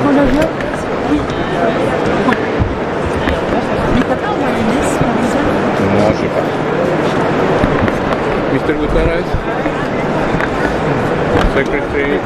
pour l'avion? Oui. Mais t'as pas envoyé une liste par exemple? Non, je sais pas. Mr. Guterres, Secretary.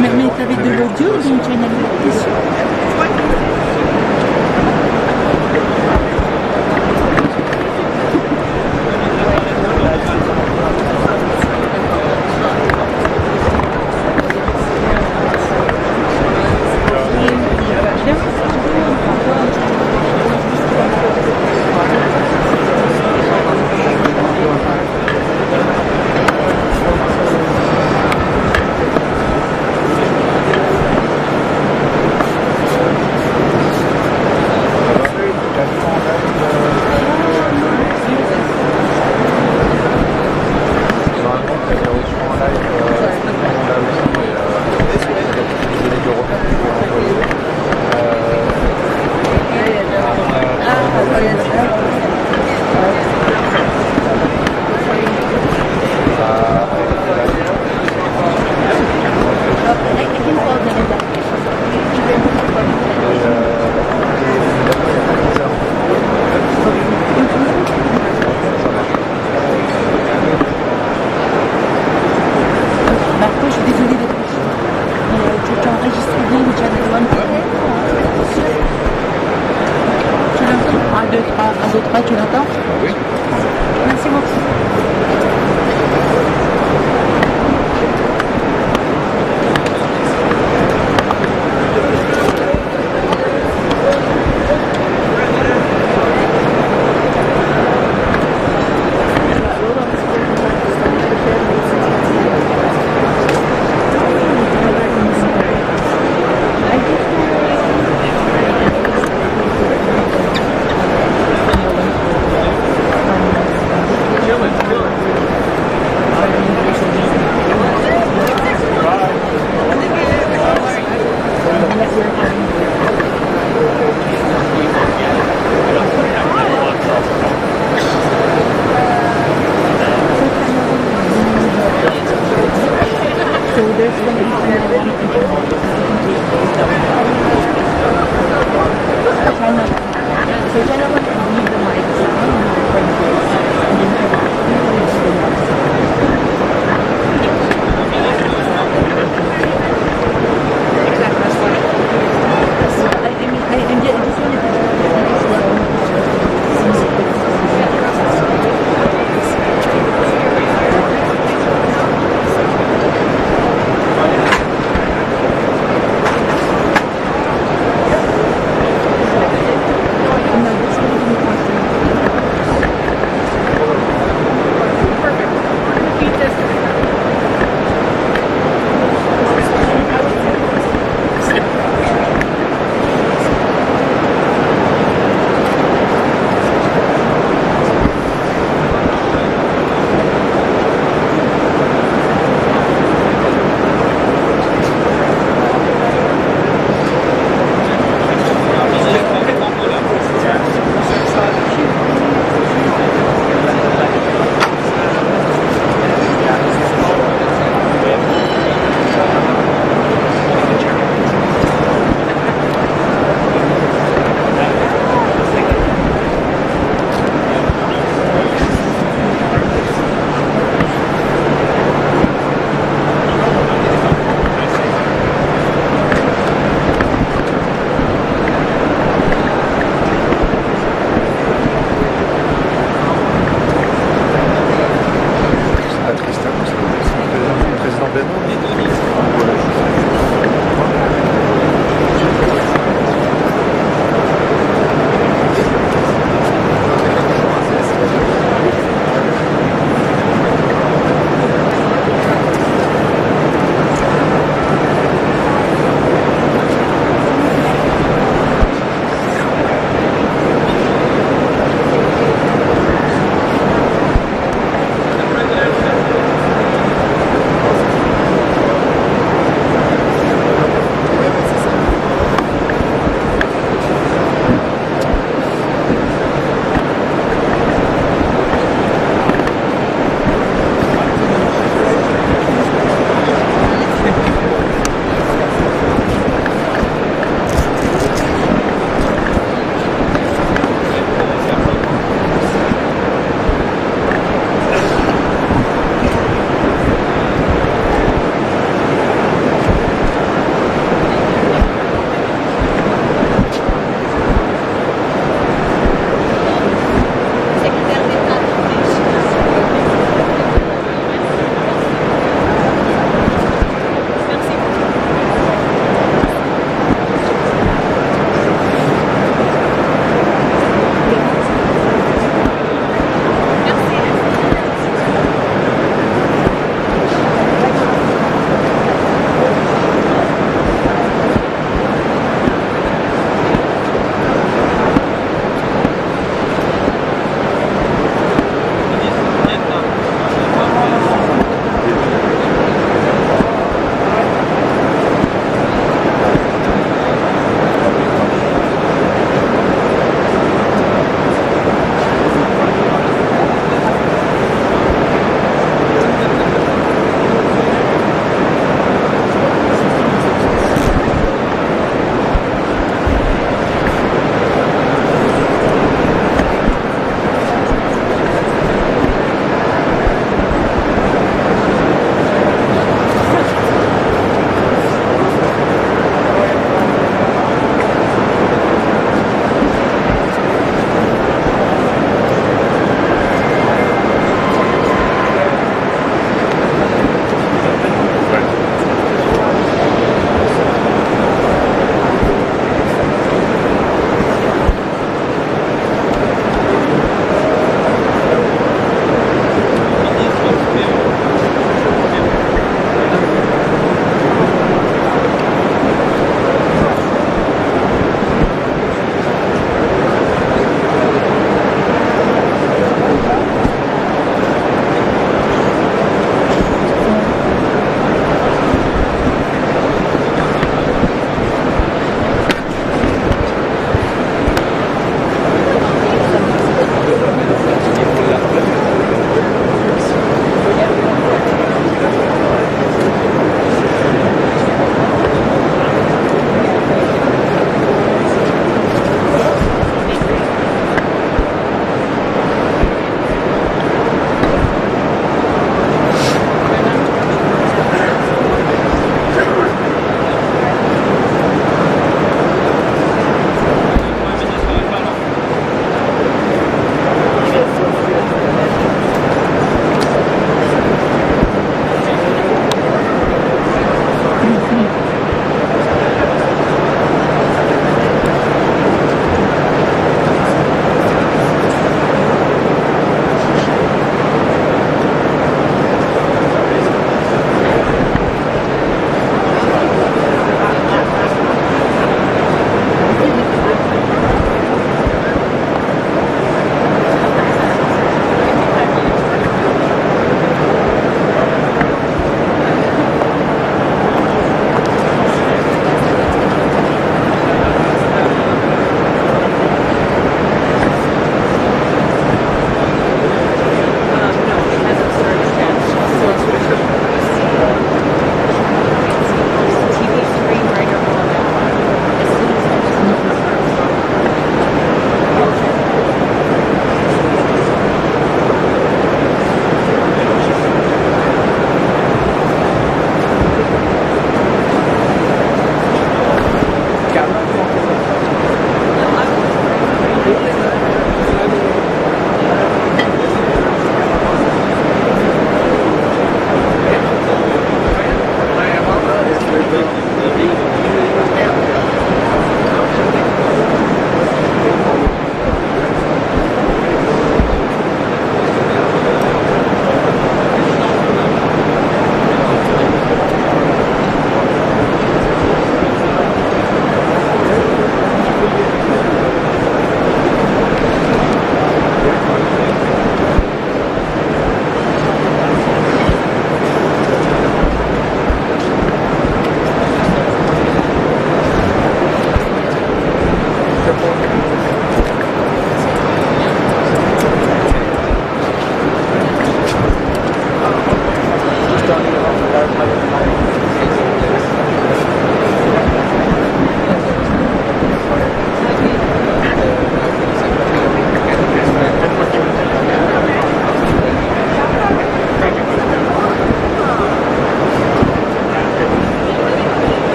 Mais t'avais de l'audio, donc tu as une habilitation. Tu l'entends? Oui. Merci beaucoup.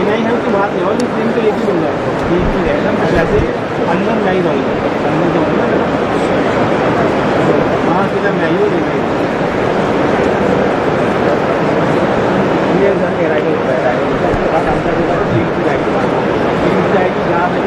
नहीं है कि बात नहीं और दिन तो एक ही मिल जाएगा एक ही रहेगा जैसे अंदर नहीं रहूँगा अंदर जाऊँगा वहाँ सीधा मैं ही हो जाएगा ये सर मेरा ही होता है बात अंदर जाएगी जहाँ से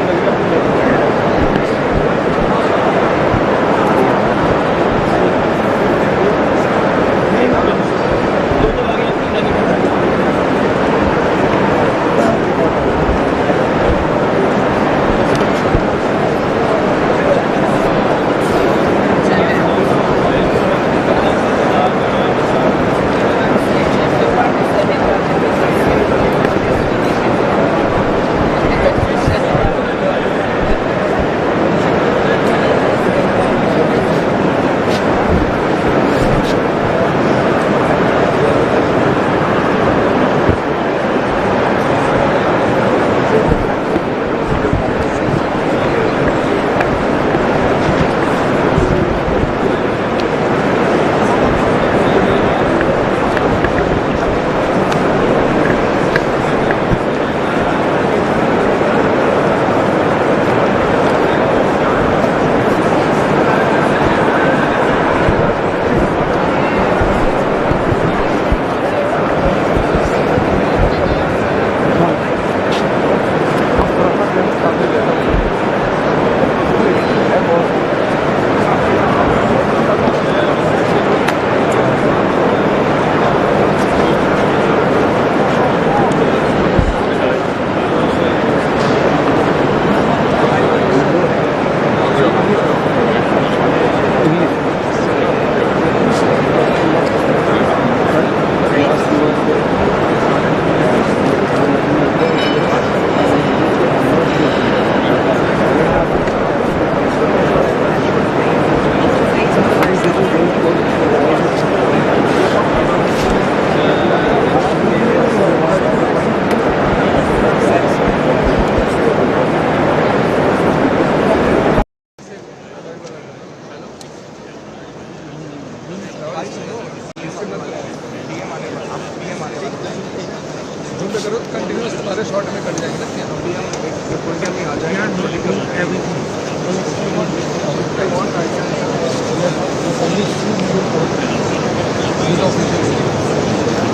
करो कंटिन्यूस तुम्हारे शॉर्ट में कट जाएंगे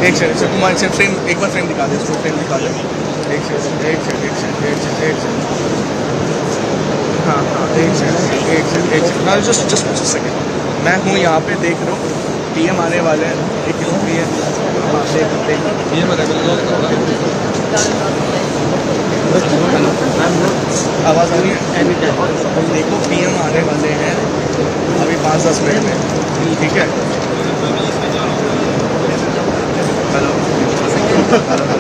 एक सेकंड सर कुमार से फ्रेम एक बार फ्रेम दिखा दे इसको फ्रेम दिखा दे एक सेकंड हाँ एक सेकंड जस्ट सेकंड मैं हूँ यहाँ पे देख रहा हूँ पीएम आने वाले हैं एक पीएम आवाज़ आ रही है देखो पीएम आने वाले हैं अभी 5-10 मिनट में ठीक है hello hello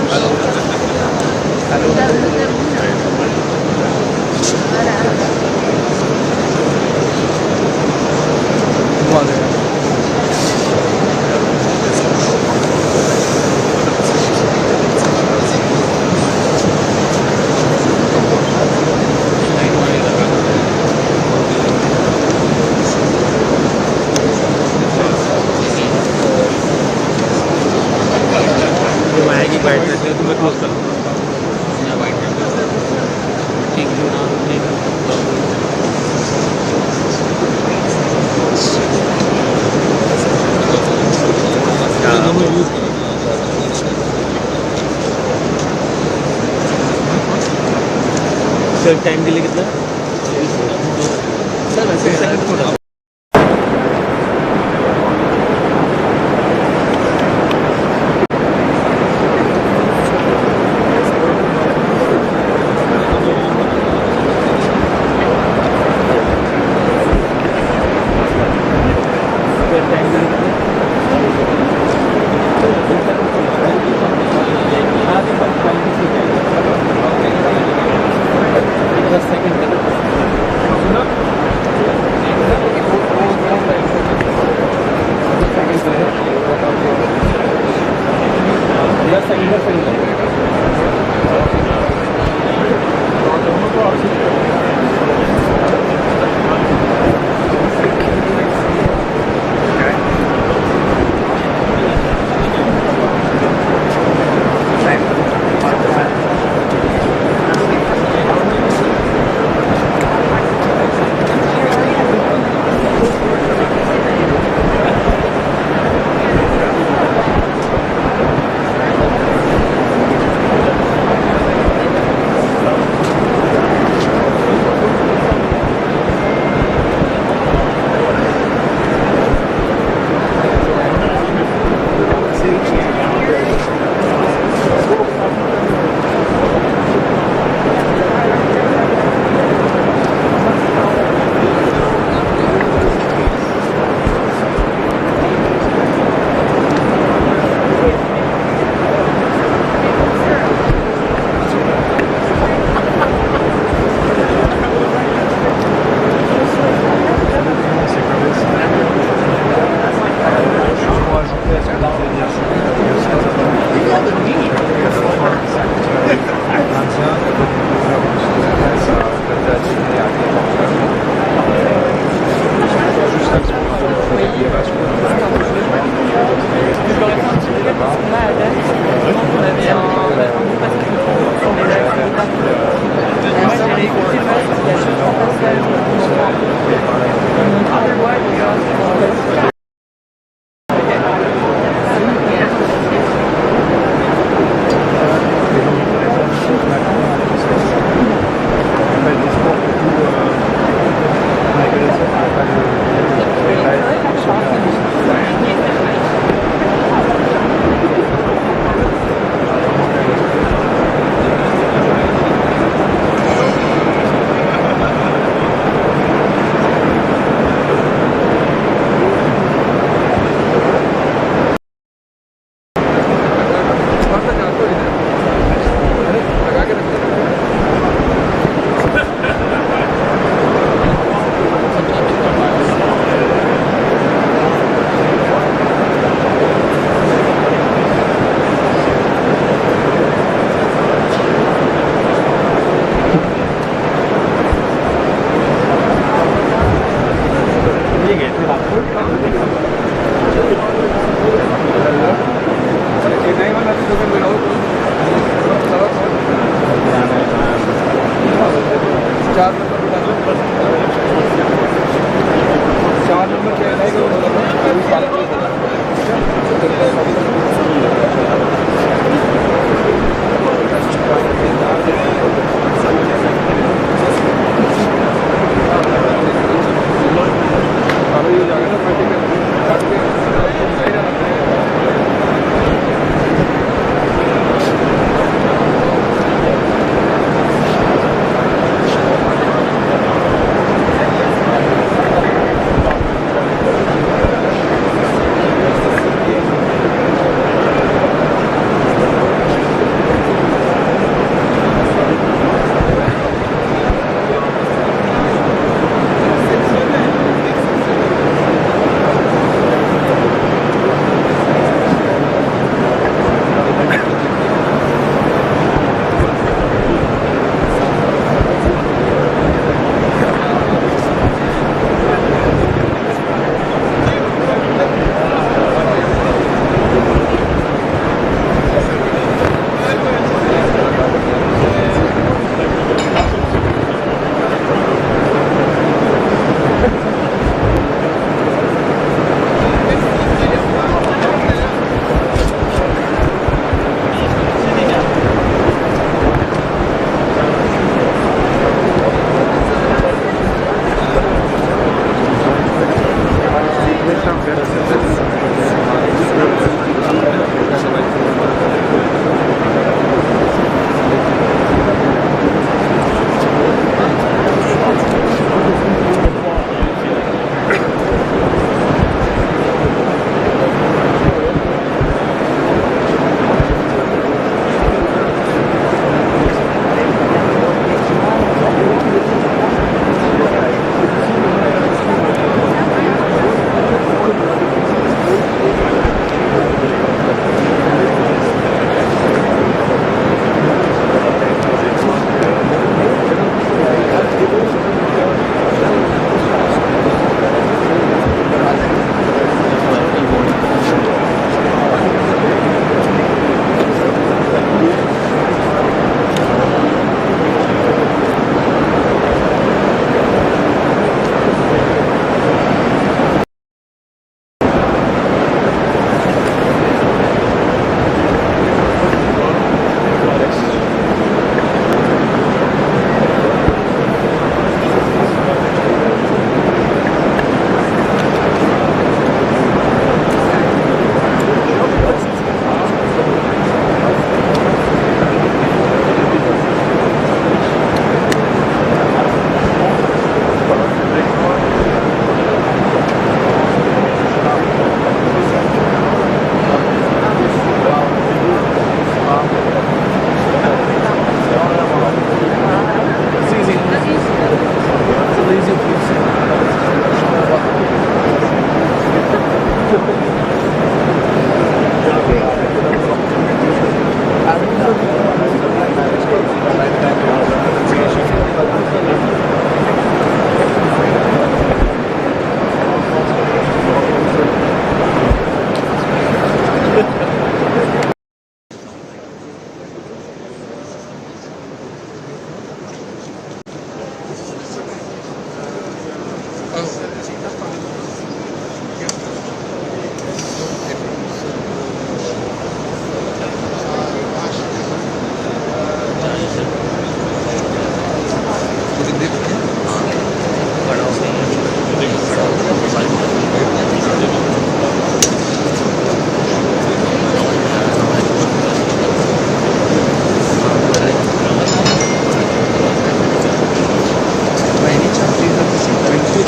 hello hello sir time delay कितना सर वैसे सेकंड थोड़ा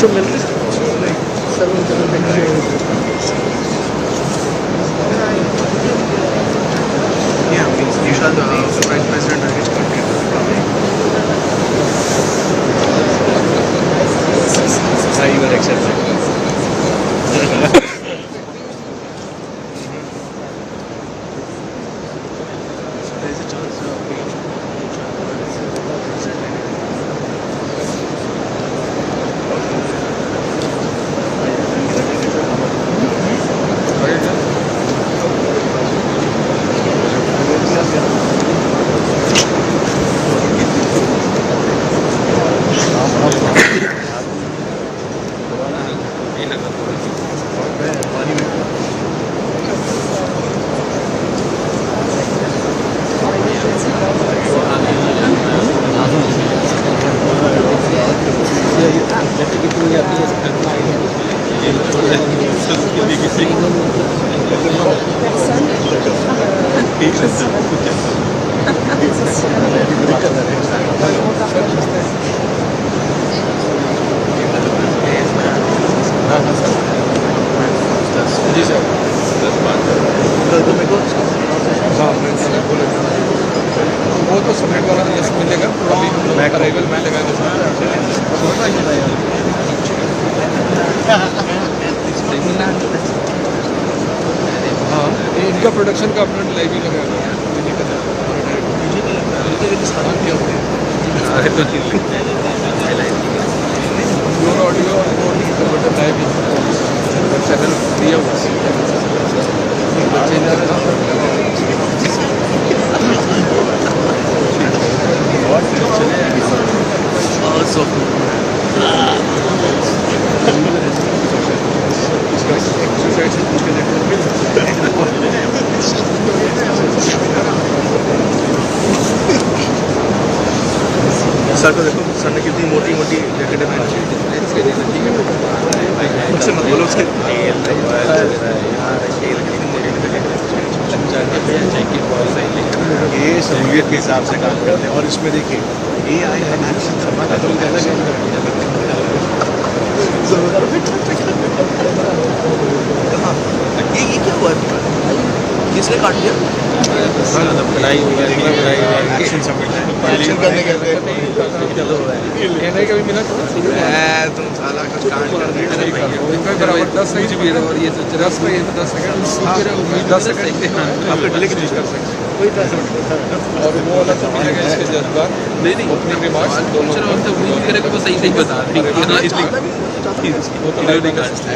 चुप मिल Yeah, means these are the French president and his country. I will accept that. There is a chance जी सर वो तो समय को मिलेगा अभी मैं अराइवल मैं लगा हाँ इनका प्रोडक्शन का अपना लाइव ही लगा ऑडियो और लाइव चैनल दिया हुआ सर को देखो सर ने कितनी मोटी मोटी जैकेटें पहनी उससे मत बोलो उसके ये सहूलियत के हिसाब से काम करते हैं और इसमें देखिए AI है ये क्या हुआ किसने काट दिया करने के कभी मिला तुम साला कुछ कांड कर इनका बराबर 10 GB है और ये 10 पे 10 सेकंड 10 सेकंड आपको डिले की कर सकते कोई और वो वाला तो मिलेगा इसके जज्बात नहीं ओपनिंग रिमार्क्स दोनों उम्मीद करेगा वो सही सही बता रही है इसलिए वो तो लाइव नहीं कर सकते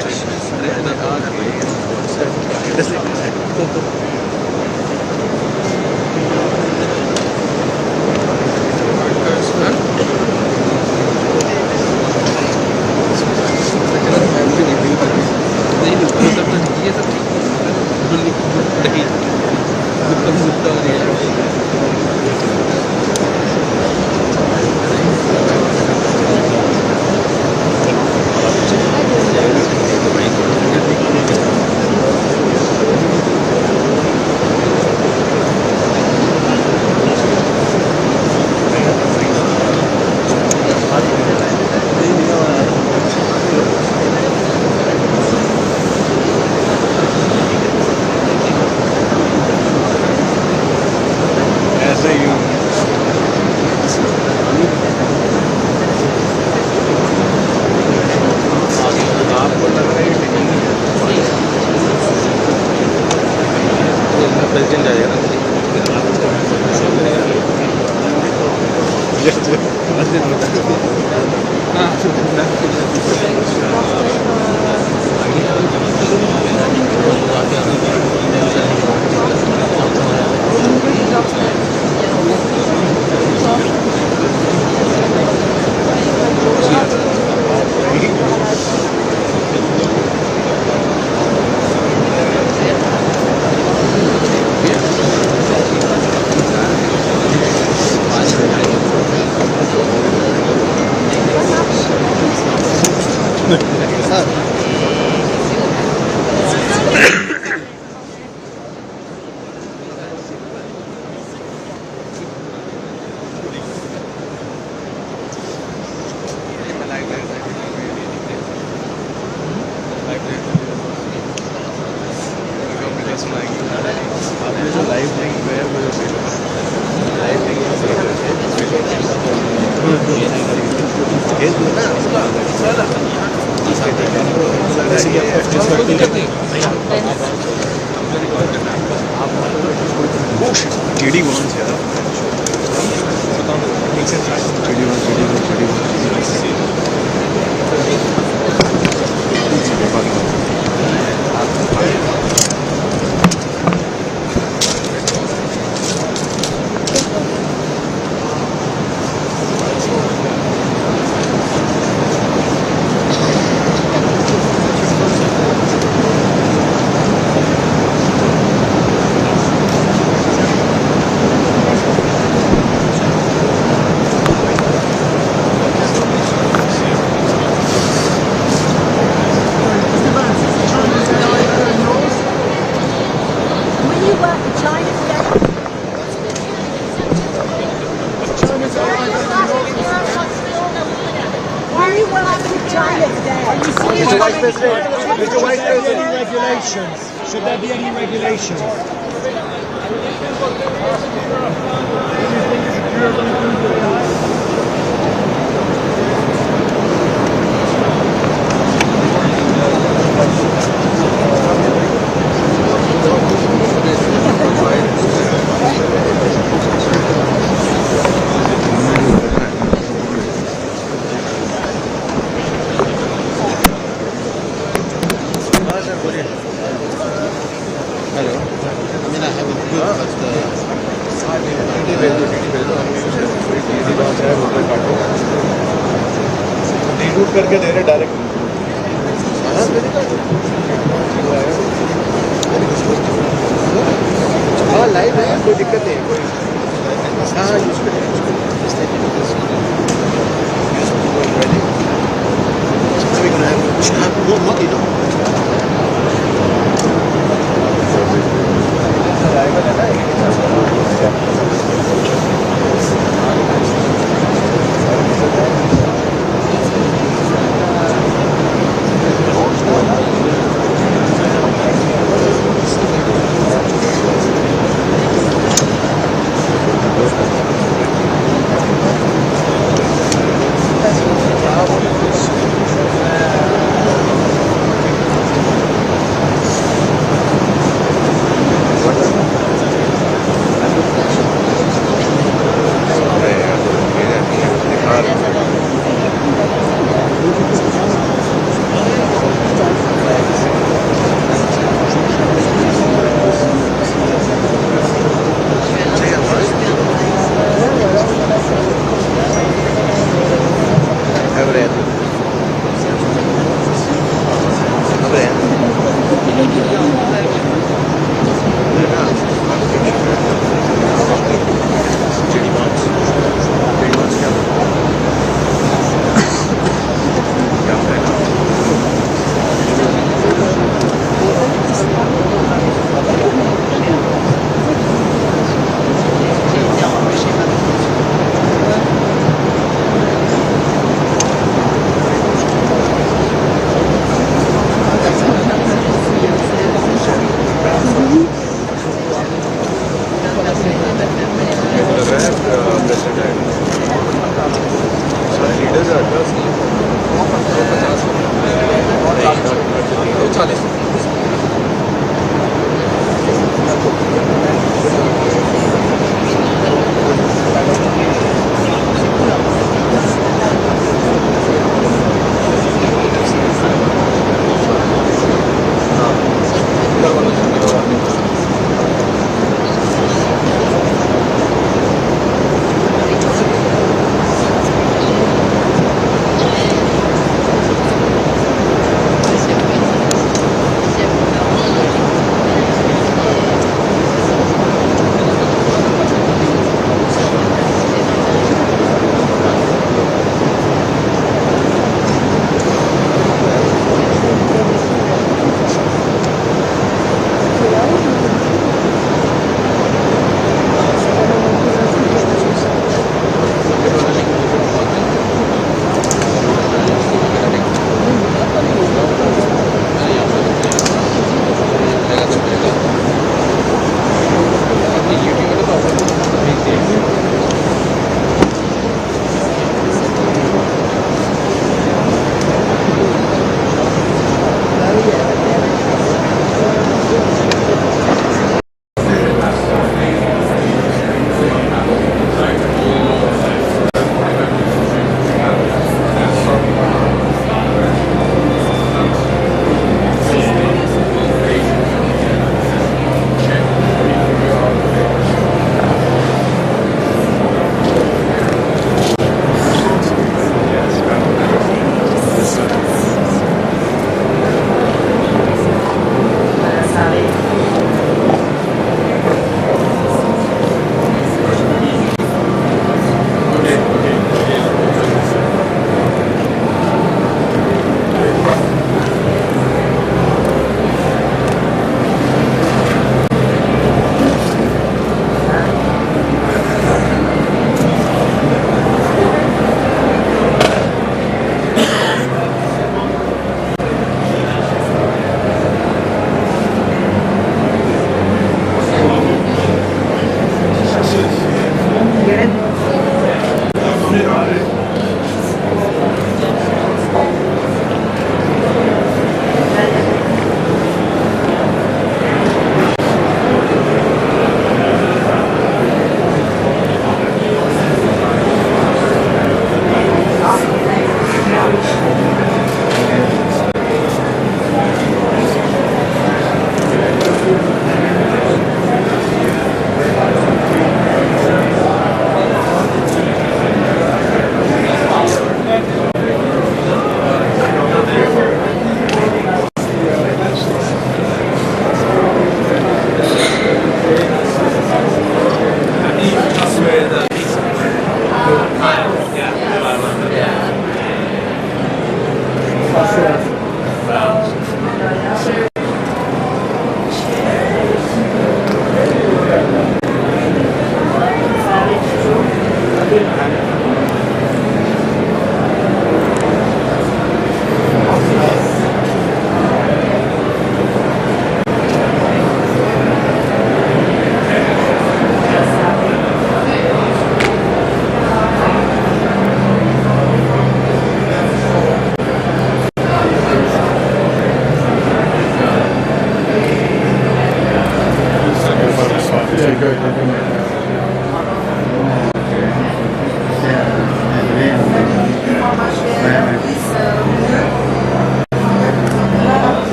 कोई दिक्कत नहीं। JD Vance यार JD Will you work with China today? Will you work with China today? Mr. Vice President, Mr. Vice President. Regulations? Should there be any regulations? Reroute करके दे रहे डायरेक्ट हाँ लाइव है कोई दिक्कत नहीं कोई हाँ यूज करिए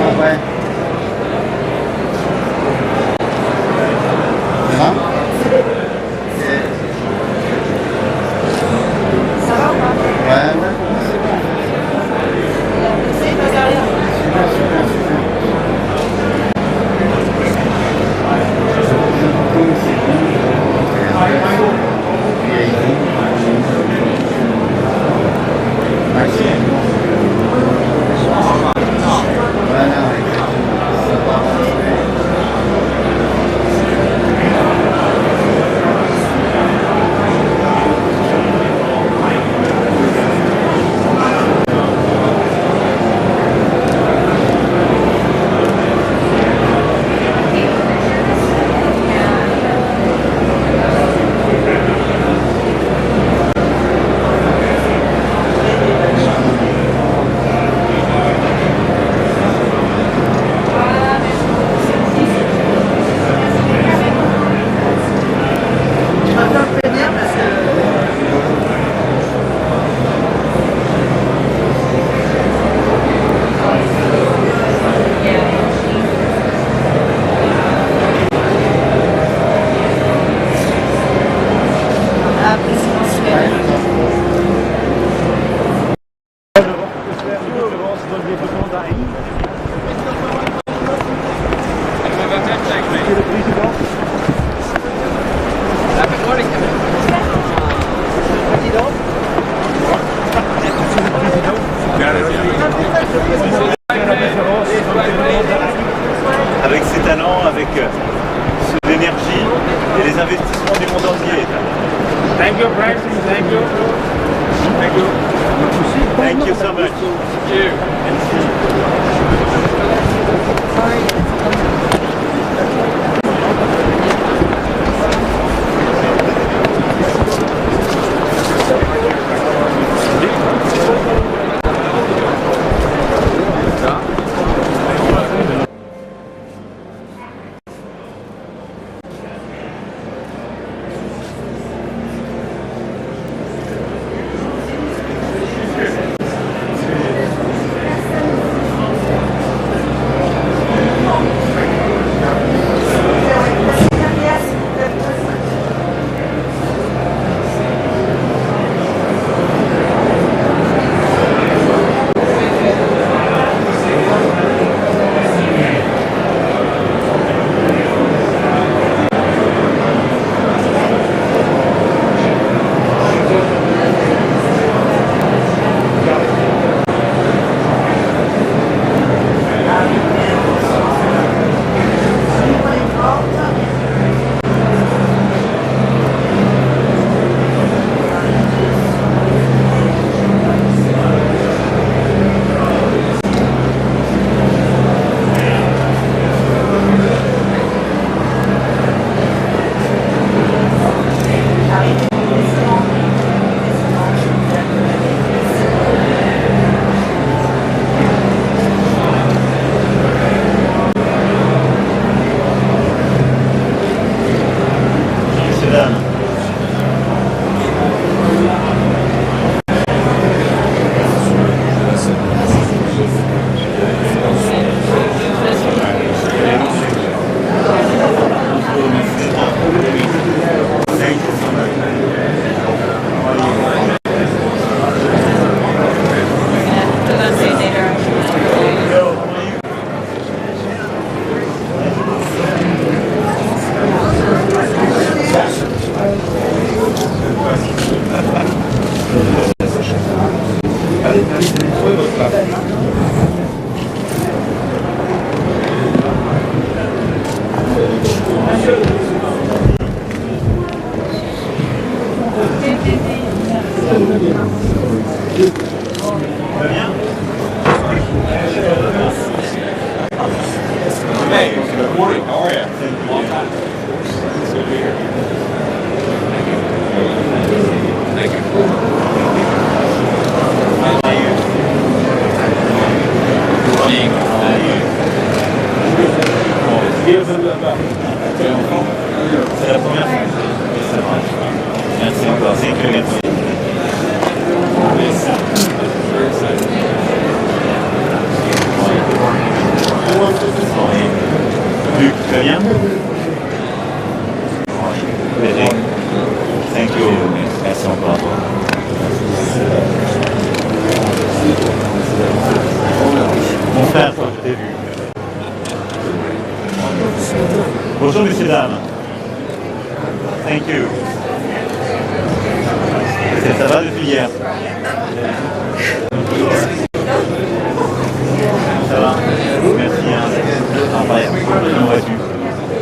Ouais. Hein? Ouais, ouais. Avec ses talents, avec l'énergie et les investissements du monde entier. Thank you, President. Thank you. Thank you. Thank you so much. va bien? Thank you. Merci encore à toi. Mon frère, toi, je t'ai vu. Bonjour, messieurs, dames. Thank you. Ça va depuis hier? Ça va? Merci. Incroyable. Comment vas-tu?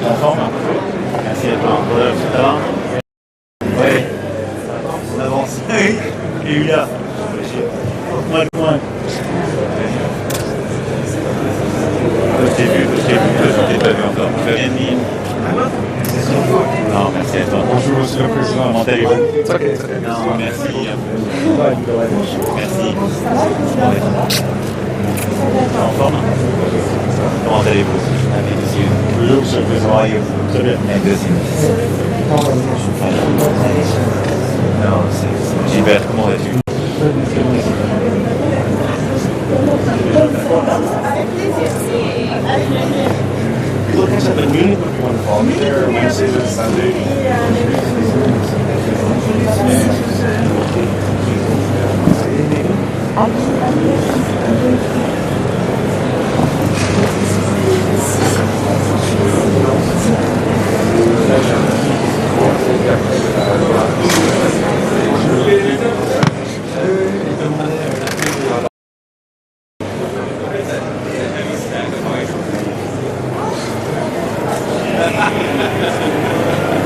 En forme? Merci à toi. Ça va? Oui. On avance. Et lui là. Moi le coin. Je t'ai vu, je t'ai pas vu encore. Tu vas bien mis? Non, merci à toi. Bonjour, Monsieur le Président. Comment allez-vous? C'est ok. Non, merci. Merci. En forme? Comment allez-vous? Bonjour, Monsieur le Président. Comment allez-vous? Très bien. Non, c'est Gilbert, comment vas-tu? Looking at the meeting with one volunteer Wednesdays and Sundays.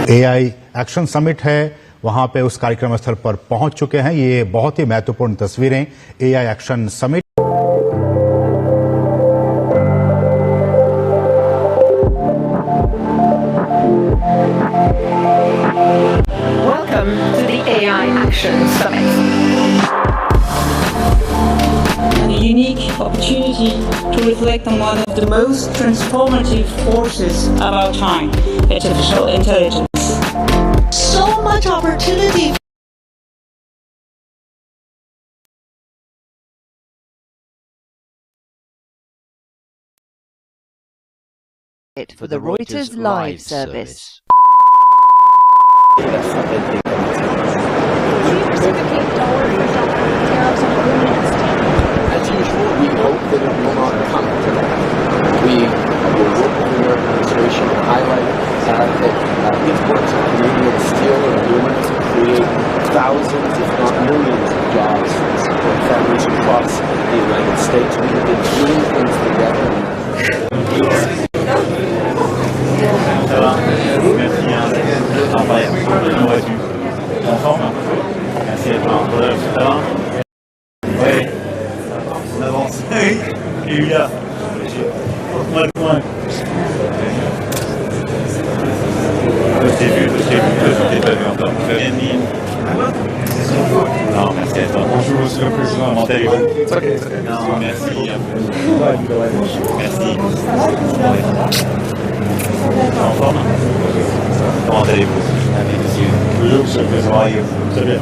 AI action summit है, वहां पे उस कार्यक्रम स्थल पर पहुंच चुके हैं। ये बहुत ही महत्वपूर्ण तस्वीरें AI action summit. Welcome to the AI Action Summit. A unique opportunity to reflect on one of the most transformative forces of our time, artificial intelligence. So much opportunity. For the Reuters live service. As usual, we hope that it will not come to that. We will work with the administration to highlight the importance of Canadian steel and aluminum to create thousands, if not millions, of jobs and support families across the United States. We have been doing things together. Ça va? Merci. Incroyable. Comment vas-tu? En forme? Merci à toi. Ça va? Oui. On avance. Et lui là. Moi le coin. Je t'ai vu, je t'ai pas vu encore. Tu vas bien mis? Non, merci à toi. Bonjour, Monsieur le Président. Comment allez-vous? C'est ok. Non, merci. Merci. En forme? Comment allez-vous? Bonjour, Monsieur le Président. Très bien.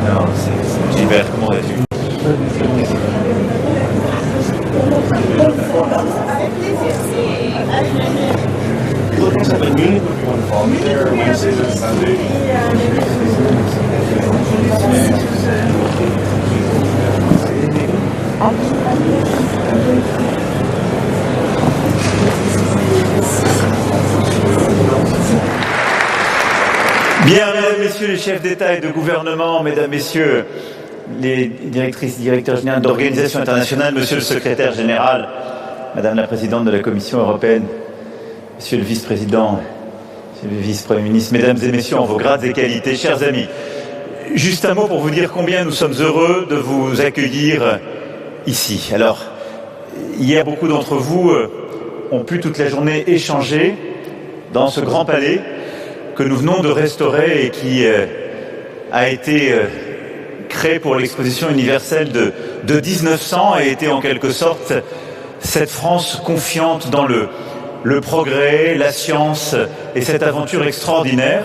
Non, c'est Gilbert, comment vas-tu? Looking at the meeting with one volunteer Wednesdays and Sundays. Bien, mesdames, messieurs les chefs d'État et de gouvernement, mesdames, messieurs les directrices, directeurs généraux d'organisations internationales, monsieur le secrétaire général, madame la présidente de la Commission européenne, monsieur le vice-président, monsieur le vice-premier ministre, mesdames et messieurs, en vos grades et qualités, chers amis, juste un mot pour vous dire combien nous sommes heureux de vous accueillir ici. Alors, hier, beaucoup d'entre vous ont pu toute la journée échanger dans ce grand palais que nous venons de restaurer et qui a été créé pour l'exposition universelle de 1900 et était en quelque sorte cette France confiante dans le progrès, la science et cette aventure extraordinaire.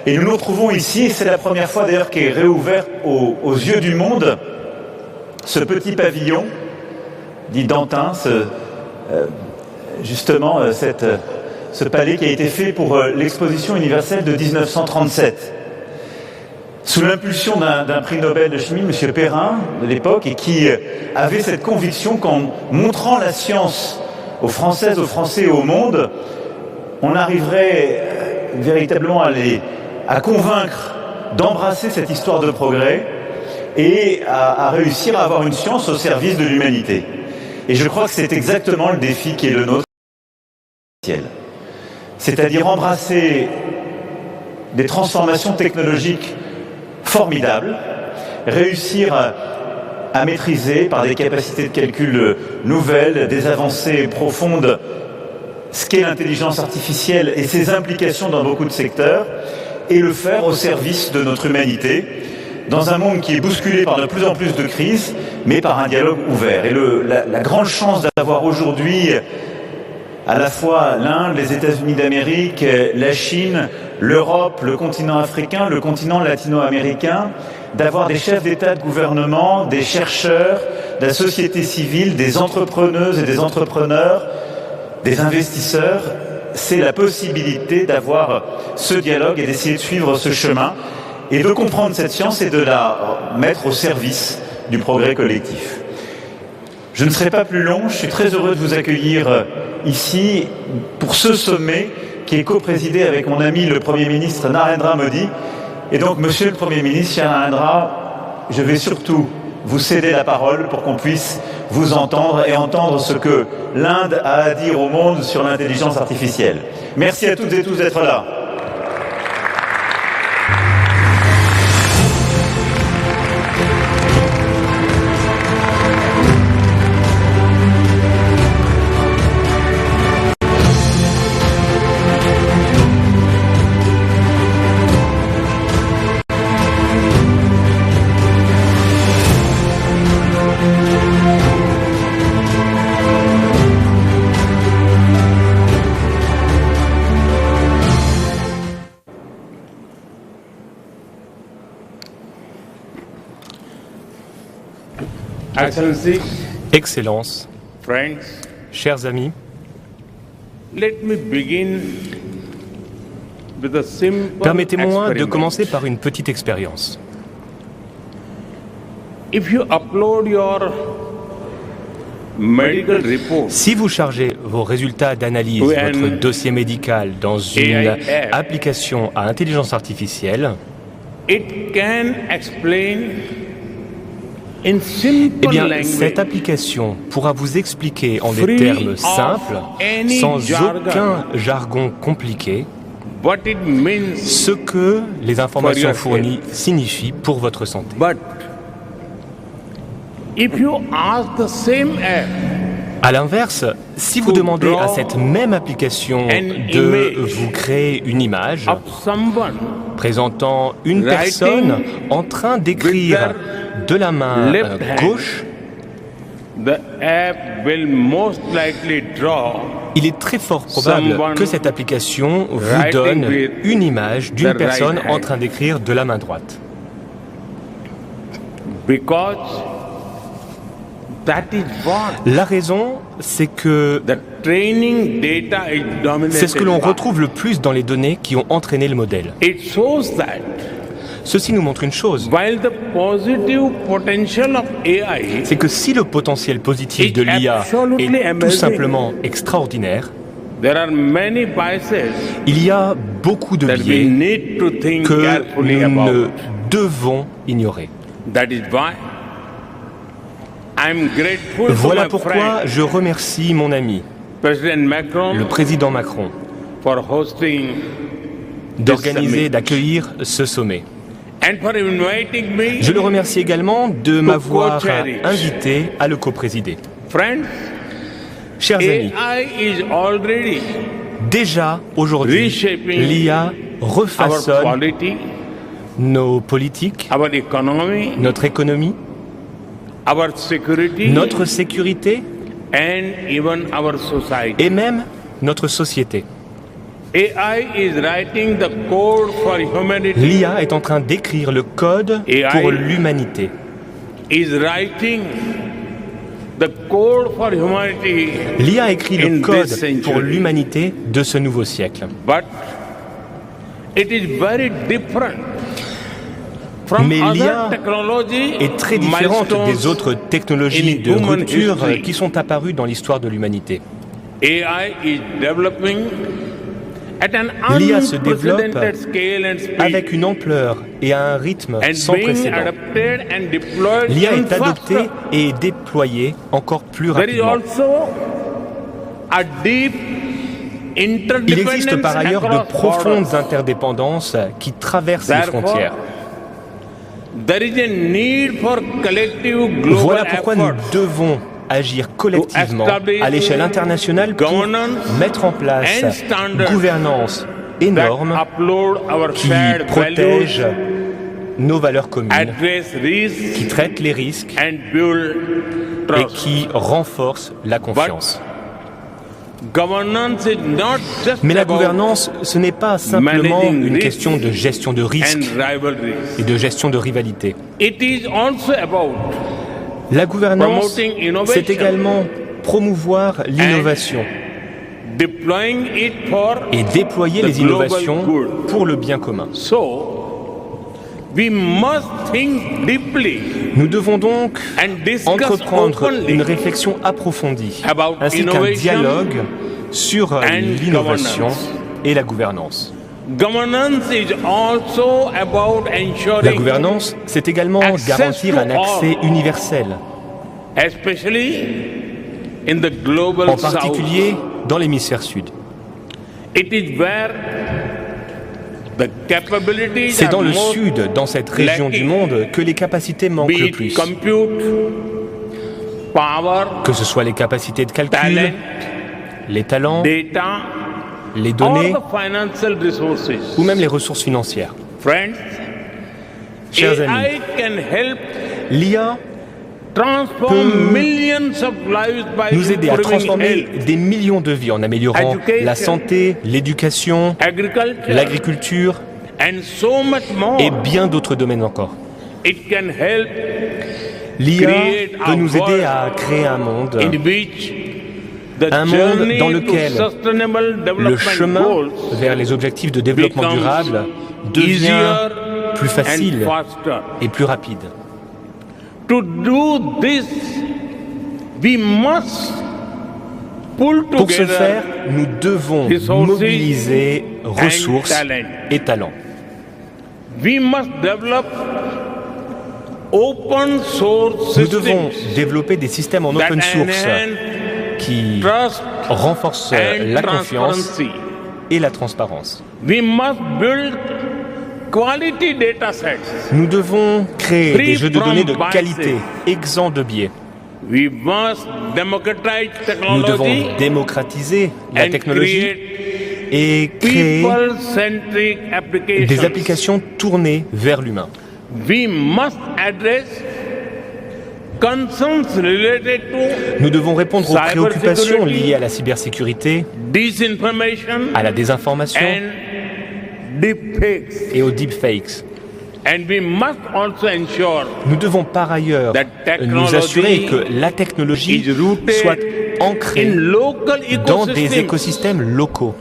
Et nous nous retrouvons ici, et c'est la première fois d'ailleurs qu'est réouvert aux yeux du monde ce petit pavillon dit Dantin, ce palais qui a été fait pour l'exposition universelle de 1937. Sous l'impulsion d'un prix Nobel de chimie, M. Perrin, de l'époque, et qui avait cette conviction qu'en montrant la science aux Françaises, aux Français et au monde, on arriverait véritablement à convaincre d'embrasser cette histoire de progrès et à réussir à avoir une science au service de l'humanité. Et je crois que c'est exactement le défi qui est le nôtre, c'est-à-dire embrasser des transformations technologiques formidables, réussir à maîtriser par des capacités de calcul nouvelles, des avancées profondes, ce qu'est l'intelligence artificielle et ses implications dans beaucoup de secteurs, et le faire au service de notre humanité, dans un monde qui est bousculé par de plus en plus de crises, mais par un dialogue ouvert. Et la grande chance d'avoir aujourd'hui à la fois l'Inde, les États-Unis d'Amérique, la Chine, l'Europe, le continent africain, le continent latino-américain, d'avoir des chefs d'État, de gouvernement, des chercheurs, de la société civile, des entrepreneuses et des entrepreneurs, des investisseurs, c'est la possibilité d'avoir ce dialogue et d'essayer de suivre ce chemin et de comprendre cette science et de la mettre au service du progrès collectif. Je ne serai pas plus long, je suis très heureux de vous accueillir ici pour ce sommet qui est co-présidé avec mon ami le Premier ministre Narendra Modi. Et donc, Monsieur le Premier ministre, cher Narendra, je vais surtout vous céder la parole pour qu'on puisse vous entendre et entendre ce que l'Inde a à dire au monde sur l'intelligence artificielle. Merci à toutes et tous d'être là. Excellences, chers amis, permettez-moi de commencer par une petite expérience. Si vous chargez vos résultats d'analyse, votre dossier médical dans une application à intelligence artificielle, eh bien, cette application pourra vous expliquer en des termes simples, sans aucun jargon compliqué, ce que les informations fournies signifient pour votre santé. À l'inverse, si vous demandez à cette même application de vous créer une image présentant une personne en train d'écrire de la main gauche, il est très fort probable que cette application vous donne une image d'une personne en train d'écrire de la main droite. La raison, c'est que c'est ce que l'on retrouve le plus dans les données qui ont entraîné le modèle. Ceci nous montre une chose, c'est que si le potentiel positif de l'IA est tout simplement extraordinaire, il y a beaucoup de biais que nous ne devons ignorer. Voilà pourquoi je remercie mon ami, le président Macron, d'organiser, d'accueillir ce sommet. Je le remercie également de m'avoir invité à le coprésider. Chers amis, déjà aujourd'hui, l'IA refaçonne nos politiques, notre économie, notre sécurité et même notre société. L'IA est en train d'écrire le code pour l'humanité. L'IA écrit le code pour l'humanité de ce nouveau siècle. Mais l'IA est très différente des autres technologies de rupture qui sont apparues dans l'histoire de l'humanité. L'IA se développe avec une ampleur et à un rythme sans précédent. L'IA est adoptée et déployée encore plus rapidement. Il existe par ailleurs de profondes interdépendances qui traversent les frontières. Voilà pourquoi nous devons agir collectivement à l'échelle internationale pour mettre en place gouvernance et normes qui protègent nos valeurs communes, qui traitent les risques et qui renforcent la confiance. Mais la gouvernance, ce n'est pas simplement une question de gestion de risques et de gestion de rivalité. La gouvernance, c'est également promouvoir l'innovation et déployer les innovations pour le bien commun. Nous devons donc entreprendre une réflexion approfondie ainsi qu'un dialogue sur l'innovation et la gouvernance. La gouvernance, c'est également garantir un accès universel, en particulier dans l'hémisphère sud. C'est dans le sud, dans cette région du monde, que les capacités manquent le plus. Que ce soit les capacités de calcul, les talents, les données ou même les ressources financières. Chers amis, l'IA peut nous aider à transformer des millions de vies en améliorant la santé, l'éducation, l'agriculture et bien d'autres domaines encore. L'IA peut nous aider à créer un monde dans lequel le chemin vers les objectifs de développement durable devient plus facile et plus rapide. Pour ce faire, nous devons mobiliser ressources et talents. Nous devons développer des systèmes en open source qui renforcent la confiance et la transparence. Nous devons créer des jeux de données de qualité, exempts de biais. Nous devons démocratiser la technologie et créer des applications tournées vers l'humain. Nous devons répondre aux préoccupations liées à la cybersécurité, à la désinformation et aux deepfakes. Nous devons par ailleurs nous assurer que la technologie soit ancrée dans des écosystèmes locaux.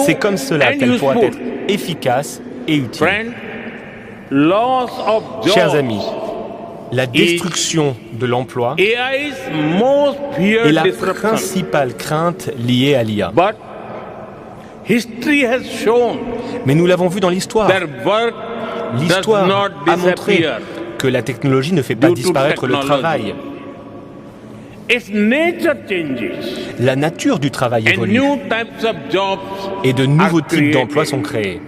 C'est comme cela qu'elle pourra être efficace et utile. Chers amis, la destruction de l'emploi est la principale crainte liée à l'IA. Mais nous l'avons vu dans l'histoire. L'histoire a montré que la technologie ne fait pas disparaître le travail. La nature du travail évolue et de nouveaux types d'emplois sont créés.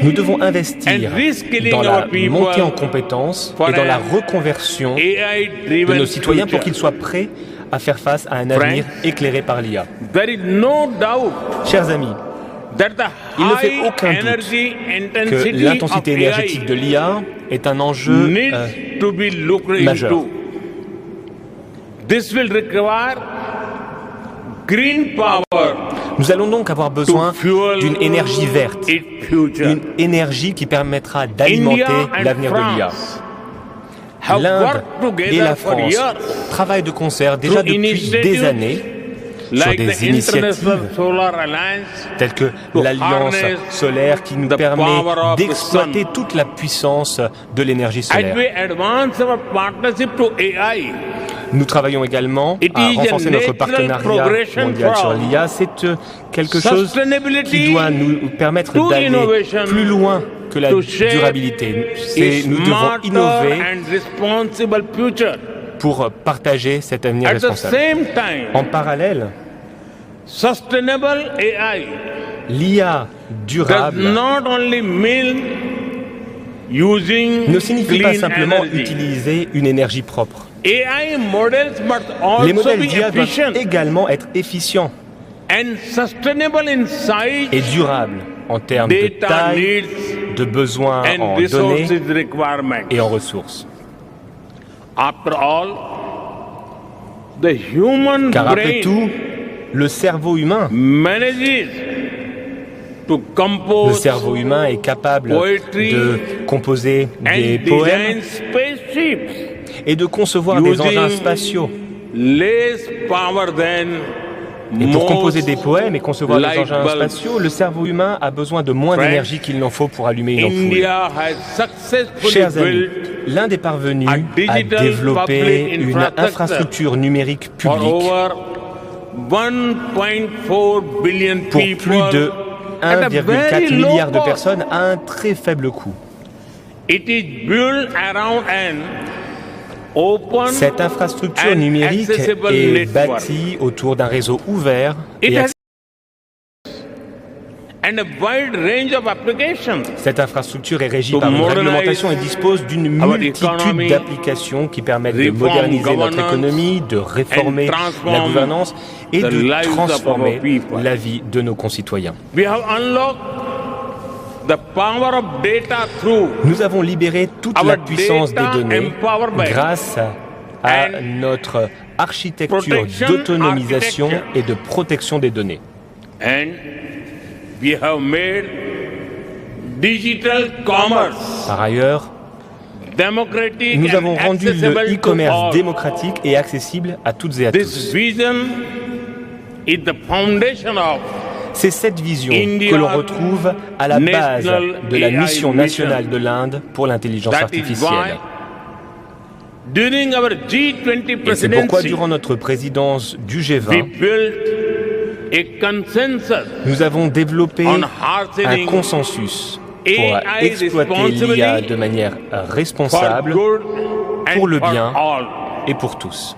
Nous devons investir dans la montée en compétences et dans la reconversion de nos citoyens pour qu'ils soient prêts à faire face à un avenir éclairé par l'IA. Chers amis, il ne fait aucun doute que l'intensité énergétique de l'IA est un enjeu majeur. Nous allons donc avoir besoin d'une énergie verte, une énergie qui permettra d'alimenter l'avenir de l'IA. L'Inde et la France travaillent de concert déjà depuis des années sur des initiatives telles que l'Alliance solaire qui nous permet d'exploiter toute la puissance de l'énergie solaire. Nous travaillons également à renforcer notre partenariat mondial sur l'IA. C'est quelque chose qui doit nous permettre d'aller plus loin que la durabilité. Nous devons innover pour partager cet avenir responsable. En parallèle, l'IA durable ne signifie pas simplement utiliser une énergie propre. Les modèles d'IA doivent également être efficients et durables en termes de taille, de besoins en données et en ressources. Car après tout, le cerveau humain est capable de composer des poèmes et de concevoir des engins spatiaux. Et pour composer des poèmes et concevoir des engins spatiaux, le cerveau humain a besoin de moins d'énergie qu'il n'en faut pour allumer une ampoule. Chers amis, l'Inde est parvenue à développer une infrastructure numérique publique pour plus de 1,4 milliard de personnes à un très faible coût. Cette infrastructure numérique est bâtie autour d'un réseau ouvert et accessible. Cette infrastructure est régie par une réglementation et dispose d'une multitude d'applications qui permettent de moderniser notre économie, de réformer la gouvernance et de transformer la vie de nos concitoyens. Nous avons libéré toute la puissance des données grâce à notre architecture d'autonomisation et de protection des données. Par ailleurs, nous avons rendu le e-commerce démocratique et accessible à toutes et à tous. C'est cette vision que l'on retrouve à la base de la mission nationale de l'Inde pour l'intelligence artificielle. Et c'est pourquoi, durant notre présidence du G20, nous avons développé un consensus pour exploiter l'IA de manière responsable, pour le bien et pour tous.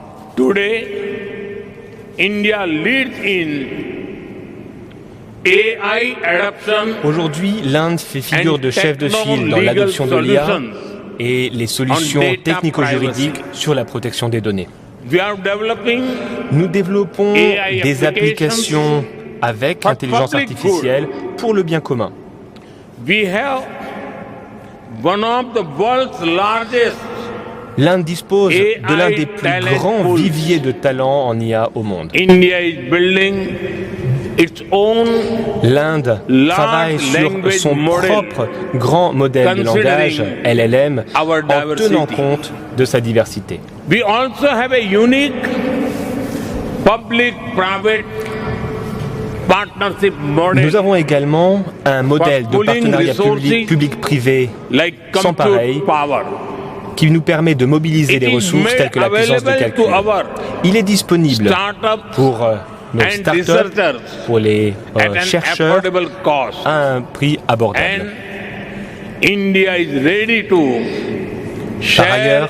Aujourd'hui, l'Inde fait figure de chef de file dans l'adoption de l'IA et les solutions technico-juridiques sur la protection des données. Nous développons des applications avec l'intelligence artificielle pour le bien commun. L'Inde dispose de l'un des plus grands viviers de talents en IA au monde. L'Inde travaille sur son propre grand modèle de langage, LLM, en tenant compte de sa diversité. Nous avons également un modèle de partenariat public-privé sans pareil qui nous permet de mobiliser des ressources telles que la puissance de calcul. Il est disponible pour nos startups, pour les chercheurs, à un prix abordable. Par ailleurs,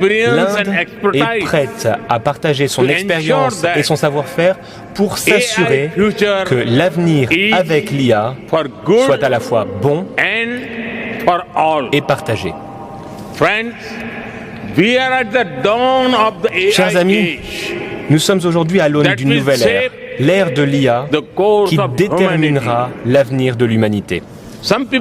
l'Inde est prête à partager son expérience et son savoir-faire pour s'assurer que l'avenir avec l'IA soit à la fois bon et partagé. Chers amis, nous sommes aujourd'hui à l'aune d'une nouvelle ère, l'ère de l'IA qui déterminera l'avenir de l'humanité. Certains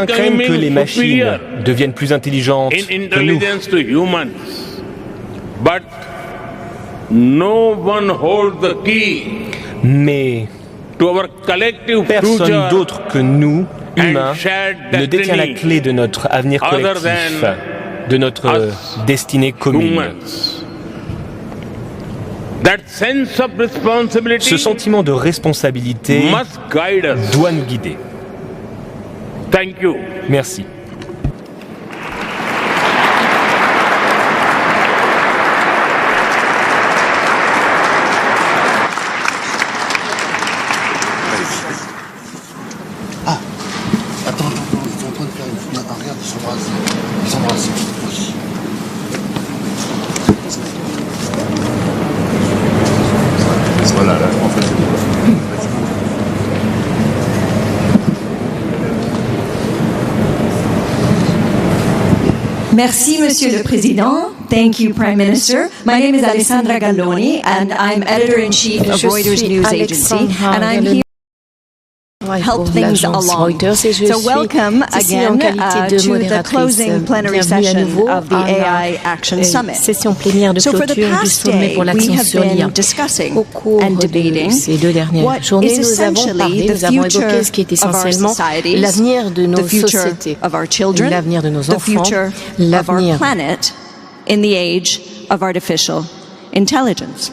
craignent que les machines deviennent plus intelligentes que nous. Mais personne d'autre que nous, humains, ne détient la clé de notre avenir collectif, de notre destinée commune. Ce sentiment de responsabilité doit nous guider. Merci. Merci, Monsieur le Président. Thank you, Prime Minister. My name is Alessandra Galloni, and I'm Editor-in-Chief of Reuters News Agency, and I'm here to help things along. So welcome again to the closing plenary session of the AI Action Summit. So for the past day, we have been discussing and debating what is essentially the future of our societies, the future of our children, the future of our planet in the age of artificial intelligence.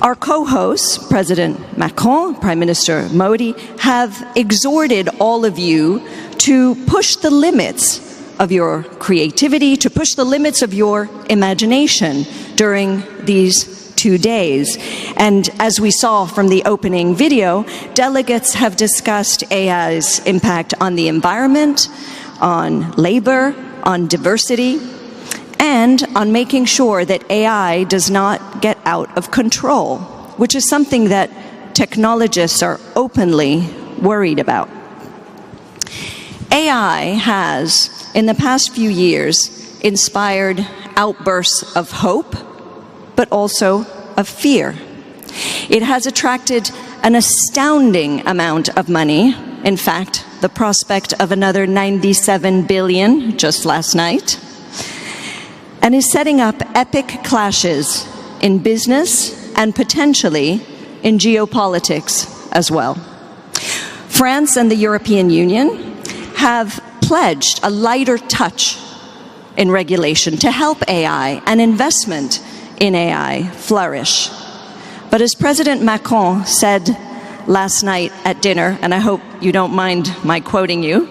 Our co-hosts, President Macron, Prime Minister Modi, have exhorted all of you to push the limits of your creativity, to push the limits of your imagination during these 2 days. And as we saw from the opening video, delegates have discussed AI's impact on the environment, on labor, on diversity, and on making sure that AI does not get out of control, which is something that technologists are openly worried about. AI has, in the past few years, inspired outbursts of hope, but also of fear. It has attracted an astounding amount of money. In fact, the prospect of another 97 billion just last night, and is setting up epic clashes in business and potentially in geopolitics as well. France and the European Union have pledged a lighter touch in regulation to help AI and investment in AI flourish. But as President Macron said last night at dinner, and I hope you don't mind my quoting you,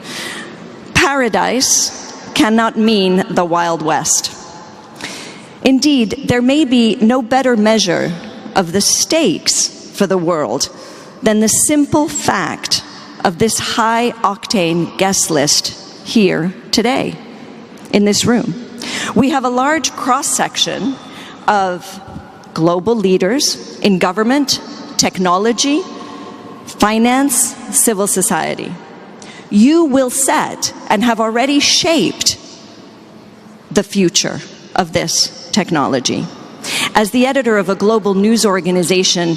paradise cannot mean the Wild West. Indeed, there may be no better measure of the stakes for the world than the simple fact of this high-octane guest list here today, in this room. We have a large cross-section of global leaders in government, technology, finance, civil society. You will set and have already shaped the future of this technology. As the editor of a global news organization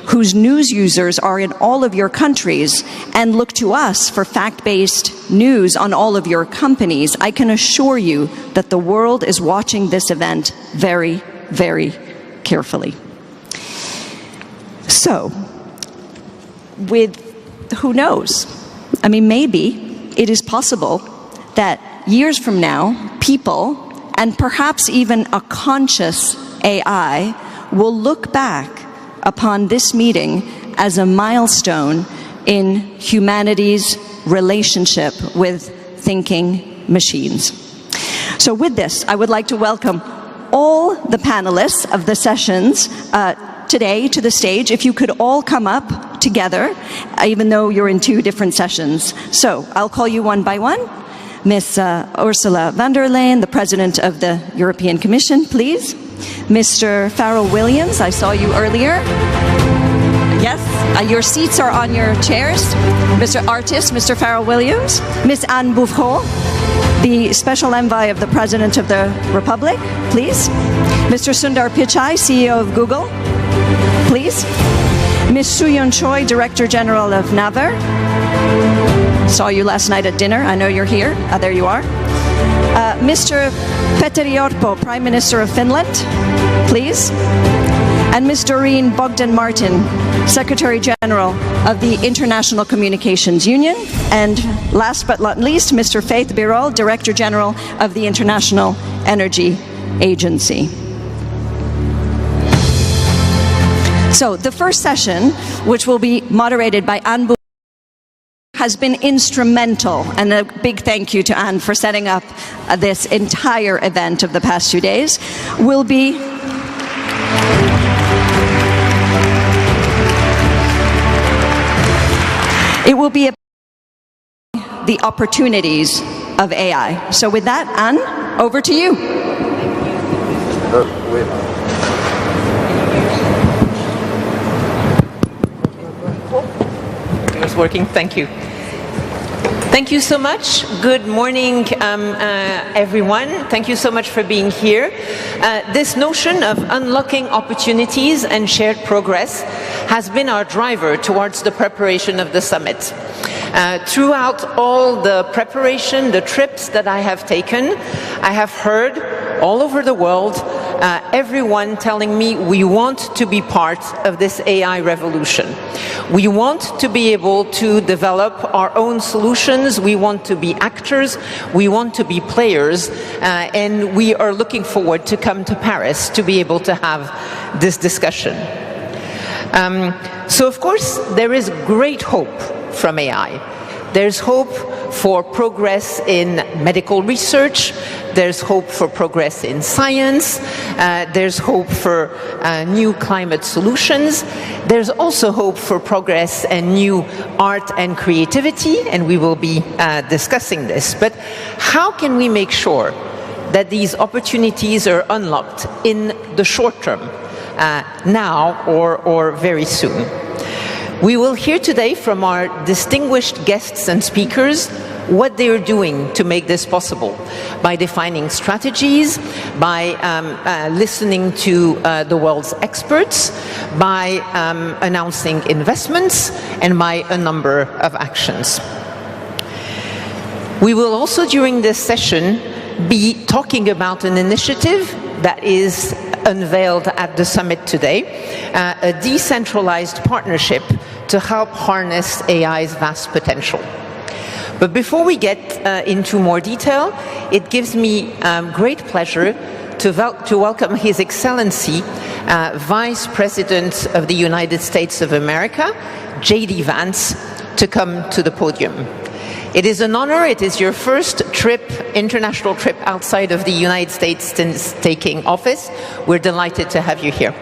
whose news users are in all of your countries and look to us for fact-based news on all of your companies, I can assure you that the world is watching this event very, very carefully. So, who knows? I mean, maybe it is possible that years from now, people, and perhaps even a conscious AI, will look back upon this meeting as a milestone in humanity's relationship with thinking machines. So with this, I would like to welcome all the panelists of the sessions today to the stage. If you could all come up together, even though you're in 2 different sessions. So I'll call you one by one. Ms. Ursula von der Leyen, the President of the European Commission, please. Mr. Farrell Williams, I saw you earlier. Yes, your seats are on your chairs. Mr. Artist, Mr. Farrell Williams. Ms. Anne Bouvreau, the Special Envoy of the President of the Republic, please. Mr. Sundar Pichai, CEO of Google, please. Ms. Soo-Yeon Choi, Director General of Naver. Saw you last night at dinner. I know you're here. There you are. Mr. Petteri Orpo, Prime Minister of Finland, please. And Ms. Doreen Bogdan-Martin, Secretary General of the International Communications Union. And last but not least, Mr. Faith Birol, Director General of the International Energy Agency. So the first session, which will be moderated by Anne, has been instrumental, and a big thank you to Anne for setting up this entire event of the past 2 days, will be the opportunities of AI. So with that, Anne, over to you. It's working. Thank you. Thank you so much. Good morning, everyone. Thank you so much for being here. This notion of unlocking opportunities and shared progress has been our driver towards the preparation of the summit. Throughout all the preparation, the trips that I have taken, I have heard all over the world everyone telling me we want to be part of this AI revolution. We want to be able to develop our own solutions. We want to be actors. We want to be players. And we are looking forward to come to Paris to be able to have this discussion. So, of course, there is great hope from AI. There's hope for progress in medical research. There's hope for progress in science. There's hope for new climate solutions. There's also hope for progress and new art and creativity, and we will be discussing this. But how can we make sure that these opportunities are unlocked in the short term, now or very soon? We will hear today from our distinguished guests and speakers what they are doing to make this possible, by defining strategies, by listening to the world's experts, by announcing investments, and by a number of actions. We will also, during this session, be talking about an initiative that is unveiled at the summit today, a decentralized partnership to help harness AI's vast potential. But before we get into more detail, it gives me great pleasure to welcome His Excellency, Vice President of the United States of America, JD Vance, to come to the podium. It is an honor. It is your first international trip outside of the United States since taking office. We're delighted to have you here.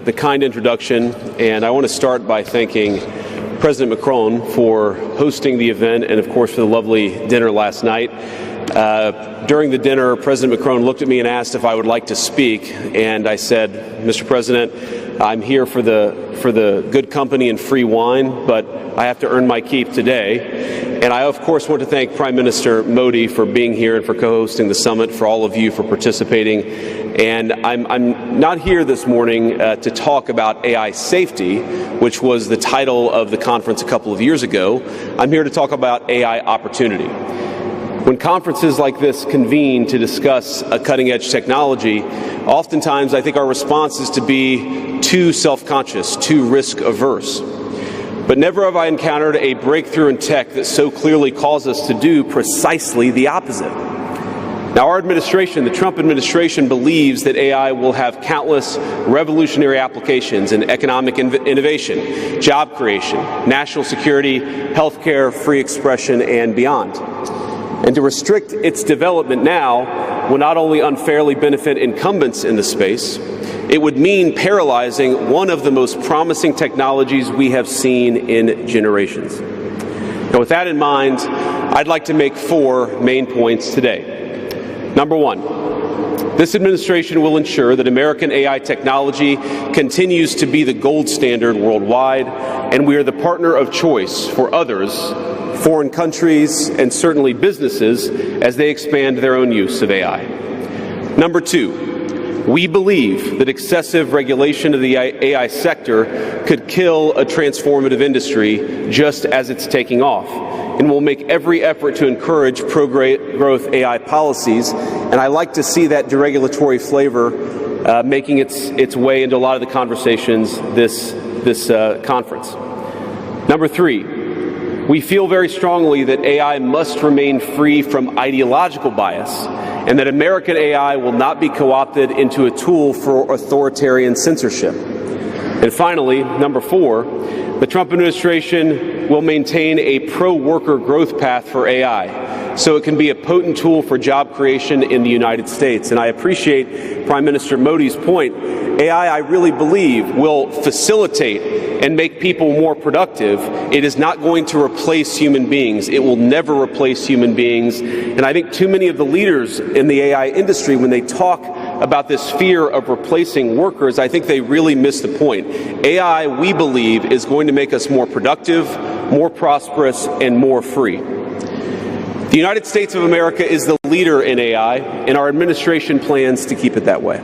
The kind introduction, and I want to start by thanking President Macron for hosting the event and, of course, for the lovely dinner last night. During the dinner, President Macron looked at me and asked if I would like to speak, and I said, Mr. President, I'm here for the good company and free wine, but I have to earn my keep today. And I, of course, want to thank Prime Minister Modi for being here and for co-hosting the summit, for all of you for participating. And I'm not here this morning to talk about AI safety, which was the title of the conference a couple of years ago. I'm here to talk about AI opportunity. When conferences like this convene to discuss a cutting-edge technology, oftentimes I think our response is to be too self-conscious, too risk-averse. But never have I encountered a breakthrough in tech that so clearly calls us to do precisely the opposite. Now, our administration, the Trump administration, believes that AI will have countless revolutionary applications in economic innovation, job creation, national security, healthcare, free expression, and beyond. And to restrict its development now will not only unfairly benefit incumbents in the space, it would mean paralyzing one of the most promising technologies we have seen in generations. Now, with that in mind, I'd like to make 4 main points today. Number 1, this administration will ensure that American AI technology continues to be the gold standard worldwide, and we are the partner of choice for others, foreign countries, and certainly businesses as they expand their own use of AI. Number two, we believe that excessive regulation of the AI sector could kill a transformative industry just as it's taking off, and will make every effort to encourage pro-growth AI policies. And I like to see that deregulatory flavor making its way into a lot of the conversations this conference. Number three, we feel very strongly that AI must remain free from ideological bias, and that American AI will not be co-opted into a tool for authoritarian censorship. And finally, number four, the Trump administration will maintain a pro-worker growth path for AI, so it can be a potent tool for job creation in the United States. And I appreciate Prime Minister Modi's point. AI, I really believe, will facilitate and make people more productive. It is not going to replace human beings. It will never replace human beings. And I think too many of the leaders in the AI industry, when they talk about this fear of replacing workers, I think they really miss the point. AI, we believe, is going to make us more productive, more prosperous, and more free. The United States of America is the leader in AI, and our administration plans to keep it that way.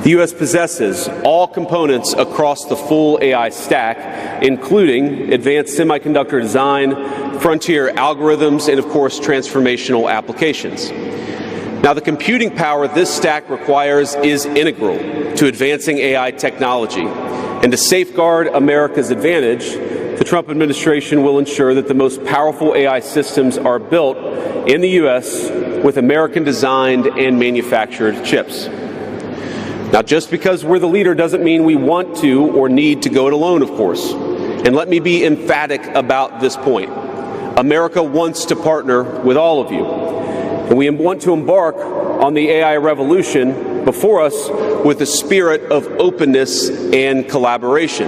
The U.S. possesses all components across the full AI stack, including advanced semiconductor design, frontier algorithms, and of course, transformational applications. Now, the computing power this stack requires is integral to advancing AI technology. And to safeguard America's advantage, the Trump administration will ensure that the most powerful AI systems are built in the U.S. with American-designed and manufactured chips. Now, just because we're the leader doesn't mean we want to or need to go it alone, of course. And let me be emphatic about this point. America wants to partner with all of you. And we want to embark on the AI revolution before us with a spirit of openness and collaboration.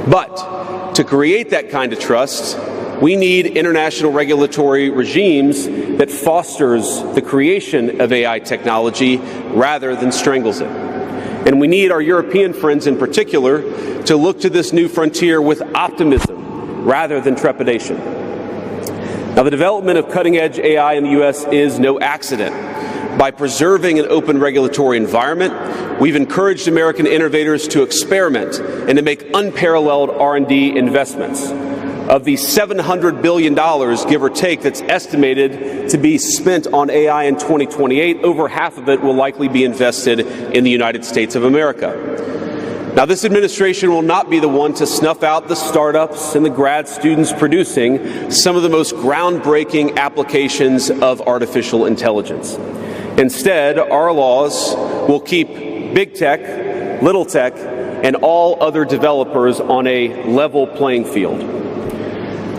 But to create that kind of trust, we need international regulatory regimes that fosters the creation of AI technology rather than strangles it. And we need our European friends in particular to look to this new frontier with optimism rather than trepidation. Now, the development of cutting-edge AI in the U.S. is no accident. By preserving an open regulatory environment, we've encouraged American innovators to experiment and to make unparalleled R&D investments. Of the $700 billion, give or take, that's estimated to be spent on AI in 2028, over half of it will likely be invested in the United States of America. Now, this administration will not be the one to snuff out the startups and the grad students producing some of the most groundbreaking applications of artificial intelligence. Instead, our laws will keep big tech, little tech, and all other developers on a level playing field.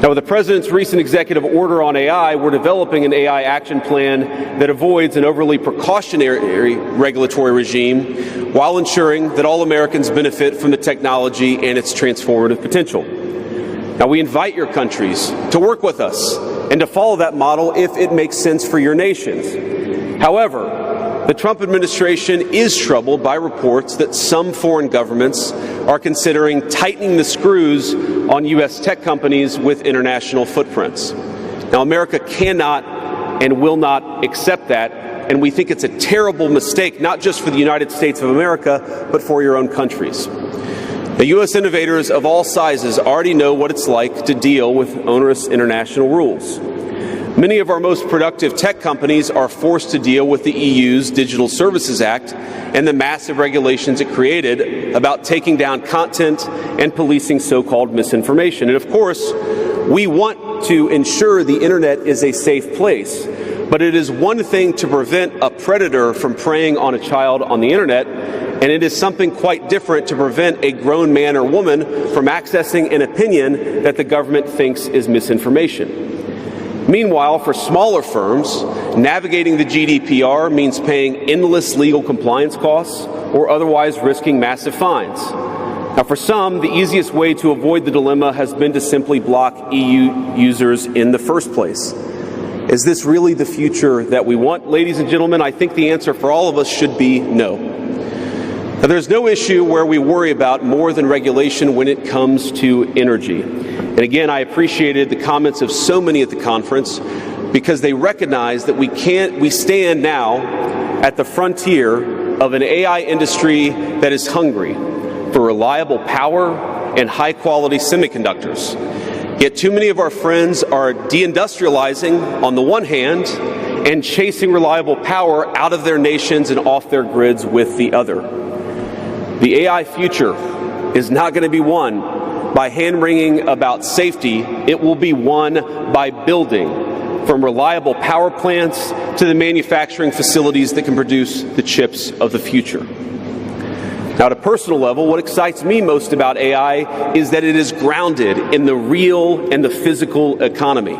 Now, with the President's recent executive order on AI, we're developing an AI action plan that avoids an overly precautionary regulatory regime while ensuring that all Americans benefit from the technology and its transformative potential. Now, we invite your countries to work with us and to follow that model if it makes sense for your nations. However, the Trump administration is troubled by reports that some foreign governments are considering tightening the screws on U.S. tech companies with international footprints. Now, America cannot and will not accept that, and we think it's a terrible mistake, not just for the United States of America, but for your own countries. The U.S. innovators of all sizes already know what it's like to deal with onerous international rules. Many of our most productive tech companies are forced to deal with the EU's Digital Services Act and the massive regulations it created about taking down content and policing so-called misinformation. And of course, we want to ensure the internet is a safe place, but it is one thing to prevent a predator from preying on a child on the internet, and it is something quite different to prevent a grown man or woman from accessing an opinion that the government thinks is misinformation. Meanwhile, for smaller firms, navigating the GDPR means paying endless legal compliance costs or otherwise risking massive fines. Now, for some, the easiest way to avoid the dilemma has been to simply block EU users in the first place. Is this really the future that we want, ladies and gentlemen? I think the answer for all of us should be no. Now, there's no issue where we worry about more than regulation when it comes to energy. And again, I appreciated the comments of so many at the conference because they recognize that we stand now at the frontier of an AI industry that is hungry for reliable power and high-quality semiconductors. Yet too many of our friends are deindustrializing on the one hand and chasing reliable power out of their nations and off their grids with the other. The AI future is not going to be won by hand-wringing about safety. It will be won by building, from reliable power plants to the manufacturing facilities that can produce the chips of the future. Now, at a personal level, what excites me most about AI is that it is grounded in the real and the physical economy.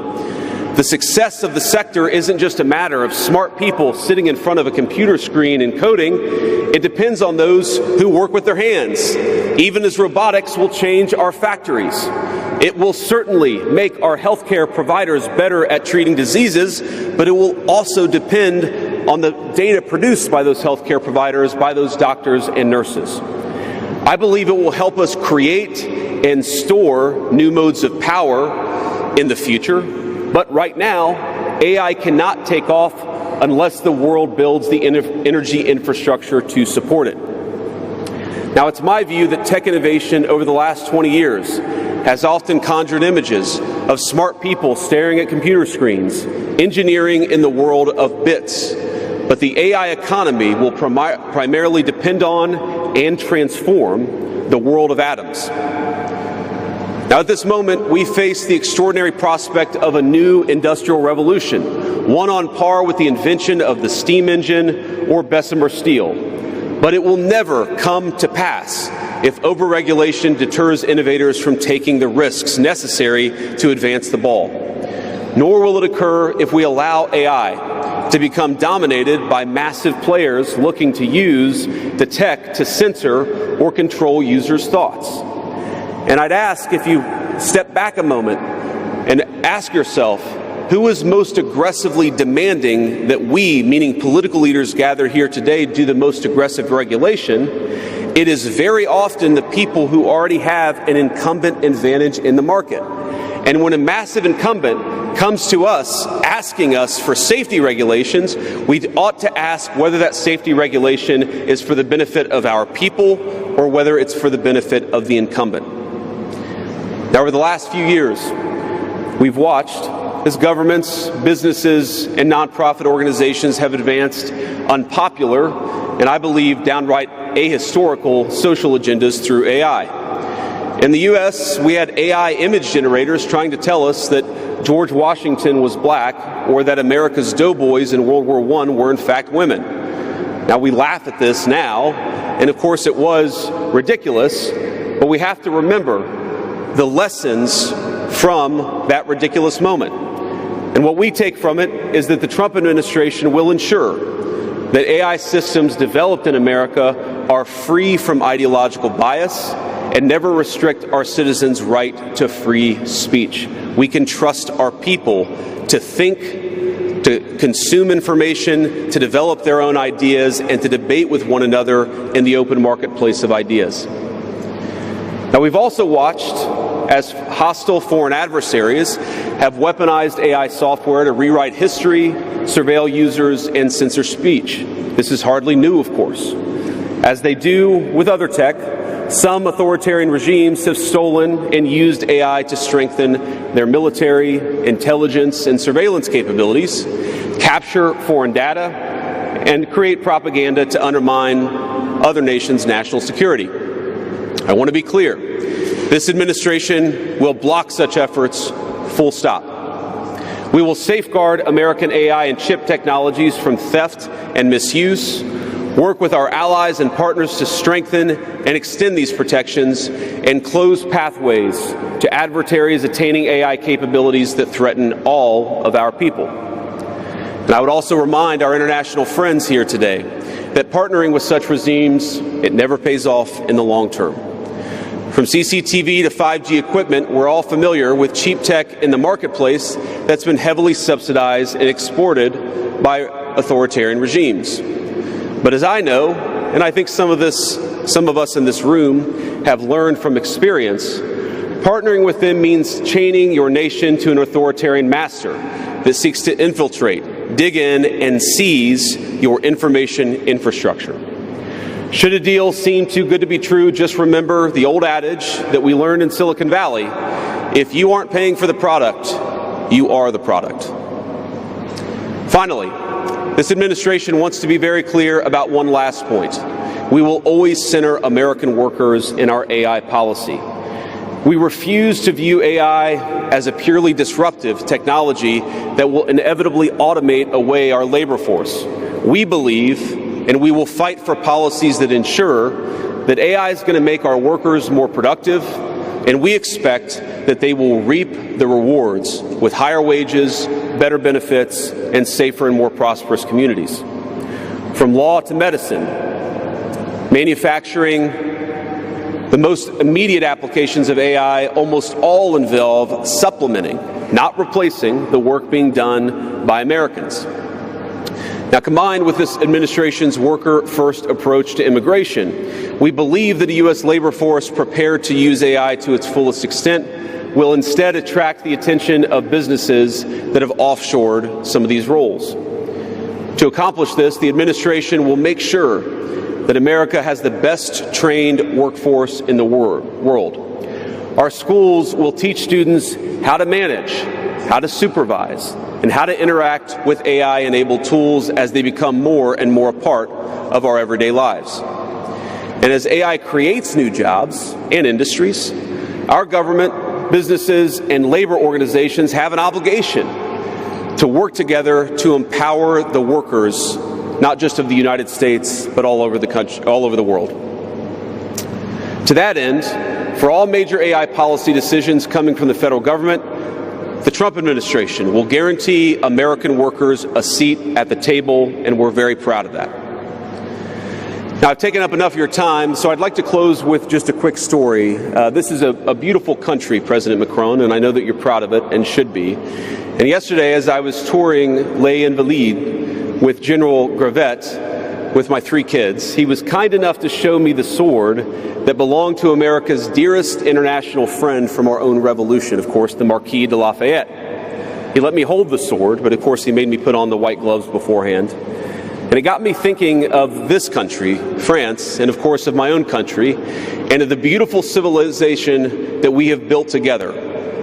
The success of the sector isn't just a matter of smart people sitting in front of a computer screen and coding. It depends on those who work with their hands, even as robotics will change our factories. It will certainly make our healthcare providers better at treating diseases, but it will also depend on the data produced by those healthcare providers, by those doctors and nurses. I believe it will help us create and store new modes of power in the future. But right now, AI cannot take off unless the world builds the energy infrastructure to support it. Now, it's my view that tech innovation over the last 20 years has often conjured images of smart people staring at computer screens, engineering in the world of bits. But the AI economy will primarily depend on and transform the world of atoms. Now, at this moment, we face the extraordinary prospect of a new industrial revolution, one on par with the invention of the steam engine or Bessemer steel. But it will never come to pass if overregulation deters innovators from taking the risks necessary to advance the ball. Nor will it occur if we allow AI to become dominated by massive players looking to use the tech to censor or control users' thoughts. And I'd ask if you step back a moment and ask yourself, who is most aggressively demanding that we, meaning political leaders gather here today, do the most aggressive regulation? It is very often the people who already have an incumbent advantage in the market. And when a massive incumbent comes to us asking us for safety regulations, we ought to ask whether that safety regulation is for the benefit of our people or whether it's for the benefit of the incumbent. Now, over the last few years, we've watched as governments, businesses, and nonprofit organizations have advanced unpopular and, I believe, downright ahistorical social agendas through AI. In the U.S., we had AI image generators trying to tell us that George Washington was black or that America's doughboys in World War I were in fact women. Now, we laugh at this now, and of course it was ridiculous, but we have to remember the lessons from that ridiculous moment. And what we take from it is that the Trump administration will ensure that AI systems developed in America are free from ideological bias and never restrict our citizens' right to free speech. We can trust our people to think, to consume information, to develop their own ideas, and to debate with one another in the open marketplace of ideas. Now, we've also watched as hostile foreign adversaries have weaponized AI software to rewrite history, surveil users, and censor speech. This is hardly new, of course. As they do with other tech, some authoritarian regimes have stolen and used AI to strengthen their military, intelligence, and surveillance capabilities, capture foreign data, and create propaganda to undermine other nations' national security. I want to be clear. This administration will block such efforts, full stop. We will safeguard American AI and chip technologies from theft and misuse, work with our allies and partners to strengthen and extend these protections, and close pathways to adversaries attaining AI capabilities that threaten all of our people. And I would also remind our international friends here today that partnering with such regimes, it never pays off in the long term. From CCTV to 5G equipment, we're all familiar with cheap tech in the marketplace that's been heavily subsidized and exported by authoritarian regimes. But as I know, and I think some of this some of us in this room have learned from experience, partnering with them means chaining your nation to an authoritarian master that seeks to infiltrate, dig in, and seize your information infrastructure. Should a deal seem too good to be true, just remember the old adage that we learned in Silicon Valley: if you aren't paying for the product, you are the product. Finally, this administration wants to be very clear about one last point. We will always center American workers in our AI policy. We refuse to view AI as a purely disruptive technology that will inevitably automate away our labor force. We believe, and we will fight for policies that ensure that AI is going to make our workers more productive, and we expect that they will reap the rewards with higher wages, better benefits, and safer and more prosperous communities. From law to medicine, manufacturing, the most immediate applications of AI almost all involve supplementing, not replacing, the work being done by Americans. Now, combined with this administration's worker-first approach to immigration, we believe that a U.S. labor force prepared to use AI to its fullest extent will instead attract the attention of businesses that have offshored some of these roles. To accomplish this, the administration will make sure that America has the best trained workforce in the world. Our schools will teach students how to manage, how to supervise, and how to interact with AI-enabled tools as they become more and more a part of our everyday lives. And as AI creates new jobs and industries, our government, businesses, and labor organizations have an obligation to work together to empower the workers, not just of the United States, but all over the country, all over the world. To that end, for all major AI policy decisions coming from the federal government, the Trump administration will guarantee American workers a seat at the table, and we're very proud of that. Now, I've taken up enough of your time, so I'd like to close with just a quick story. This is a beautiful country, President Macron, and I know that you're proud of it and should be. And yesterday, as I was touring Les Invalides with General Gravette, with my 3 kids, he was kind enough to show me the sword that belonged to America's dearest international friend from our own revolution, of course, the Marquis de Lafayette. He let me hold the sword, but of course he made me put on the white gloves beforehand. And it got me thinking of this country, France, and of course of my own country, and of the beautiful civilization that we have built together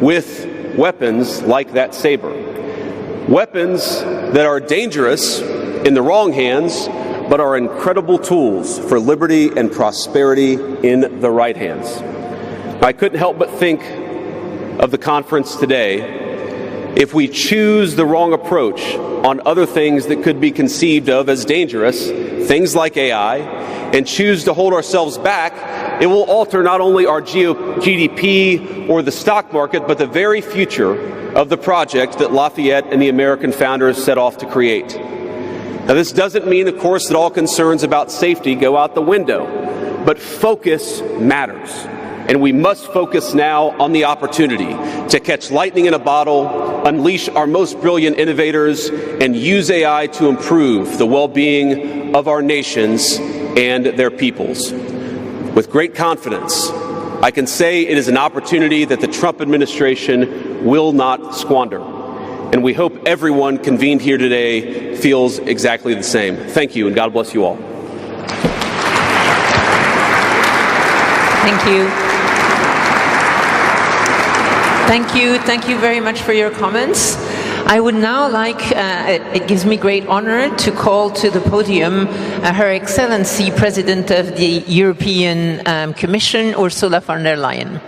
with weapons like that saber. Weapons that are dangerous in the wrong hands, but are incredible tools for liberty and prosperity in the right hands. I couldn't help but think of the conference today. If we choose the wrong approach on other things that could be conceived of as dangerous, things like AI, and choose to hold ourselves back, it will alter not only our GDP or the stock market, but the very future of the project that Lafayette and the American founders set off to create. Now, this doesn't mean, of course, that all concerns about safety go out the window, but focus matters. And we must focus now on the opportunity to catch lightning in a bottle, unleash our most brilliant innovators, and use AI to improve the well-being of our nations and their peoples. With great confidence, I can say it is an opportunity that the Trump administration will not squander. And we hope everyone convened here today feels exactly the same. Thank you, and God bless you all. Thank you. Thank you. Thank you very much for your comments. I would now like, it gives me great honor to call to the podium Her Excellency President of the European Commission, Ursula von der Leyen.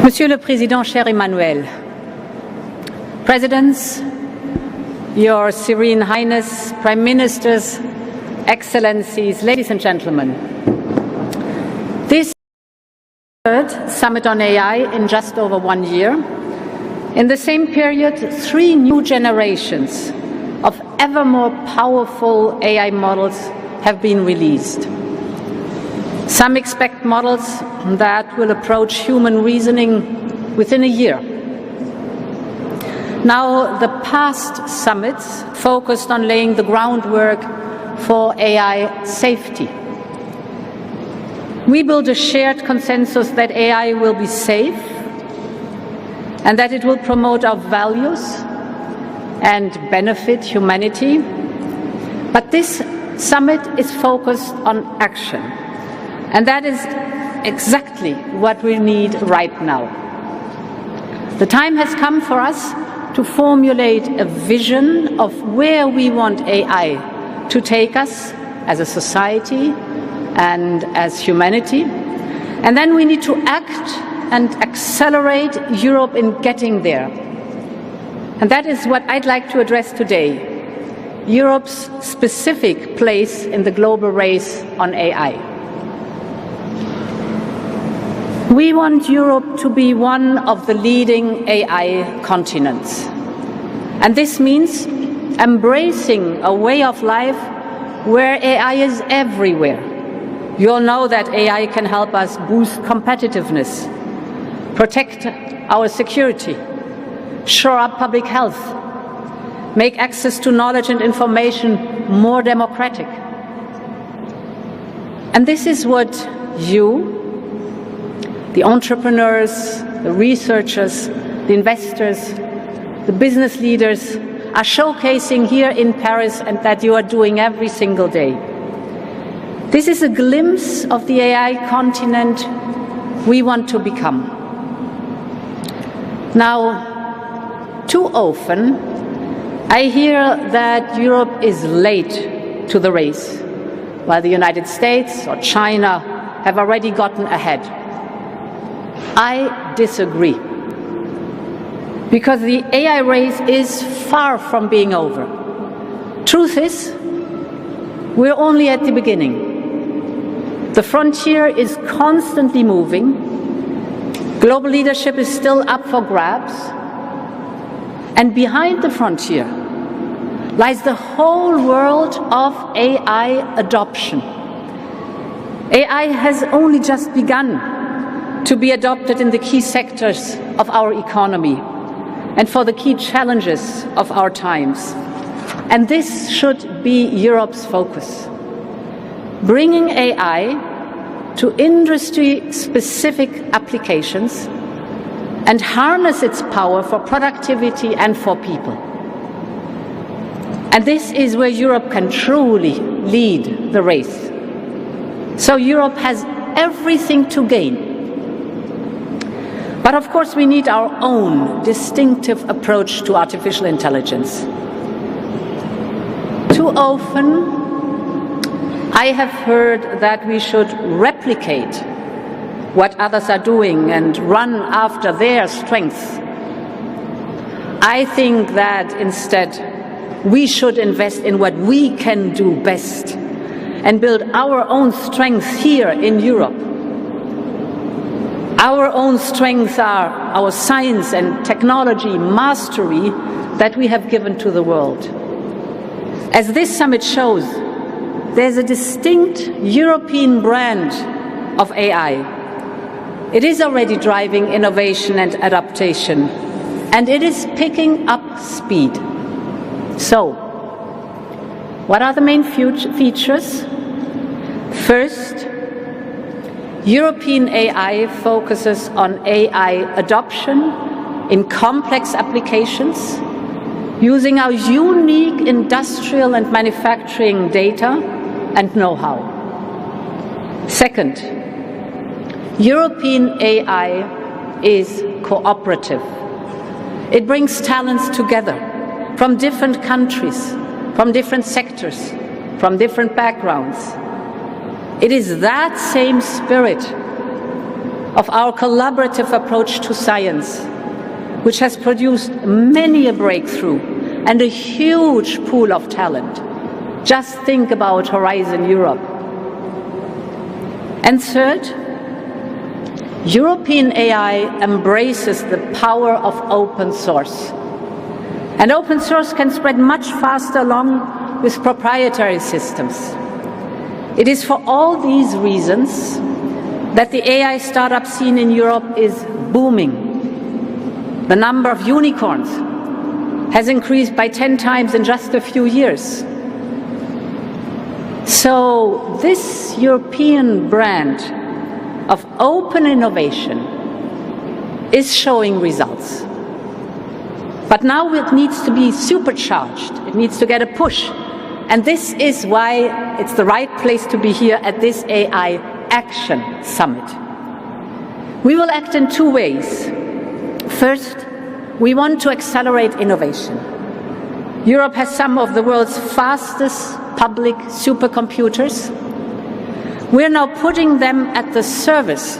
Monsieur le Président, cher Emmanuel, Presidents, Your Serene Highness, Prime Ministers, Excellencies, ladies and gentlemen, this is the third Summit on AI in just over 1 year. In the same period, 3 new generations of ever more powerful AI models have been released. Some expect models that will approach human reasoning within a year. Now, the past summits focused on laying the groundwork for AI safety. We built a shared consensus that AI will be safe and that it will promote our values and benefit humanity. But this summit is focused on action, and that is exactly what we need right now. The time has come for us to formulate a vision of where we want AI to take us as a society and as humanity. And then we need to act and accelerate Europe in getting there. And that is what I'd like to address today, Europe's specific place in the global race on AI. We want Europe to be one of the leading AI continents. And this means embracing a way of life where AI is everywhere. You all know that AI can help us boost competitiveness, protect our security, shore up public health, make access to knowledge and information more democratic. And this is what you, the entrepreneurs, the researchers, the investors, the business leaders are showcasing here in Paris and that you are doing every single day. This is a glimpse of the AI continent we want to become. Now, too often, I hear that Europe is late to the race, while the United States or China have already gotten ahead. I disagree, because the AI race is far from being over. Truth is, we're only at the beginning. The frontier is constantly moving. Global leadership is still up for grabs. And behind the frontier lies the whole world of AI adoption. AI has only just begun to be adopted in the key sectors of our economy and for the key challenges of our times. And this should be Europe's focus. Bringing AI to industry-specific applications and harness its power for productivity and for people. And this is where Europe can truly lead the race. So Europe has everything to gain. But of course we need our own distinctive approach to artificial intelligence. Too often I have heard that we should replicate what others are doing and run after their strengths. I think that instead we should invest in what we can do best and build our own strengths here in Europe. Our own strengths are our science and technology mastery that we have given to the world. As this summit shows, there's a distinct European brand of AI. It is already driving innovation and adaptation, and it is picking up speed. So, what are the main features? First, European AI focuses on AI adoption in complex applications, using our unique industrial and manufacturing data and know-how. Second, European AI is cooperative. It brings talents together from different countries, from different sectors, from different backgrounds. It is that same spirit of our collaborative approach to science which has produced many a breakthrough and a huge pool of talent. Just think about Horizon Europe. And third, European AI embraces the power of open source. And open source can spread much faster along with proprietary systems. It is for all these reasons that the AI startup scene in Europe is booming. The number of unicorns has increased by 10 times in just a few years. So this European brand of open innovation is showing results. But now it needs to be supercharged. It needs to get a push. And this is why it's the right place to be here at this AI Action Summit. We will act in two ways. First, we want to accelerate innovation. Europe has some of the world's fastest public supercomputers. We're now putting them at the service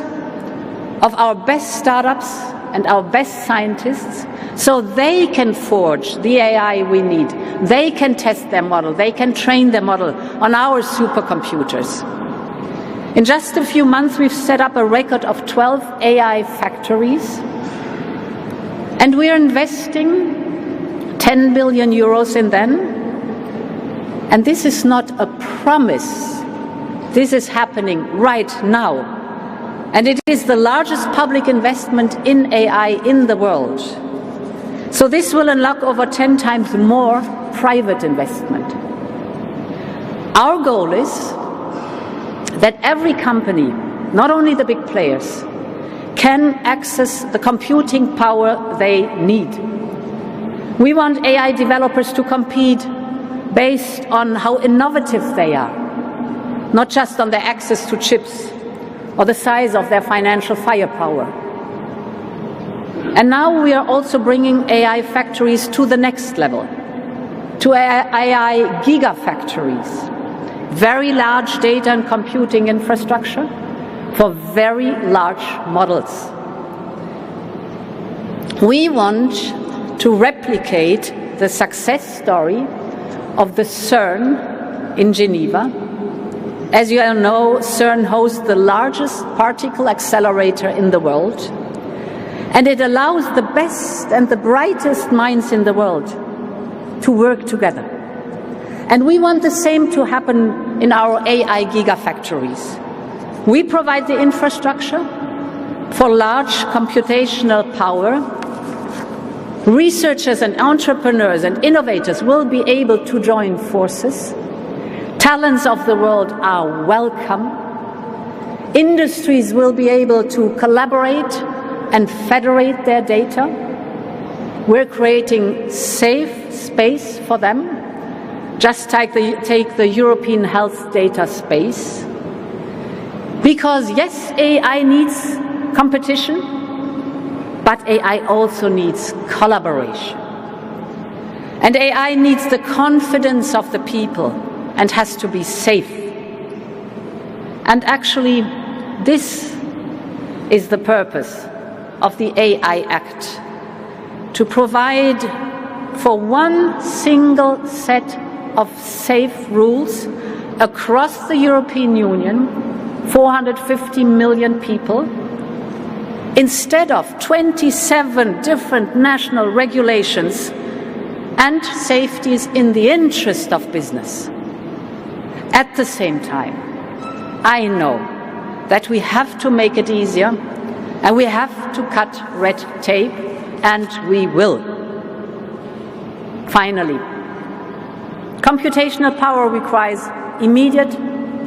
of our best startups and our best scientists so they can forge the AI we need. They can test their model. They can train their model on our supercomputers. In just a few months, we've set up a record of 12 AI factories. And we're investing 10 billion euros in them. And this is not a promise. This is happening right now. And it is the largest public investment in AI in the world. So this will unlock over 10 times more private investment. Our goal is that every company, not only the big players, can access the computing power they need. We want AI developers to compete based on how innovative they are, not just on their access to chips or the size of their financial firepower. And now we are also bringing AI factories to the next level, to AI gigafactories, very large data and computing infrastructure for very large models. We want to replicate the success story of the CERN in Geneva. As you all know, CERN hosts the largest particle accelerator in the world, and it allows the best and the brightest minds in the world to work together. And we want the same to happen in our AI gigafactories. We provide the infrastructure for large computational power. Researchers and entrepreneurs and innovators will be able to join forces. Talents of the world are welcome. Industries will be able to collaborate and federate their data. We're creating safe space for them. Just take the European health data space. Because yes, AI needs competition, but AI also needs collaboration. And AI needs the confidence of the people and has to be safe. And actually, this is the purpose of the AI Act, to provide for one single set of safe rules across the European Union, 450 million people, instead of 27 different national regulations and safeties in the interest of business. At the same time, I know that we have to make it easier and we have to cut red tape, and we will. Finally, computational power requires immediate,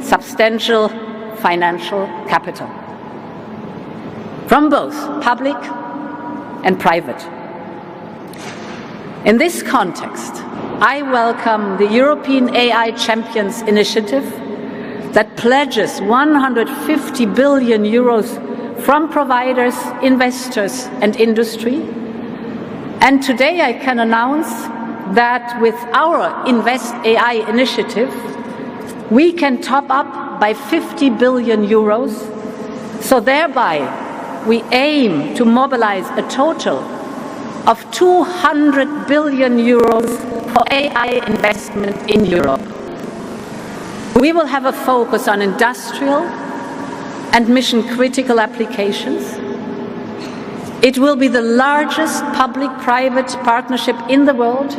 substantial financial capital from both public and private. In this context, I welcome the European AI Champions Initiative that pledges 150 billion euros from providers, investors, and industry. And today I can announce that with our Invest AI initiative, we can top up by 50 billion euros. So thereby, we aim to mobilize a total of 200 billion euros for AI investment in Europe. We will have a focus on industrial and mission-critical applications. It will be the largest public-private partnership in the world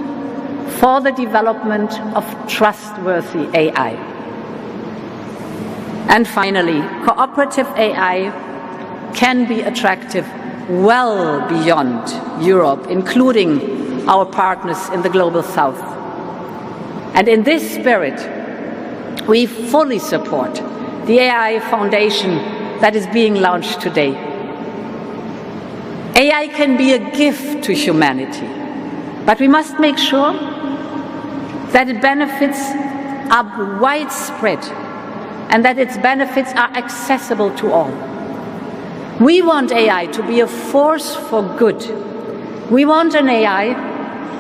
for the development of trustworthy AI. And finally, cooperative AI can be attractive well beyond Europe, including our partners in the Global South. And in this spirit, we fully support the AI Foundation that is being launched today. AI can be a gift to humanity, but we must make sure that its benefits are widespread and that its benefits are accessible to all. We want AI to be a force for good. We want an AI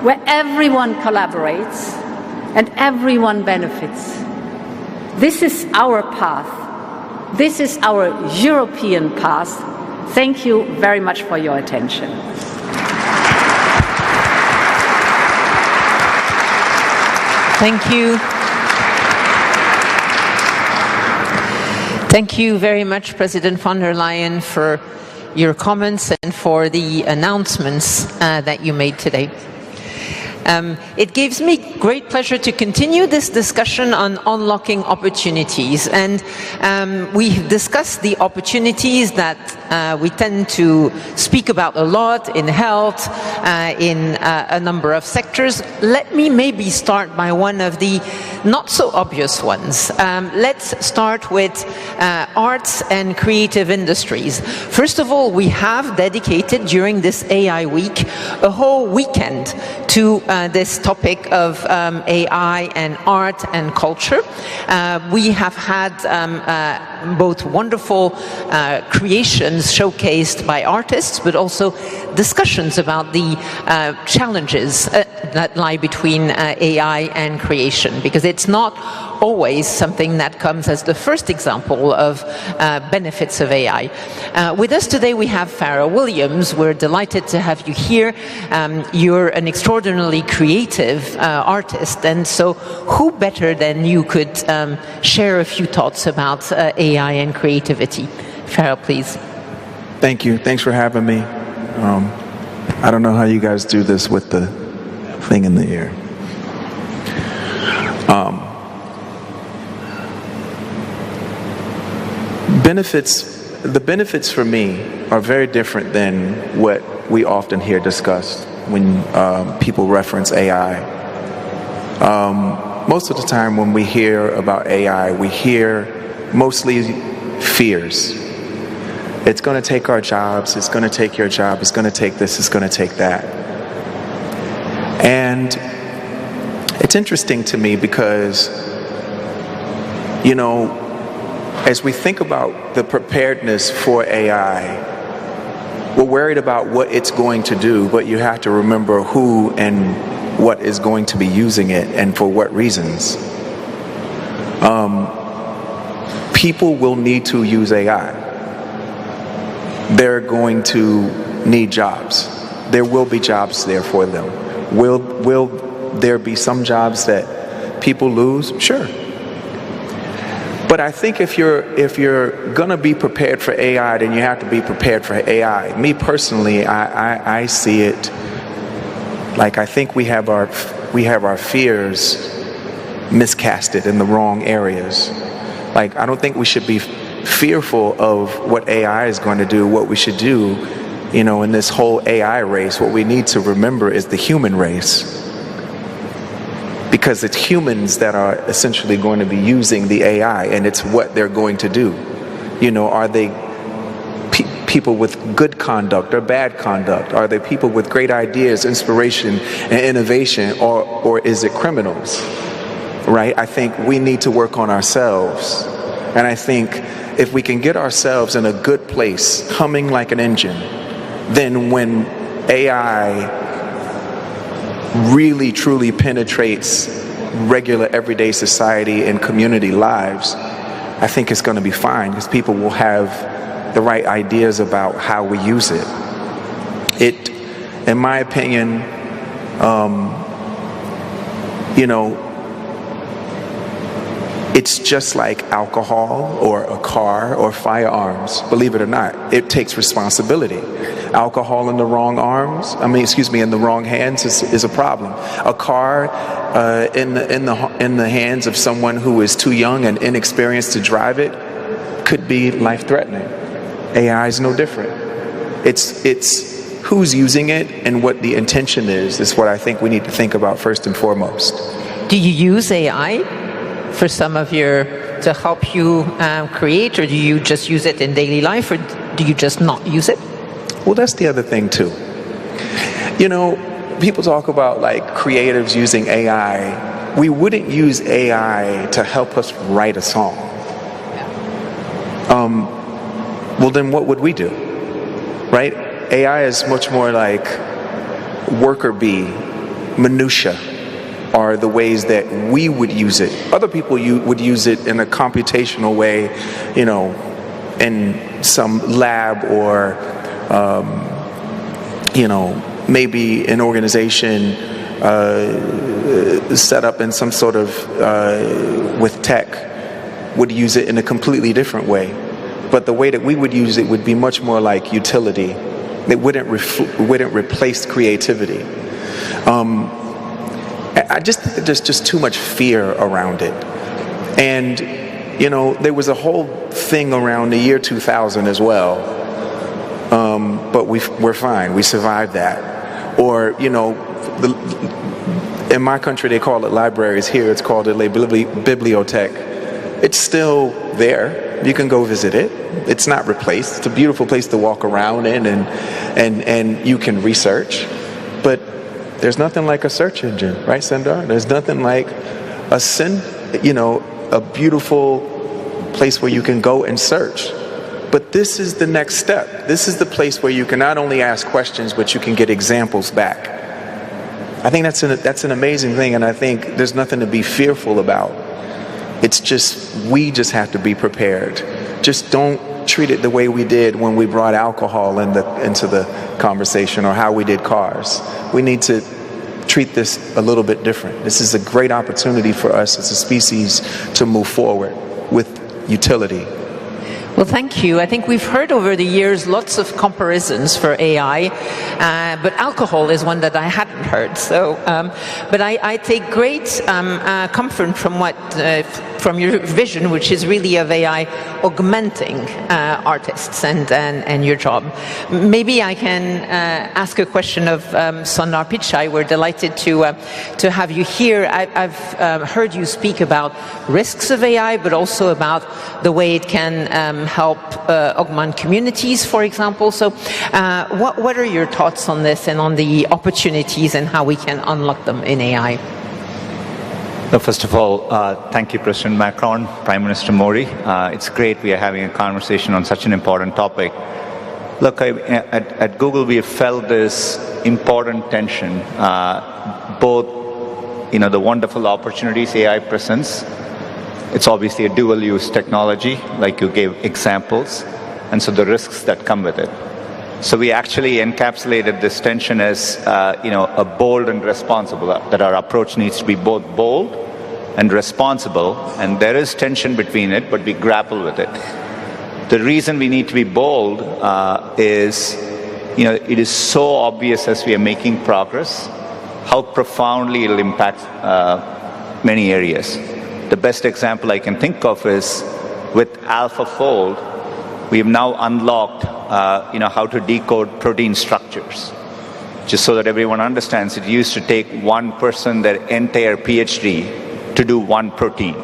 where everyone collaborates and everyone benefits. This is our path. This is our European path. Thank you very much for your attention. Thank you. Thank you very much, President von der Leyen, for your comments and for the announcements that you made today. It gives me great pleasure to continue this discussion on unlocking opportunities. And we discussed the opportunities that we tend to speak about a lot in health, in a number of sectors. Let me maybe start by one of the not so obvious ones. Let's start with arts and creative industries. First of all, we have dedicated during this AI week a whole weekend to this topic of AI and art and culture. We have had both wonderful creations showcased by artists, but also discussions about the challenges that lie between AI and creation, because it's not always something that comes as the first example of benefits of AI. With us today we have Farah Williams. We're delighted to have you here. You're an extraordinarily creative artist, and so who better than you could share a few thoughts about AI and creativity. Farah, please. Thank you. Thanks for having me. I don't know how you guys do this with the thing in the ear. The benefits for me are very different than what we often hear discussed when people reference AI. Most of the time when we hear about AI, we hear mostly fears. It's going to take our jobs, it's going to take your job, it's going to take this, it's going to take that. And it's interesting to me because, you know, as we think about the preparedness for AI, we're worried about what it's going to do, but you have to remember who and what is going to be using it and for what reasons. People will need to use AI. They're going to need jobs. There will be jobs there for them. Will there be some jobs that people lose? Sure. But I think if you're gonna be prepared for AI, then you have to be prepared for AI. Me personally, I see it like I think we have our fears miscasted in the wrong areas. Like, I don't think we should be fearful of what AI is going to do. What we should do, you know, in this whole AI race, what we need to remember is the human race. Because it's humans that are essentially going to be using the AI, and it's what they're going to do. You know, are they people with good conduct or bad conduct? Are they people with great ideas, inspiration, and innovation, or is it criminals? Right? I think we need to work on ourselves. And I think if we can get ourselves in a good place, humming like an engine, then when AI really truly penetrates regular everyday society and community lives, I think it's going to be fine, because people will have the right ideas about how we use it. It, in my opinion, you know, it's just like alcohol or a car or firearms. Believe it or not, it takes responsibility. Alcohol in the wrong in the wrong hands is a problem. A car in the hands of someone who is too young and inexperienced to drive it could be life-threatening. AI is no different. It's who's using it and what the intention is what I think we need to think about first and foremost. Do you use AI for some of to help you create, or do you just use it in daily life, or do you just not use it? Well, that's the other thing too. You know, people talk about like creatives using AI. We wouldn't use AI to help us write a song. Well, then what would we do? Right? AI is much more like worker bee, minutia are the ways that we would use it. Other people would use it in a computational way, you know, in some lab or, you know, maybe an organization set up in some sort of, with tech, would use it in a completely different way. But the way that we would use it would be much more like utility. It wouldn't replace creativity. I just think that there's just too much fear around it. And, you know, there was a whole thing around the year 2000 as well. But we're fine. We survived that. Or, you know, in my country they call it libraries. Here it's called a bibliothèque. It's still there. You can go visit it. It's not replaced. It's a beautiful place to walk around in, and you can research. But there's nothing like a search engine, right, Sundar? There's nothing like a beautiful place where you can go and search. But this is the next step. This is the place where you can not only ask questions, but you can get examples back. I think that's an amazing thing, and I think there's nothing to be fearful about. It's just, we just have to be prepared. Just don't treat it the way we did when we brought alcohol into the conversation, or how we did cars. We need to treat this a little bit different. This is a great opportunity for us as a species to move forward with utility. Well, thank you. I think we've heard over the years lots of comparisons for AI, but alcohol is one that I hadn't heard. So, but I take great comfort from your vision, which is really of AI augmenting artists and your job. Maybe I can ask a question of Sundar Pichai. We're delighted to have you here. I've heard you speak about risks of AI, but also about the way it can help augment communities, for example. So what are your thoughts on this and on the opportunities and how we can unlock them in AI? First of all, thank you, President Macron, Prime Minister Modi. It's great we are having a conversation on such an important topic. Look, at Google, we have felt this important tension, both, you know, the wonderful opportunities AI presents. It's obviously a dual-use technology, like you gave examples, and so the risks that come with it. So we actually encapsulated this tension as, you know, a bold and responsible, that our approach needs to be both bold and responsible, and there is tension between it, but we grapple with it. The reason we need to be bold is, you know, it is so obvious as we are making progress, how profoundly it'll impact many areas. The best example I can think of is with AlphaFold, we have now unlocked you know, how to decode protein structures. Just so that everyone understands, it used to take one person their entire PhD to do one protein.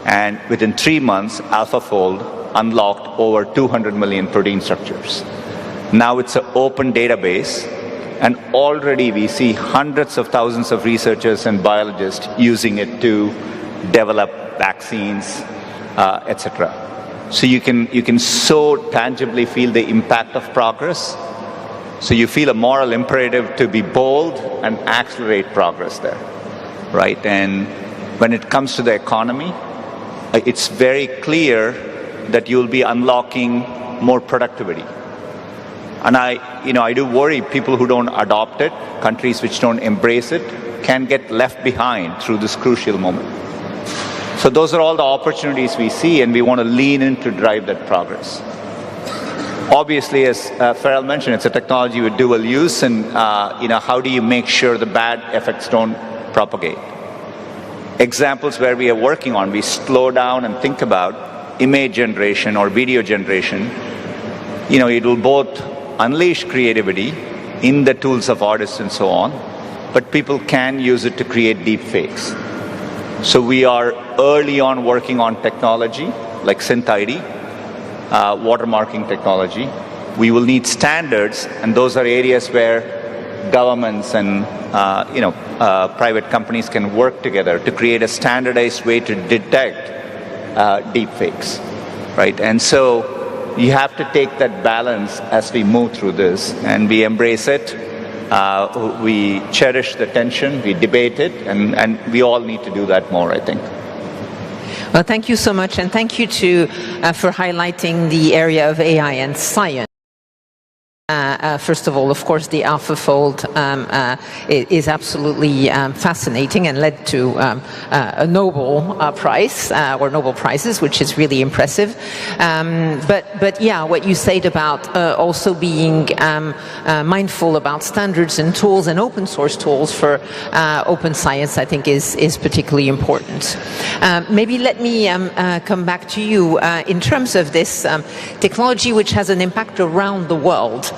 And within 3 months, AlphaFold unlocked over 200 million protein structures. Now it's an open database, and already we see hundreds of thousands of researchers and biologists using it to develop vaccines, etc. So you can so tangibly feel the impact of progress. So you feel a moral imperative to be bold and accelerate progress there, right? And when it comes to the economy, it's very clear that you'll be unlocking more productivity. And I do worry people who don't adopt it, countries which don't embrace it, can get left behind through this crucial moment. So those are all the opportunities we see, and we want to lean in to drive that progress. Obviously, as Farrell mentioned, it's a technology with dual use, and you know, how do you make sure the bad effects don't propagate? Examples where we are working on, we slow down and think about image generation or video generation. You know, it will both unleash creativity, in the tools of artists and so on, but people can use it to create deep fakes. So we are early on working on technology like SynthID, watermarking technology. We will need standards, and those are areas where governments and private companies can work together to create a standardized way to detect deep fakes, right? And so you have to take that balance as we move through this, and we embrace it. We cherish the tension, we debate it, and we all need to do that more, I think. Well, thank you so much, and thank you for highlighting the area of AI and science. First of all, of course, the AlphaFold is absolutely fascinating and led to a Nobel Prize or Nobel Prizes, which is really impressive. But yeah, what you said about also being mindful about standards and tools and open source tools for open science, I think is particularly important. Maybe let me come back to you in terms of this technology, which has an impact around the world.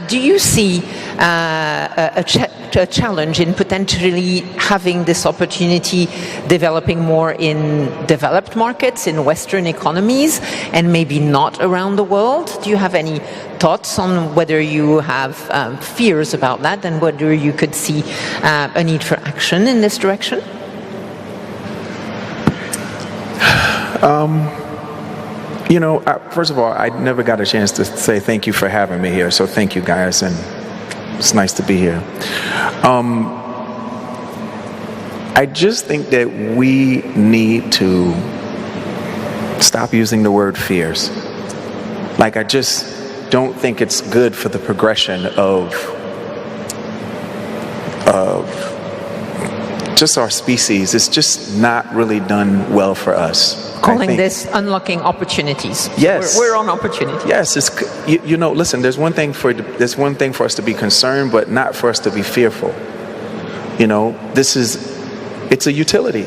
Do you see a challenge in potentially having this opportunity developing more in developed markets, in Western economies, and maybe not around the world? Do you have any thoughts on whether you have fears about that and whether you could see a need for action in this direction? First of all, I never got a chance to say thank you for having me here, so thank you guys, and it's nice to be here. I just think that we need to stop using the word fears. Like, I just don't think it's good for the progression of just our species. It's just not really done well for us. Calling this unlocking opportunities. Yes, we're on opportunities. Yes, it's listen. There's one thing for us to be concerned, but not for us to be fearful. It's a utility,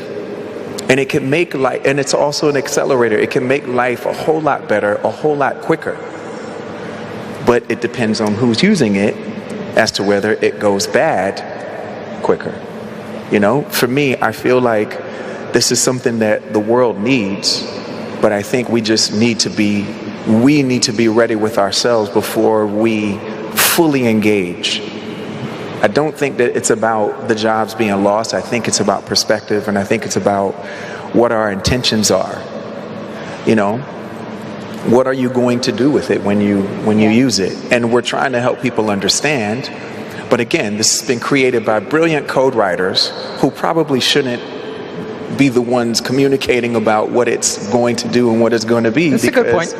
and it can make life, and it's also an accelerator. It can make life a whole lot better, a whole lot quicker. But it depends on who's using it as to whether it goes bad quicker. For me, I feel like this is something that the world needs, but I think we need to be ready with ourselves before we fully engage. I don't think that it's about the jobs being lost. I think it's about perspective, and I think it's about what our intentions are. What are you going to do with it when you use it? And we're trying to help people understand. But again, this has been created by brilliant code writers who probably shouldn't be the ones communicating about what it's going to do and what it's going to be. That's a good point.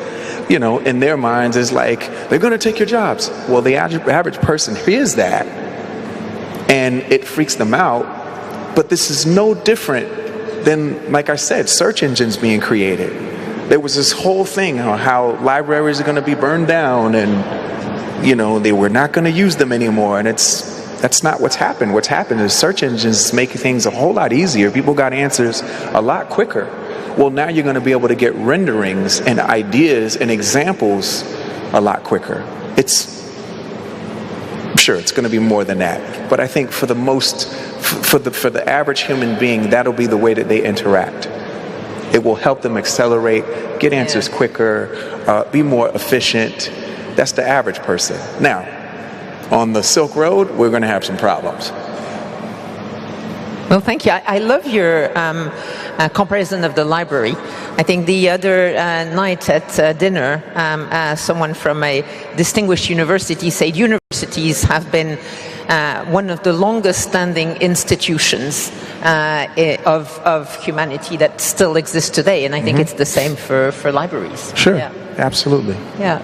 In their minds, it's like, they're going to take your jobs. Well, the average person hears that, and it freaks them out. But this is no different than, like I said, search engines being created. There was this whole thing on how libraries are going to be burned down, and they were not going to use them anymore, and that's not what's happened. What's happened is search engines make things a whole lot easier. People got answers a lot quicker. Well, now you're going to be able to get renderings and ideas and examples a lot quicker. It's going to be more than that, but I think for the average human being, that'll be the way that they interact. It will help them accelerate, get answers quicker, be more efficient. That's the average person. Now, on the Silk Road, we're going to have some problems. Well, thank you. I love your comparison of the library. I think the other night at dinner, someone from a distinguished university said universities have been one of the longest standing institutions of humanity that still exists today. And I think it's the same for libraries. Sure. Yeah. Absolutely. Yeah.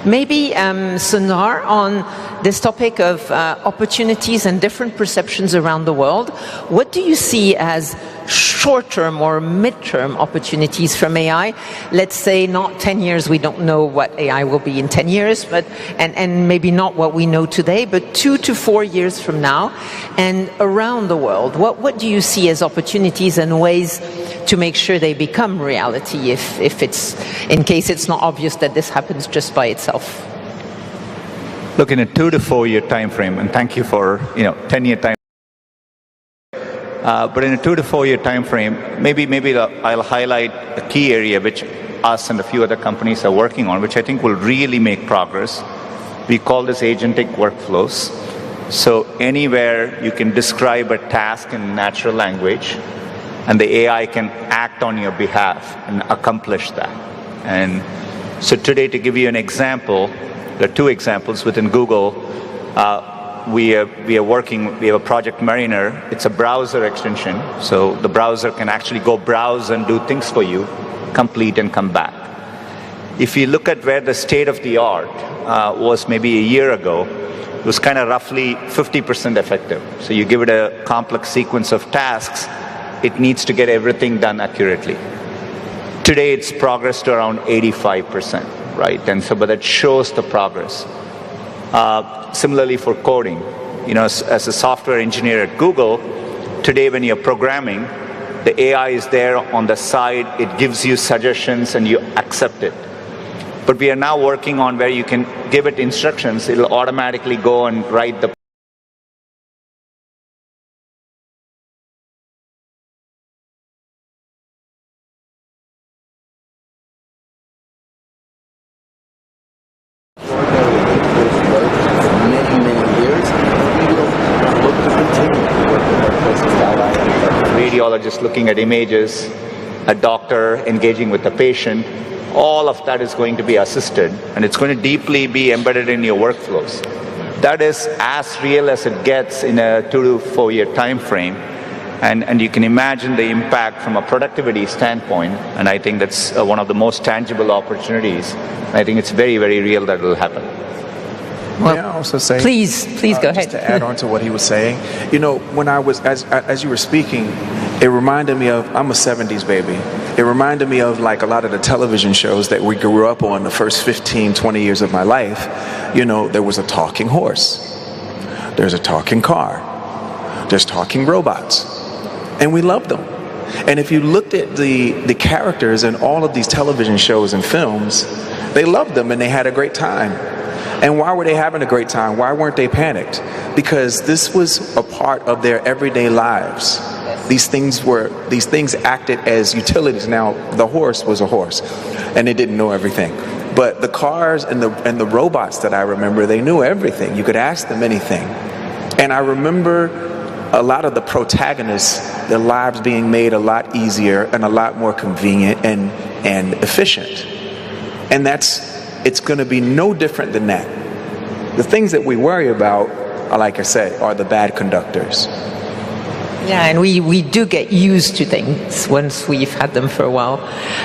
Maybe, Sundar, on this topic of opportunities and different perceptions around the world, what do you see as short-term or mid-term opportunities from AI? Let's say not 10 years, we don't know what AI will be in 10 years, but and maybe not what we know today, but 2 to 4 years from now, and around the world, what do you see as opportunities and ways to make sure they become reality if it's, in case it's not obvious that this happens just by itself? Look, in a 2 to 4 year time frame, and thank you for 10-year time. But in a 2 to 4 year time frame, maybe I'll highlight a key area which us and a few other companies are working on, which I think will really make progress. We call this agentic workflows. So anywhere you can describe a task in natural language, and the AI can act on your behalf and accomplish that. And so today, to give you an example, there are 2 examples within Google. We have a project Mariner. It's a browser extension. So the browser can actually go browse and do things for you, complete and come back. If you look at where the state of the art was maybe a year ago, it was kind of roughly 50% effective. So you give it a complex sequence of tasks, it needs to get everything done accurately. Today, it's progressed to around 85%, right? And so, but that shows the progress. Similarly for coding, as a software engineer at Google, today when you're programming, the AI is there on the side, it gives you suggestions and you accept it. But we are now working on where you can give it instructions, it'll automatically go and write the radiologist looking at images, a doctor engaging with the patient. All of that is going to be assisted, and it's going to deeply be embedded in your workflows. That is as real as it gets in a 2 to 4 year time frame. And you can imagine the impact from a productivity standpoint, and I think that's one of the most tangible opportunities. I think it's very, very real that it will happen. Well, may I also say, please go ahead. Just to add on to what he was saying, when I was, as you were speaking, it reminded me of, I'm a 70s baby. It reminded me of like a lot of the television shows that we grew up on the first 15, 20 years of my life. There was a talking horse. There's a talking car. There's talking robots. And we loved them. And if you looked at the characters in all of these television shows and films, they loved them and they had a great time. And why were they having a great time? Why weren't they panicked? Because this was a part of their everyday lives. These things acted as utilities. Now, the horse was a horse, and it didn't know everything. But the cars and the robots that I remember, they knew everything. You could ask them anything. And I remember a lot of the protagonists, their lives being made a lot easier and a lot more convenient and efficient. And it's going to be no different than that. The things that we worry about, like I said, are the bad conductors. Yeah, and we do get used to things once we've had them for a while.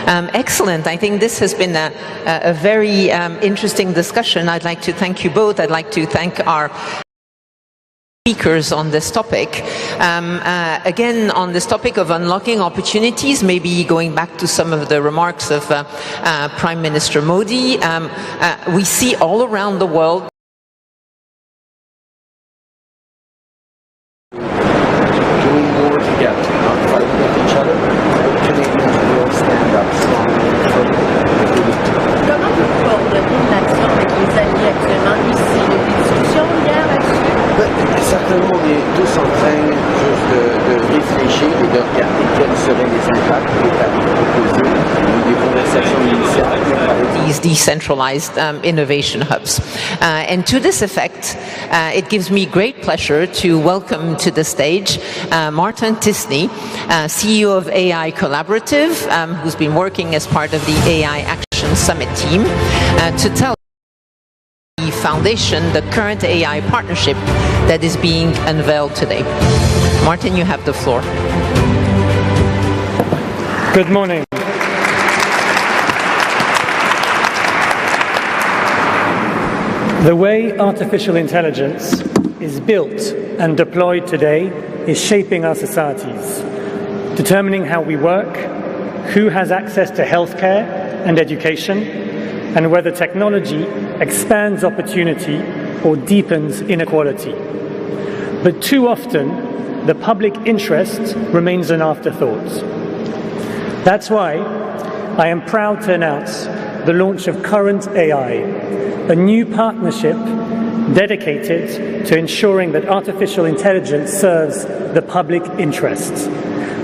Excellent. I think this has been a very interesting discussion. I'd like to thank you both. I'd like to thank our speakers on this topic. Again, on this topic of unlocking opportunities, maybe going back to some of the remarks of Prime Minister Modi, we see all around the world doing more together, not fighting with each other. Canadians will stand up strongly for Comment vous coordonnez l'action avec les alliés actuellement ici? Il y a des discussions hier là-dessus? Certainement, on est tous en train juste de réfléchir et de regarder quels seraient les impacts des tarifs proposés, des conversations initiales. These decentralized innovation hubs. And to this effect, it gives me great pleasure to welcome to the stage Martin Tisney, CEO of AI Collaborative, who's been working as part of the AI Action Summit team, to tell the foundation, the current AI partnership that is being unveiled today. Martin, you have the floor. Good morning. The way artificial intelligence is built and deployed today is shaping our societies, determining how we work, who has access to healthcare and education, and whether technology expands opportunity or deepens inequality. But too often, the public interest remains an afterthought. That's why I am proud to announce the launch of Current AI, a new partnership dedicated to ensuring that artificial intelligence serves the public interest,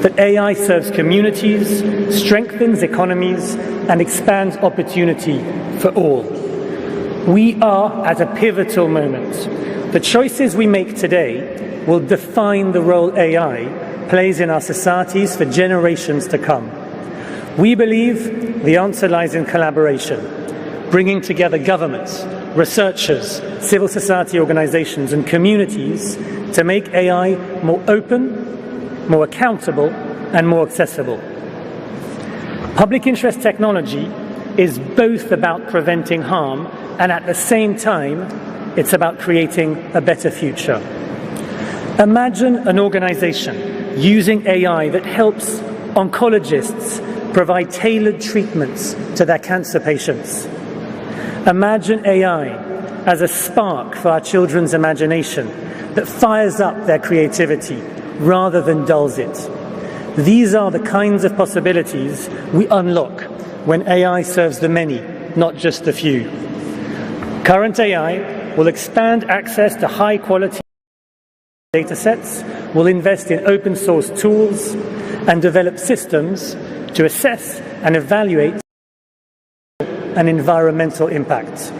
that AI serves communities, strengthens economies, and expands opportunity for all. We are at a pivotal moment. The choices we make today will define the role AI plays in our societies for generations to come. We believe the answer lies in collaboration, bringing together governments, researchers, civil society organizations, and communities to make AI more open, more accountable, and more accessible. Public interest technology is both about preventing harm and at the same time, it's about creating a better future. Imagine an organization using AI that helps oncologists provide tailored treatments to their cancer patients. Imagine AI as a spark for our children's imagination that fires up their creativity rather than dulls it. These are the kinds of possibilities we unlock when AI serves the many, not just the few. Current AI will expand access to high-quality data sets, will invest in open-source tools, and develop systems to assess and evaluate and environmental impact.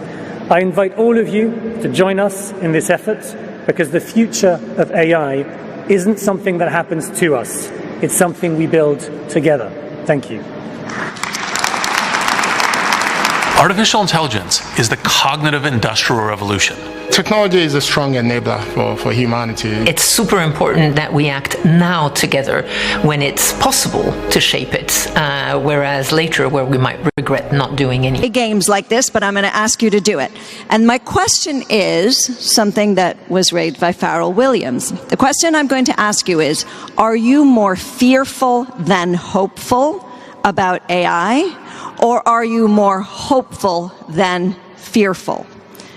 I invite all of you to join us in this effort because the future of AI isn't something that happens to us. It's something we build together. Thank you. Artificial intelligence is the cognitive industrial revolution. Technology is a strong enabler for humanity. It's super important that we act now together when it's possible to shape it, whereas later where we might regret not doing any. Games like this, but I'm going to ask you to do it. And my question is something that was raised by Pharrell Williams. The question I'm going to ask you is, are you more fearful than hopeful about AI, or are you more hopeful than fearful?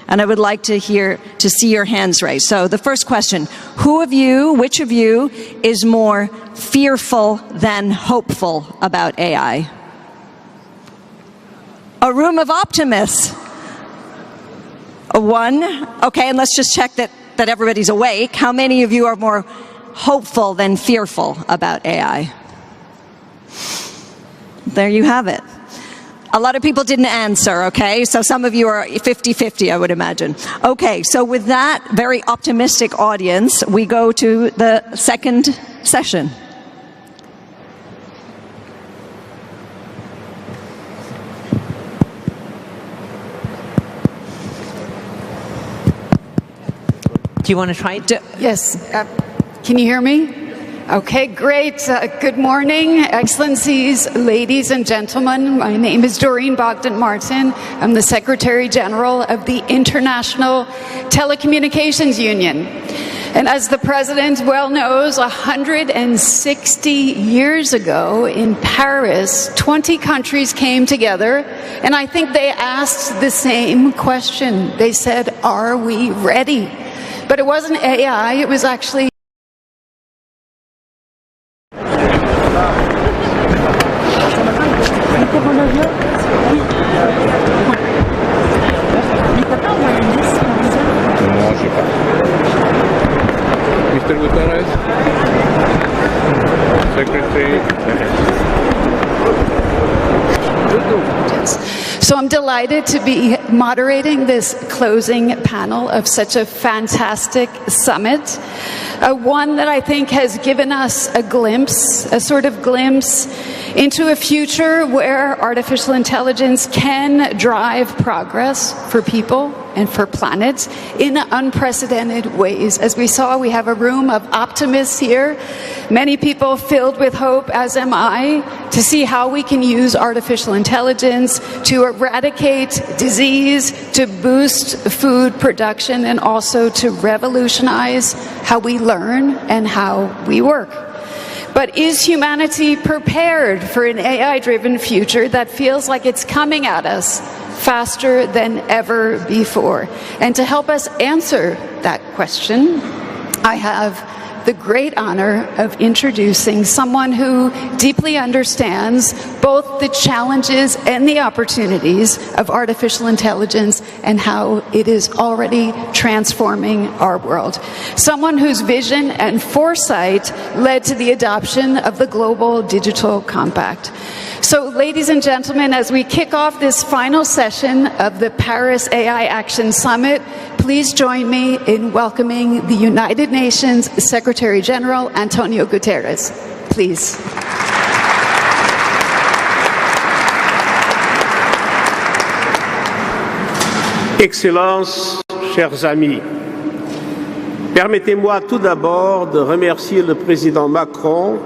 And I would like to see your hands raised. So the first question, which of you is more fearful than hopeful about AI? A room of optimists. One. Okay, and let's just check that everybody's awake. How many of you are more hopeful than fearful about AI? There you have it. A lot of people didn't answer, okay? So some of you are 50-50, I would imagine. Okay, so with that very optimistic audience, we go to the second session. Do you want to try it? Yes. Can you hear me? Okay, great. Good morning, Excellencies, ladies and gentlemen. My name is Doreen Bogdan-Martin. I'm the Secretary General of the International Telecommunications Union. And as the President well knows, 160 years ago in Paris, 20 countries came together, and I think they asked the same question. They said, are we ready? But it wasn't AI, it was actually Mr. Guterres, Secretary. So I'm delighted to be moderating this closing panel of such a fantastic summit, one that I think has given us a sort of glimpse into a future where artificial intelligence can drive progress for people and for planets in unprecedented ways. As we saw, we have a room of optimists here, many people filled with hope, as am I, to see how we can use artificial intelligence to eradicate disease, to boost food production, and also to revolutionize how we learn and how we work. But is humanity prepared for an AI-driven future that feels like it's coming at us faster than ever before? And to help us answer that question, I have the great honor of introducing someone who deeply understands both the challenges and the opportunities of artificial intelligence and how it is already transforming our world. Someone whose vision and foresight led to the adoption of the Global Digital Compact. So, ladies and gentlemen, as we kick off this final session of the Paris AI Action Summit, please join me in welcoming the United Nations Secretary General Antonio Guterres. Please. Excellences, chers amis, permettez-moi tout d'abord de remercier le président Macron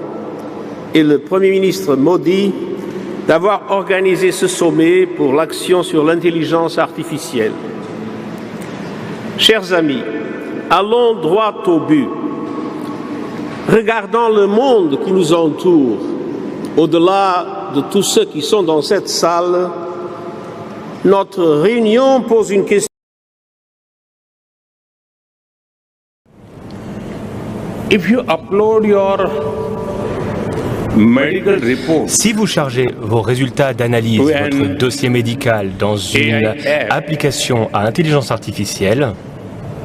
et le Premier ministre Modi d'avoir organisé ce sommet pour l'action sur l'intelligence artificielle. Chers amis, allons droit au but. Regardons le monde qui nous entoure, au-delà de tous ceux qui sont dans cette salle. Notre réunion pose une question. If you upload your medical report, si vous chargez vos résultats d'analyse, votre dossier médical dans une application à intelligence artificielle,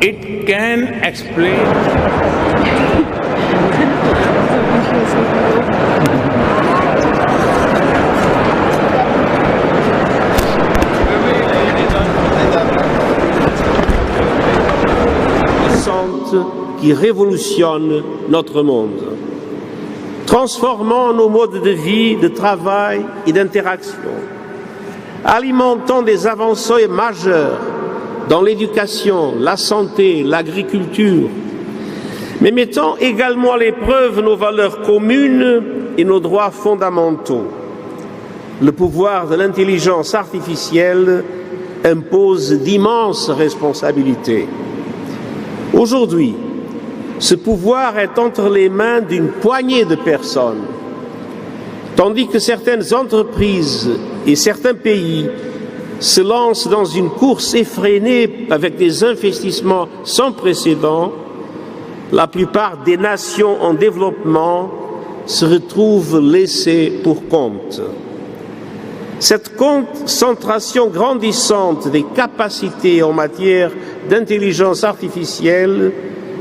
it can explain. Qui révolutionne notre monde. Transformons nos modes de vie, de travail et d'interaction. Alimentons des avancées majeures dans l'éducation, la santé, l'agriculture, mais mettons également à l'épreuve nos valeurs communes et nos droits fondamentaux. Le pouvoir de l'intelligence artificielle impose d'immenses responsabilités. Aujourd'hui, ce pouvoir est entre les mains d'une poignée de personnes, tandis que certaines entreprises et certains pays se lancent dans une course effrénée avec des investissements sans précédent. La plupart des nations en développement se retrouvent laissées pour compte. Cette concentration grandissante des capacités en matière d'intelligence artificielle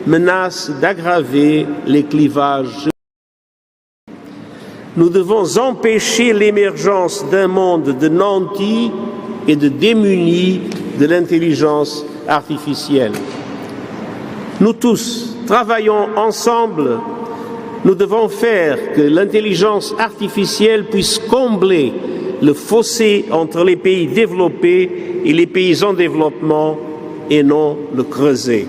menace d'aggraver les clivages. Nous devons empêcher l'émergence d'un monde de nantis et de démunis de l'intelligence artificielle. Nous tous travaillons ensemble. Nous devons faire que l'intelligence artificielle puisse combler le fossé entre les pays développés et les pays en développement et non le creuser.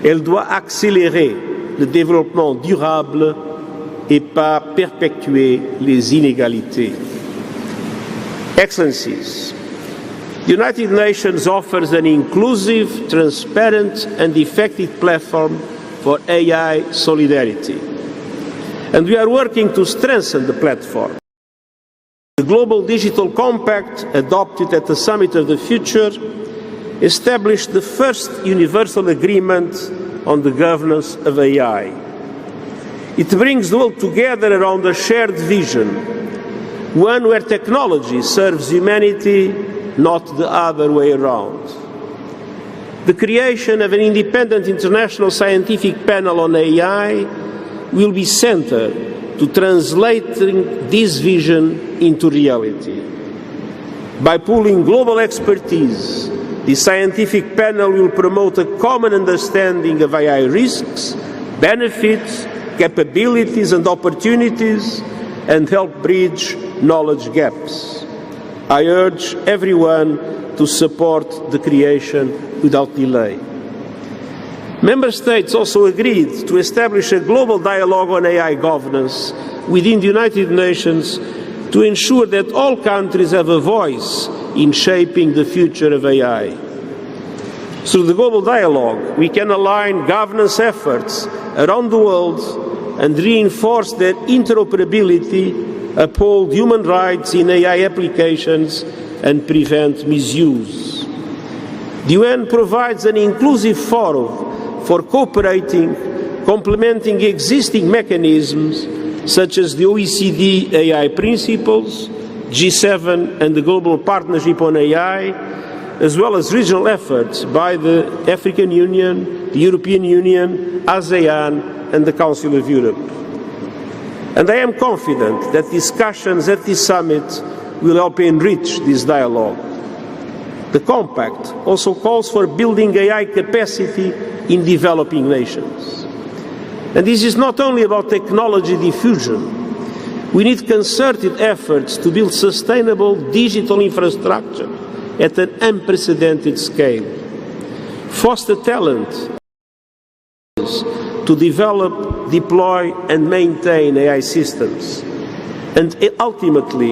Elle doit accélérer le développement durable et pas perpétuer les inégalités. Excellencies, the United Nations offers an inclusive, transparent and effective platform for AI solidarity. And we are working to strengthen the platform. The Global Digital Compact, adopted at the Summit of the Future, established the first universal agreement on the governance of AI. It brings the world together around a shared vision, one where technology serves humanity, not the other way around. The creation of an independent international scientific panel on AI will be central to translating this vision into reality. By pooling global expertise, the scientific panel will promote a common understanding of AI risks, benefits, capabilities and opportunities, and help bridge knowledge gaps. I urge everyone to support the creation without delay. Member States also agreed to establish a global dialogue on AI governance within the United Nations to ensure that all countries have a voice in shaping the future of AI. Through the global dialogue, we can align governance efforts around the world and reinforce their interoperability, uphold human rights in AI applications, and prevent misuse. The UN provides an inclusive forum for cooperating complementing existing mechanisms such as the OECD AI principles, G7 and the Global Partnership on AI, as well as regional efforts by the African Union, the European Union, ASEAN and the Council of Europe. And I am confident that discussions at this summit will help enrich this dialogue. The Compact also calls for building AI capacity in developing nations. And this is not only about technology diffusion. We need concerted efforts to build sustainable digital infrastructure at an unprecedented scale, foster talent to develop, deploy and maintain AI systems, and ultimately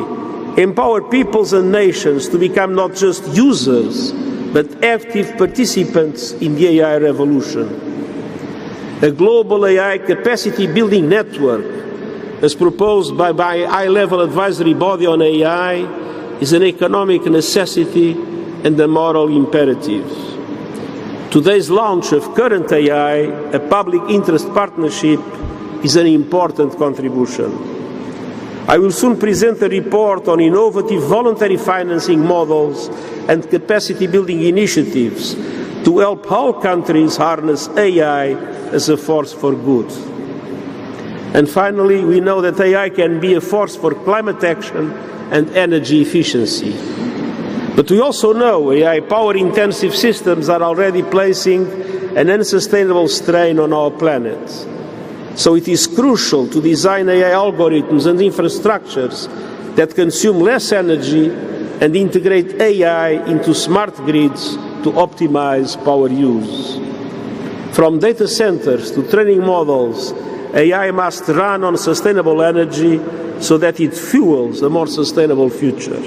empower peoples and nations to become not just users, but active participants in the AI revolution. A global AI capacity building network, as proposed by a high-level advisory body on AI, is an economic necessity and a moral imperative. Today's launch of Current AI, a public interest partnership, is an important contribution. I will soon present a report on innovative voluntary financing models and capacity building initiatives to help all countries harness AI as a force for good. And finally, we know that AI can be a force for climate action and energy efficiency. But we also know AI power-intensive systems are already placing an unsustainable strain on our planet. So it is crucial to design AI algorithms and infrastructures that consume less energy and integrate AI into smart grids to optimize power use. From data centers to training models, AI must run on sustainable energy so that it fuels a more sustainable future.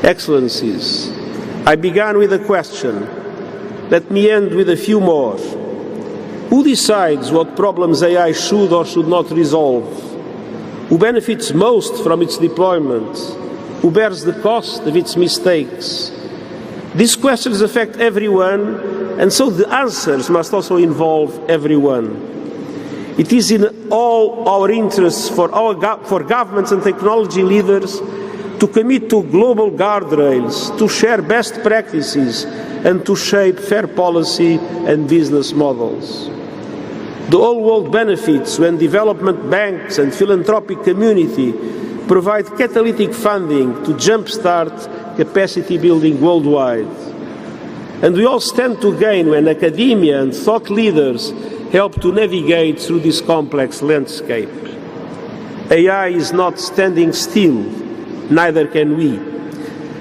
Excellencies, I began with a question. Let me end with a few more. Who decides what problems AI should or should not resolve? Who benefits most from its deployment? Who bears the cost of its mistakes? These questions affect everyone, and so the answers must also involve everyone. It is in all our interests for governments and technology leaders to commit to global guardrails, to share best practices, and to shape fair policy and business models. The whole world benefits when development banks and philanthropic community provide catalytic funding to jumpstart capacity building worldwide. And we all stand to gain when academia and thought leaders help to navigate through this complex landscape. AI is not standing still, neither can we.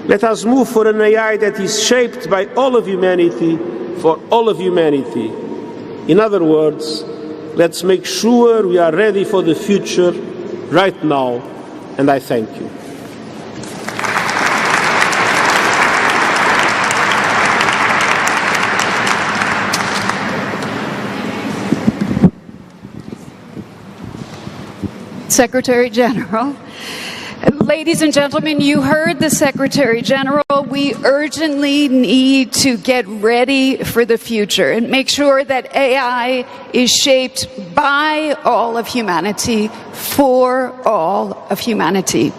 Let us move for an AI that is shaped by all of humanity, for all of humanity. In other words, let's make sure we are ready for the future right now, and I thank you. Secretary General. Ladies and gentlemen, you heard the Secretary General. We urgently need to get ready for the future and make sure that AI is shaped by all of humanity, for all of humanity.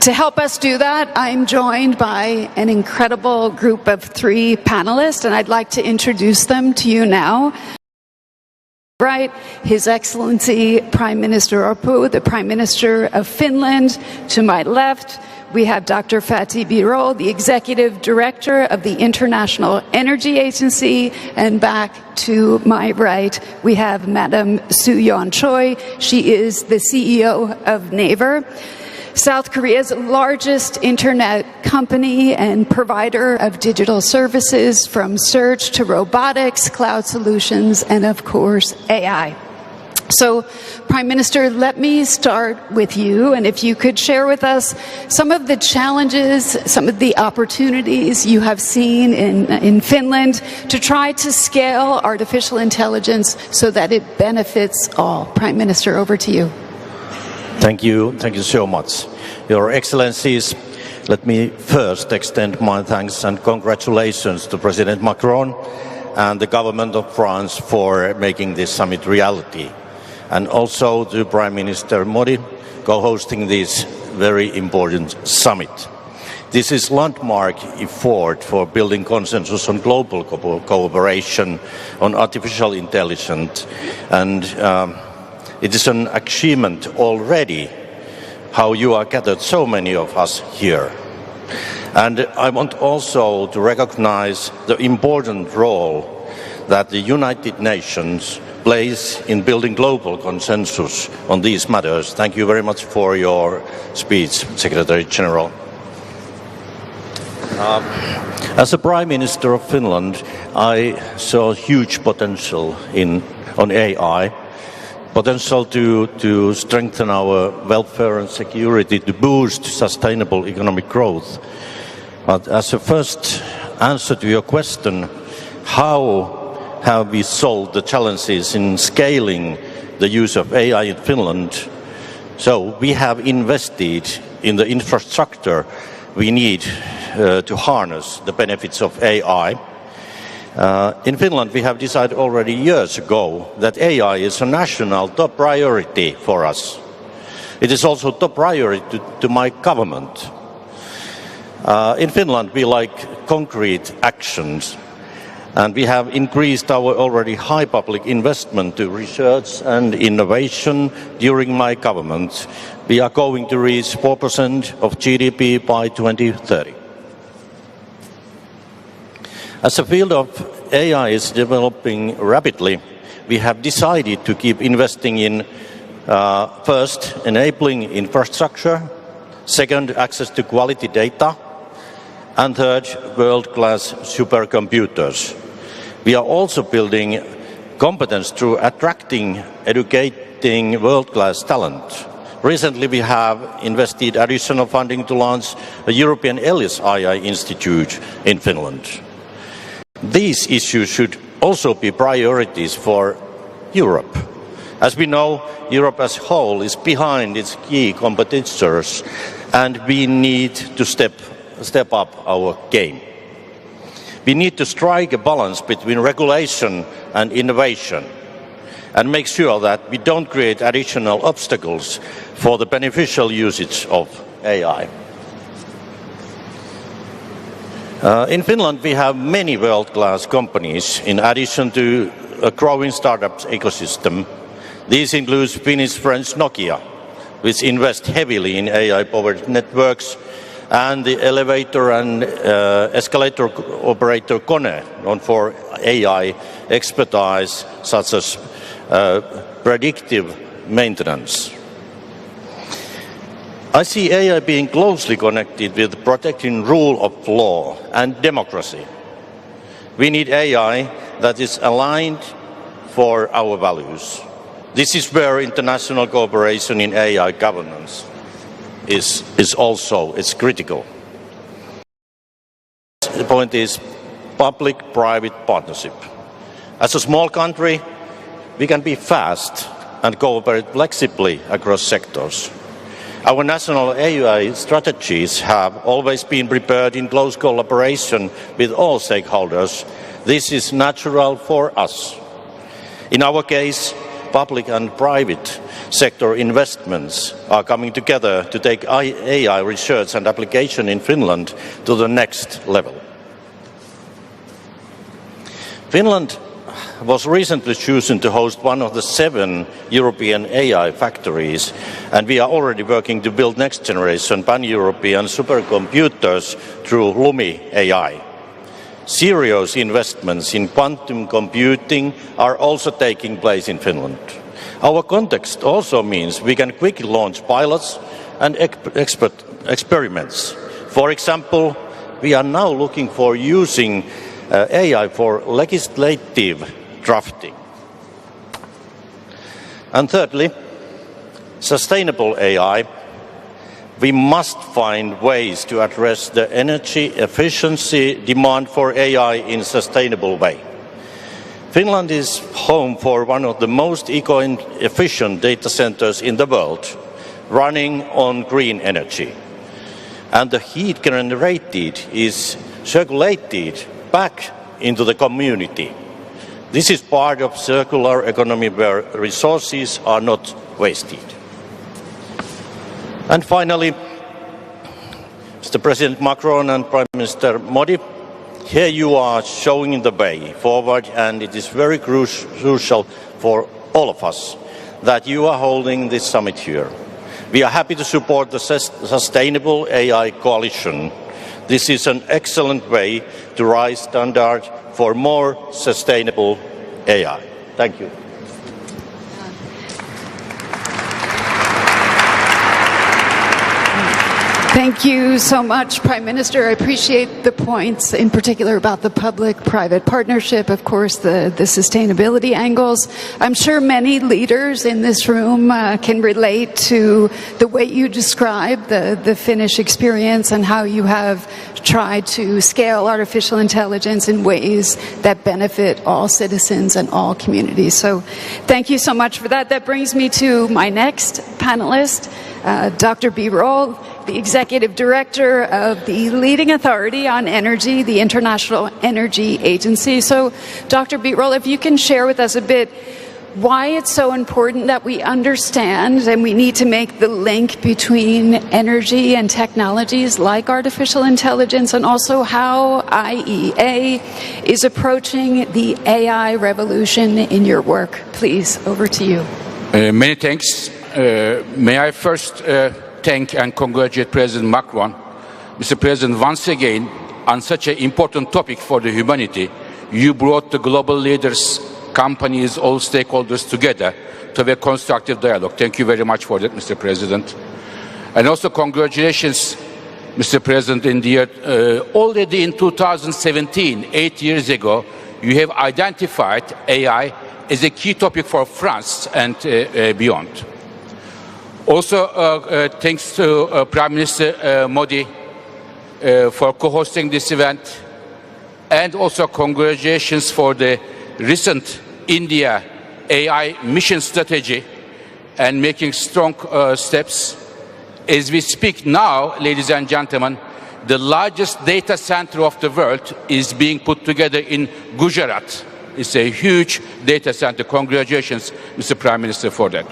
To help us do that, I'm joined by an incredible group of 3 panelists, and I'd like to introduce them to you now. Right, His Excellency Prime Minister Orpo, the Prime Minister of Finland. To my left, we have Dr. Fatih Birol, the Executive Director of the International Energy Agency. And back to my right, we have Madam Soo-yeon Choi. She is the CEO of Naver, South Korea's largest internet company and provider of digital services, from search to robotics, cloud solutions, and of course, AI. So, Prime Minister, let me start with you, and if you could share with us some of the challenges, some of the opportunities you have seen in Finland to try to scale artificial intelligence so that it benefits all. Prime Minister, over to you. Thank you so much. Your Excellencies, let me first extend my thanks and congratulations to President Macron and the government of France for making this summit reality, and also to Prime Minister Modi co-hosting this very important summit. This is a landmark effort for building consensus on global cooperation on artificial intelligence, and it is an achievement already how you are gathered, so many of us here. And I want also to recognize the important role that the United Nations plays in building global consensus on these matters. Thank you very much for your speech, Secretary General. As a Prime Minister of Finland, I saw huge potential on AI, potential to strengthen our welfare and security, to boost sustainable economic growth. But as a first answer to your question, how have we solved the challenges in scaling the use of AI in Finland? So we have invested in the infrastructure we need to harness the benefits of AI. In Finland, we have decided already years ago that AI is a national top priority for us. It is also top priority to my government. In Finland, we like concrete actions, and we have increased our already high public investment to research and innovation during my government. We are going to reach 4% of GDP by 2030. As the field of AI is developing rapidly, we have decided to keep investing in first, enabling infrastructure, second, access to quality data, and third, world-class supercomputers. We are also building competence through attracting, educating world-class talent. Recently, we have invested additional funding to launch a European Elias AI Institute in Finland. These issues should also be priorities for Europe. As we know, Europe as a whole is behind its key competitors, and we need to step up our game. We need to strike a balance between regulation and innovation and make sure that we don't create additional obstacles for the beneficial usage of AI. In Finland, we have many world-class companies in addition to a growing startups ecosystem. These include Finnish-French Nokia, which invests heavily in AI-powered networks, and the elevator and escalator operator KONE, known for AI expertise such as predictive maintenance. I see AI being closely connected with protecting rule of law and democracy. We need AI that is aligned for our values. This is where international cooperation in AI governance is critical. The point is public-private partnership. As a small country, we can be fast and cooperate flexibly across sectors. Our national AI strategies have always been prepared in close collaboration with all stakeholders. This is natural for us. In our case, public and private sector investments are coming together to take AI research and application in Finland to the next level. Finland was recently chosen to host one of the 7 European AI factories, and we are already working to build next-generation pan-European supercomputers through Lumi AI. Serious investments in quantum computing are also taking place in Finland. Our context also means we can quickly launch pilots and experiments. For example, we are now looking for using AI for legislative drafting. And thirdly, sustainable AI. We must find ways to address the energy efficiency demand for AI in a sustainable way. Finland is home for one of the most eco-efficient data centers in the world, running on green energy. And the heat generated is circulated back into the community. This is part of circular economy where resources are not wasted. And finally, Mr. President Macron and Prime Minister Modi, here you are showing the way forward, and it is very crucial for all of us that you are holding this summit here. We are happy to support the Sustainable AI Coalition. This is an excellent way to raise standards for more sustainable AI. Thank you. Thank you so much, Prime Minister. I appreciate the points, in particular about the public-private partnership, of course, the sustainability angles. I'm sure many leaders in this room can relate to the way you describe the Finnish experience and how you have tried to scale artificial intelligence in ways that benefit all citizens and all communities. So thank you so much for that. That brings me to my next panelist, Dr. Birol, the Executive Director of the leading authority on energy, the International Energy Agency. So, Dr. Birol, if you can share with us a bit why it's so important that we understand and we need to make the link between energy and technologies like artificial intelligence, and also how IEA is approaching the AI revolution in your work. Please, over to you. Many thanks. May I first thank and congratulate President Macron. Mr. President, once again, on such an important topic for the humanity, you brought the global leaders, companies, all stakeholders together to have a constructive dialogue. Thank you very much for that, Mr. President. And also congratulations, Mr. President, in the year, already in 2017, 8 years ago, you have identified AI as a key topic for France and beyond. Also, thanks to Prime Minister Modi for co-hosting this event, and also congratulations for the recent India AI mission strategy and making strong steps. As we speak now, ladies and gentlemen, the largest data center of the world is being put together in Gujarat. It's a huge data center. Congratulations, Mr. Prime Minister, for that.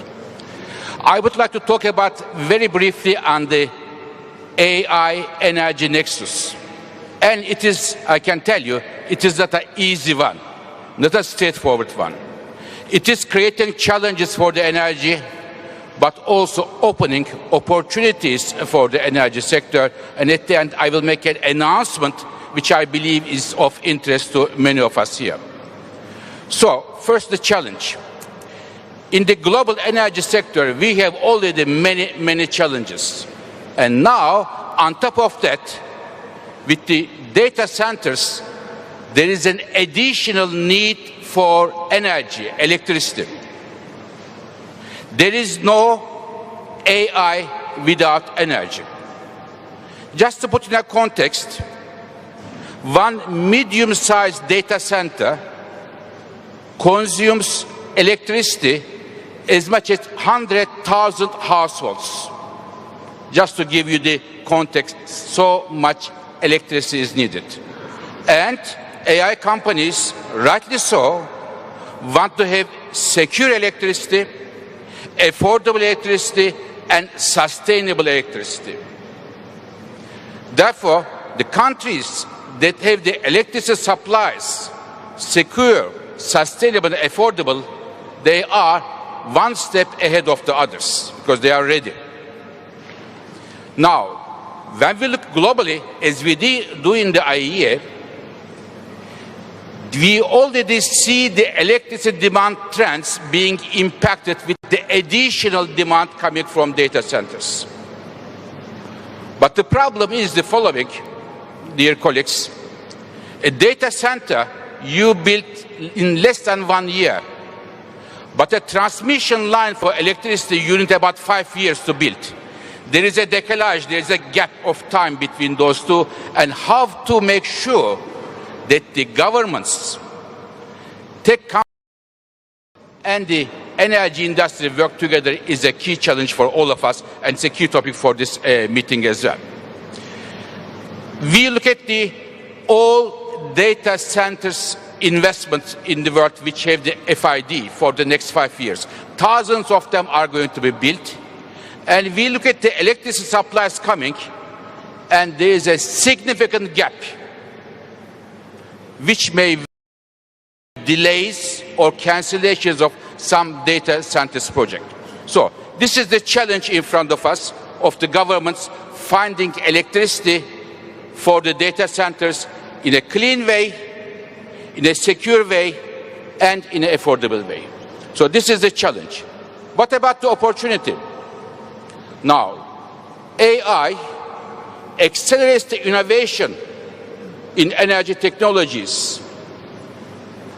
I would like to talk about very briefly on the AI energy nexus. And it is, I can tell you, it is not an easy one, not a straightforward one. It is creating challenges for the energy, but also opening opportunities for the energy sector. And at the end, I will make an announcement which I believe is of interest to many of us here. So, first the challenge. In the global energy sector, we have already many challenges. And now, on top of that, with the data centers, there is an additional need for energy, electricity. There is no AI without energy. Just to put in a context, one medium-sized data center consumes electricity as much as 100,000 households. Just to give you the context, so much electricity is needed. And AI companies, rightly so, want to have secure electricity, affordable electricity, and sustainable electricity. Therefore, the countries that have the electricity supplies secure, sustainable, and affordable, they are one step ahead of the others because they are ready. Now, when we look globally, as we do in the IEA, we already see the electricity demand trends being impacted with the additional demand coming from data centers. But the problem is the following, dear colleagues. A data center you built in less than 1 year, but a transmission line for electricity you need about 5 years to build. There is a decalage, there is a gap of time between those two, and how to make sure that the governments, tech companies, and the energy industry work together is a key challenge for all of us, and it's a key topic for this meeting as well. We look at all data centers investments in the world which have the FID for the next 5 years. Thousands of them are going to be built. And we look at the electricity supplies coming, and there is a significant gap which may delays or cancellations of some data centers project. So this is the challenge in front of us, of the governments finding electricity for the data centers in a clean way, in a secure way, and in an affordable way. So this is the challenge. What about the opportunity? Now, AI accelerates the innovation in energy technologies.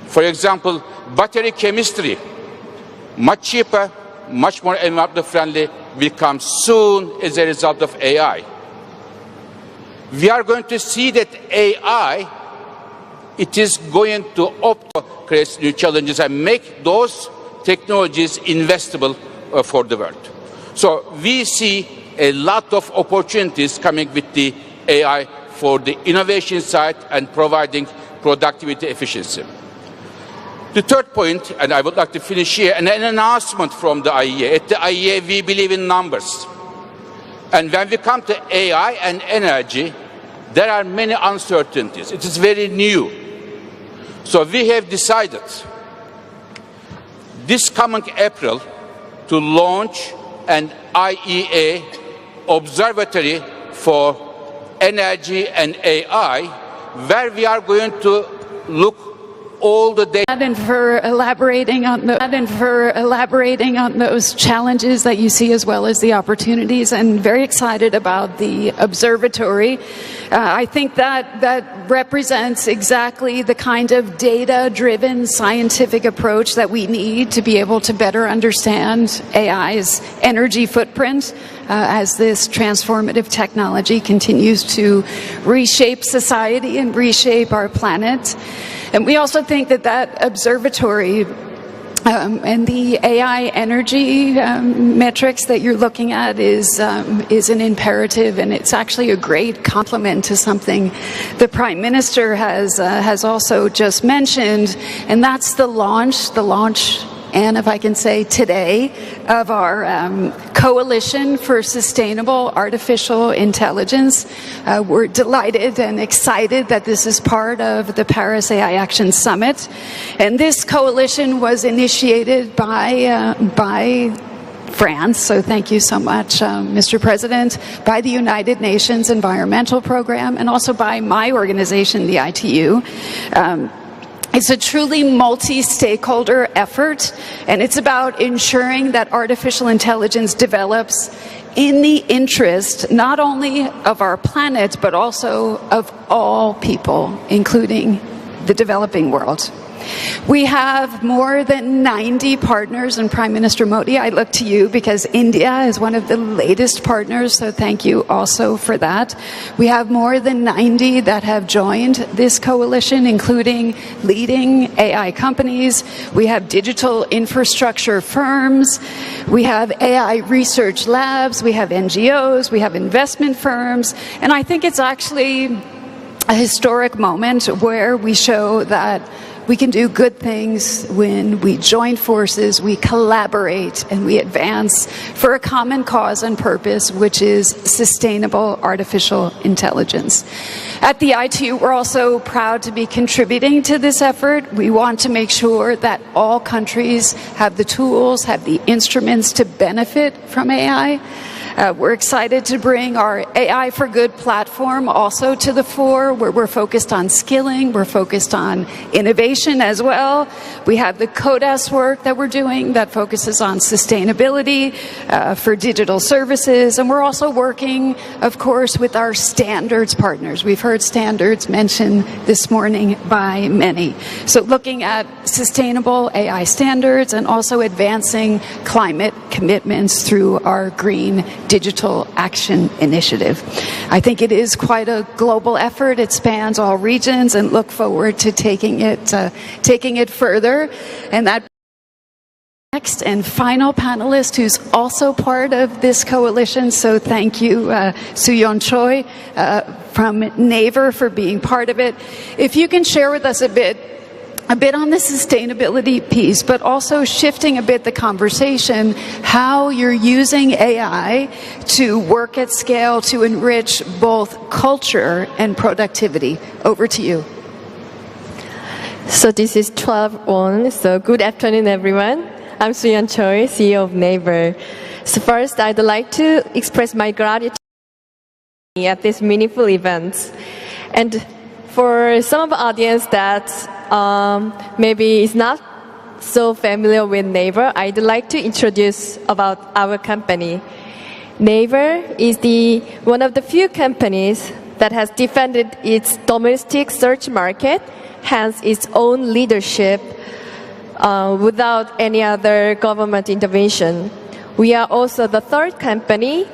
For example, battery chemistry, much cheaper, much more environmentally friendly, will come soon as a result of AI. We are going to see that AI, it is going to create new challenges and make those technologies investable for the world. So we see a lot of opportunities coming with the AI for the innovation side and providing productivity efficiency. The third point, and I would like to finish here, an announcement from the IEA. At the IEA, we believe in numbers. And when we come to AI and energy, there are many uncertainties. It is very new. So we have decided this coming April to launch an IEA observatory for energy and AI, where we are going to look all the data. And for elaborating on those challenges that you see, as well as the opportunities, and very excited about the observatory. I think that represents exactly the kind of data-driven scientific approach that we need to be able to better understand AI's energy footprint as this transformative technology continues to reshape society and reshape our planet. And we also think that observatory and the AI energy metrics that you're looking at is an imperative, and it's actually a great complement to something the Prime Minister has also just mentioned, and that's the launch, and if I can say today, of our Coalition for Sustainable Artificial Intelligence. We're delighted and excited that this is part of the Paris AI Action Summit. And this coalition was initiated by France, so thank you so much, Mr. President, by the United Nations Environmental Program, and also by my organization, the ITU. It's a truly multi-stakeholder effort, and it's about ensuring that artificial intelligence develops in the interest not only of our planet, but also of all people, including the developing world. We have more than 90 partners, and Prime Minister Modi, I look to you because India is one of the latest partners, so thank you also for that. We have more than 90 that have joined this coalition, including leading AI companies. We have digital infrastructure firms. We have AI research labs. We have NGOs. We have investment firms. And I think it's actually a historic moment where we show that we can do good things when we join forces, we collaborate, and we advance for a common cause and purpose, which is sustainable artificial intelligence. At the ITU, we're also proud to be contributing to this effort. We want to make sure that all countries have the tools, have the instruments to benefit from AI. We're excited to bring our AI for Good platform also to the fore, where we're focused on skilling, we're focused on innovation as well. We have the CODES work that we're doing that focuses on sustainability for digital services, and we're also working, of course, with our standards partners. We've heard standards mentioned this morning by many. So looking at sustainable AI standards and also advancing climate commitments through our Green Digital Action Initiative. I think it is quite a global effort. It spans all regions, and look forward to taking it further. And that next and final panelist, who's also part of this coalition. So thank you, Soo-yeon Choi from Naver, for being part of it. If you can share with us a bit a bit on the sustainability piece, but also shifting a bit the conversation, how you're using AI to work at scale to enrich both culture and productivity. Over to you. So this is 12-1, so good afternoon everyone. I'm Suyeon Choi, CEO of Naver. So first I'd like to express my gratitude at this meaningful event. And for some of the audience that maybe is not so familiar with Naver, I'd like to introduce about our company. Naver is one of the few companies that has defended its domestic search market, hence its own leadership, without any other government intervention. We are also the third company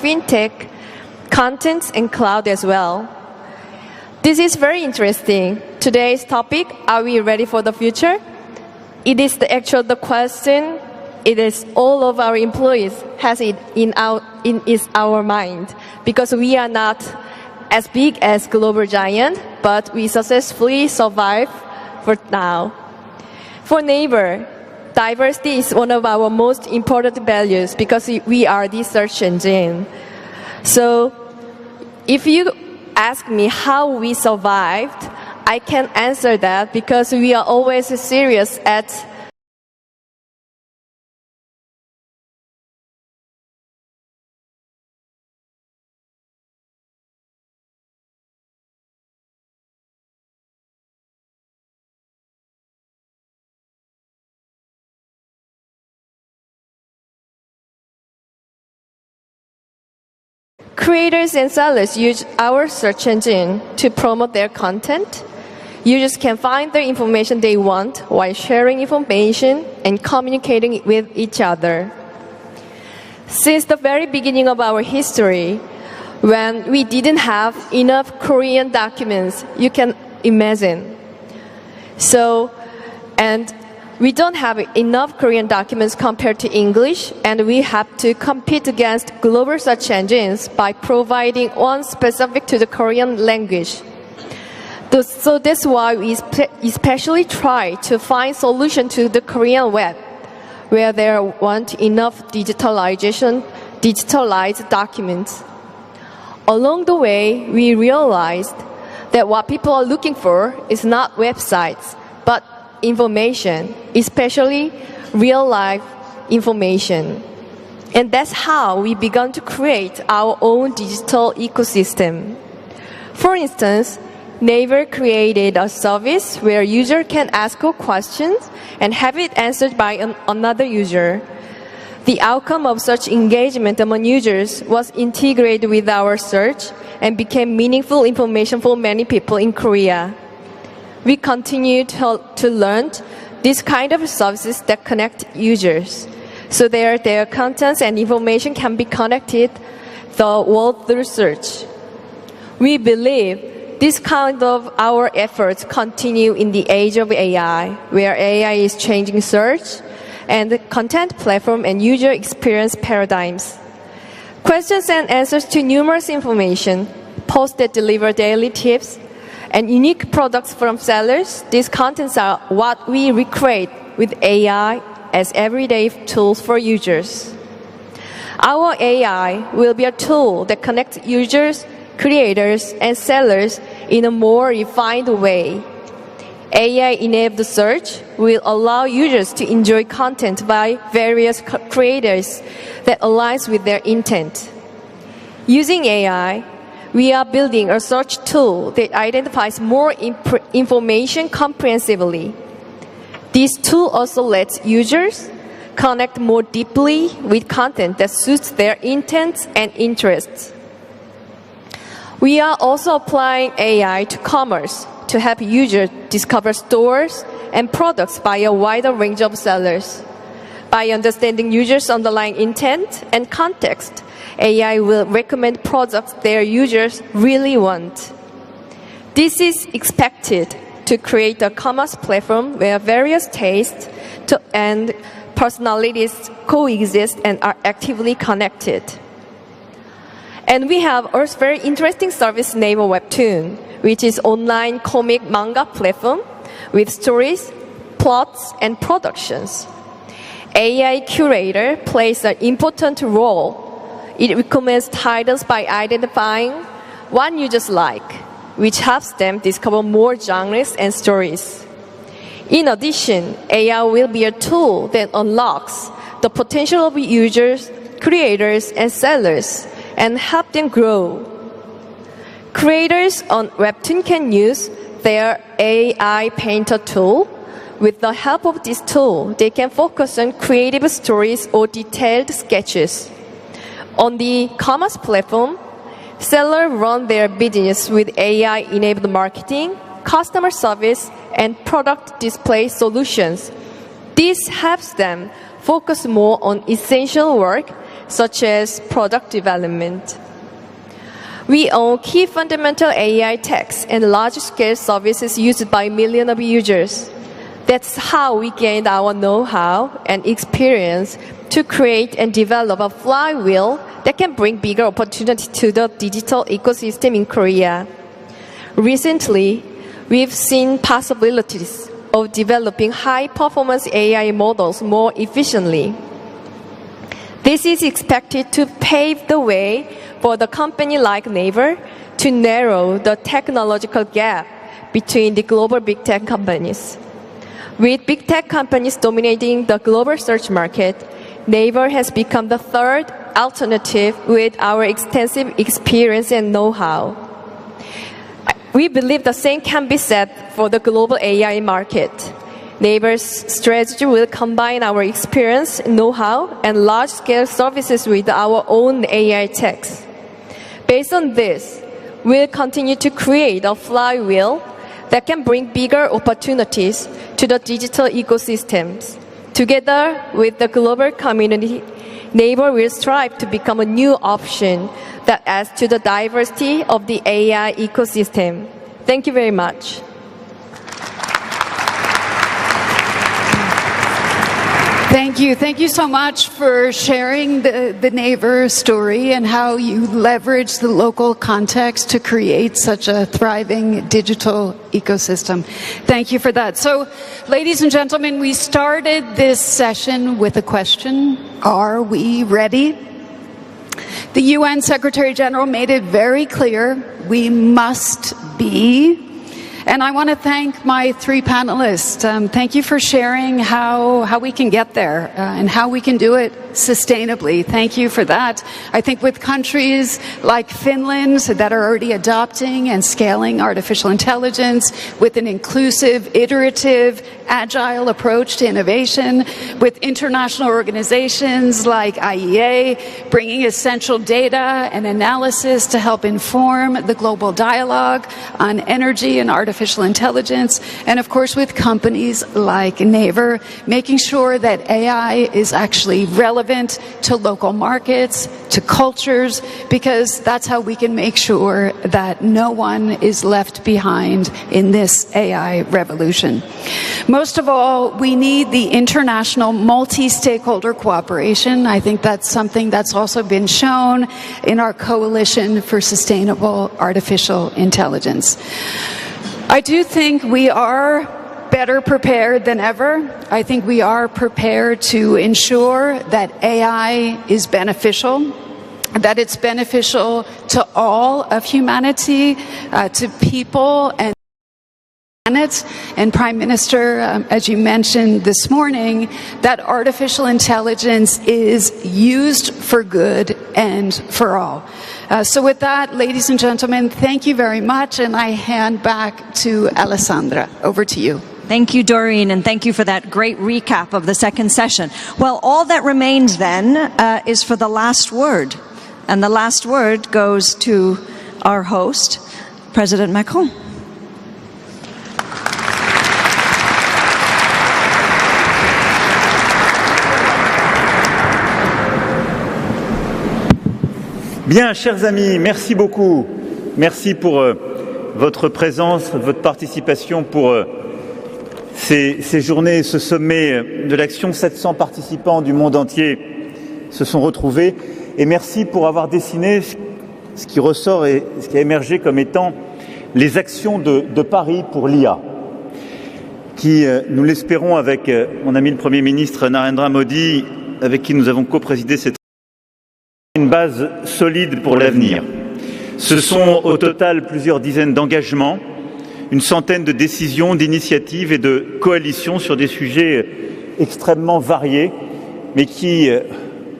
fintech, contents, and cloud as well. This is very interesting. Today's topic, are we ready for the future? It is the question. It is all of our employees has it in our mind, because we are not as big as global giant, but we successfully survive for now. For Naver, diversity is one of our most important values because we are the search engine. So if you ask me how we survived, I can answer that because we are always serious at creators and sellers use our search engine to promote their content. Users can find the information they want while sharing information and communicating with each other. Since the very beginning of our history, when we didn't have enough Korean documents, you can imagine. And we don't have enough Korean documents compared to English, and we have to compete against global search engines by providing one specific to the Korean language. So that's why we especially try to find solution to the Korean web, where there weren't enough digitalized documents. Along the way, we realized that what people are looking for is not websites, but information, especially real-life information. And that's how we began to create our own digital ecosystem. For instance, Naver created a service where users can ask questions and have it answered by another user. The outcome of such engagement among users was integrated with our search and became meaningful information for many people in Korea. We continue to learn this kind of services that connect users, so their contents and information can be connected the world through search. We believe this kind of our efforts continue in the age of AI, where AI is changing search and the content platform and user experience paradigms. Questions and answers to numerous information, posts that deliver daily tips, and unique products from sellers, these contents are what we recreate with AI as everyday tools for users. Our AI will be a tool that connects users, creators, and sellers in a more refined way. AI-enabled search will allow users to enjoy content by various creators that aligns with their intent. Using AI, we are building a search tool that identifies more information comprehensively. This tool also lets users connect more deeply with content that suits their intents and interests. We are also applying AI to commerce to help users discover stores and products by a wider range of sellers. By understanding users' underlying intent and context, AI will recommend products their users really want. This is expected to create a commerce platform where various tastes and personalities coexist and are actively connected. And we have a very interesting service named Webtoon, which is online comic manga platform with stories, plots, and productions. AI curator plays an important role. It recommends titles by identifying one users like, which helps them discover more genres and stories. In addition, AI will be a tool that unlocks the potential of users, creators, and sellers, and help them grow. Creators on Webtoon can use their AI Painter tool. With the help of this tool, they can focus on creative stories or detailed sketches. On the commerce platform, sellers run their business with AI-enabled marketing, customer service, and product display solutions. This helps them focus more on essential work, such as product development. We own key fundamental AI techs and large-scale services used by millions of users. That's how we gained our know-how and experience to create and develop a flywheel that can bring bigger opportunity to the digital ecosystem in Korea. Recently, we've seen possibilities of developing high-performance AI models more efficiently. This is expected to pave the way for the company like Naver to narrow the technological gap between the global big tech companies. With big tech companies dominating the global search market, Naver has become the third alternative with our extensive experience and know-how. We believe the same can be said for the global AI market. Naver's strategy will combine our experience, know-how, and large-scale services with our own AI techs. Based on this, we'll continue to create a flywheel that can bring bigger opportunities to the digital ecosystems. Together with the global community, Naver will strive to become a new option that adds to the diversity of the AI ecosystem. Thank you very much. Thank you. Thank you so much for sharing the Naver story and how you leverage the local context to create such a thriving digital ecosystem. Thank you for that. So, ladies and gentlemen, we started this session with a question. Are we ready? The UN Secretary General made it very clear we must be. And I want to thank my three panelists. Thank you for sharing how we can get there and how we can do it sustainably. Thank you for that. I think with countries like Finland that are already adopting and scaling artificial intelligence with an inclusive, iterative, agile approach to innovation, with international organizations like IEA bringing essential data and analysis to help inform the global dialogue on energy and artificial intelligence, and of course with companies like Naver, making sure that AI is actually relevant to local markets, to cultures, because that's how we can make sure that no one is left behind in this AI revolution. Most of all, we need the international multi-stakeholder cooperation. I think that's something that's also been shown in our Coalition for Sustainable Artificial Intelligence. I do think we are better prepared than ever. I think we are prepared to ensure that AI is beneficial, that it's beneficial to all of humanity, to people and planet. And Prime Minister, as you mentioned this morning, that artificial intelligence is used for good and for all. So with that, ladies and gentlemen, thank you very much, and I hand back to Alessandra. Over to you. Thank you, Doreen, and thank you for that great recap of the second session. Well, all that remains then is for the last word. And the last word goes to our host, President Macron. Bien, chers amis, merci beaucoup. Merci pour votre présence, votre participation pour ces journées et ce sommet de l'action. 700 participants du monde entier se sont retrouvés. Et merci pour avoir dessiné ce qui ressort et ce qui a émergé comme étant les actions de Paris pour l'IA, qui, nous l'espérons avec mon ami le Premier ministre Narendra Modi, avec qui nous avons co-présidé cette une base solide pour l'avenir. Ce sont au total plusieurs dizaines d'engagements, une centaine de décisions, d'initiatives et de coalitions sur des sujets extrêmement variés, mais qui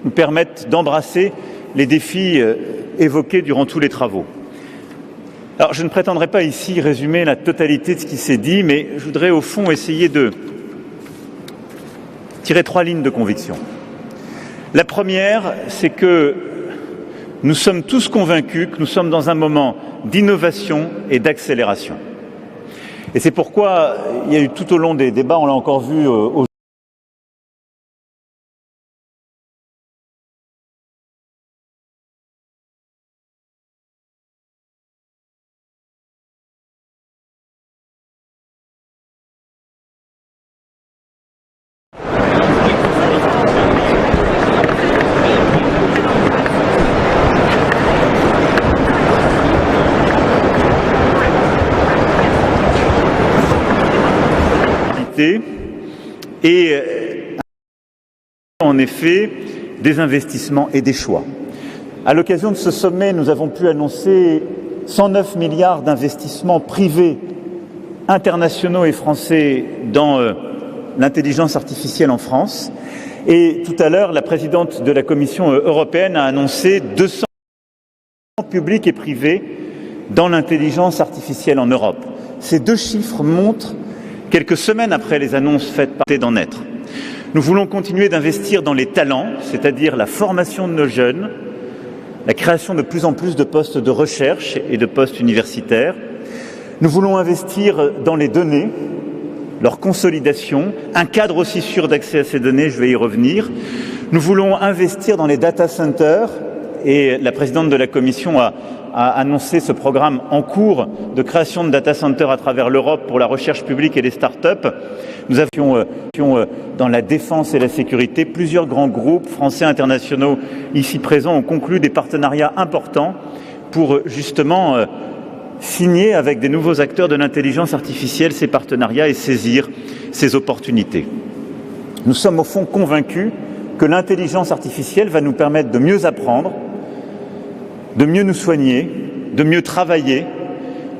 nous permettent d'embrasser les défis évoqués durant tous les travaux. Alors, je ne prétendrai pas ici résumer la totalité de ce qui s'est dit, mais je voudrais au fond essayer de tirer 3 lignes de conviction. La première, c'est que nous sommes tous convaincus que nous sommes dans un moment d'innovation et d'accélération. Et c'est pourquoi il y a eu tout au long des débats, on l'a encore vu aujourd'hui, et en effet des investissements et des choix. À l'occasion de ce sommet, nous avons pu annoncer 109 milliards d'investissements privés, internationaux et français dans l'intelligence artificielle en France. Et tout à l'heure, la présidente de la Commission européenne a annoncé 200 publics et privés dans l'intelligence artificielle en Europe. Ces 2 chiffres montrent quelques semaines après les annonces faites par d'en être. Nous voulons continuer d'investir dans les talents, c'est-à-dire la formation de nos jeunes, la création de plus en plus de postes de recherche et de postes universitaires. Nous voulons investir dans les données, leur consolidation, un cadre aussi sûr d'accès à ces données, je vais y revenir. Nous voulons investir dans les data centers et la présidente de la Commission a annoncé ce programme en cours de création de data centers à travers l'Europe pour la recherche publique et les start-up. Nous avions dans la défense et la sécurité, plusieurs grands groupes français internationaux ici présents ont conclu des partenariats importants pour justement signer avec des nouveaux acteurs de l'intelligence artificielle ces partenariats et saisir ces opportunités. Nous sommes au fond convaincus que l'intelligence artificielle va nous permettre de mieux apprendre, de mieux nous soigner, de mieux travailler,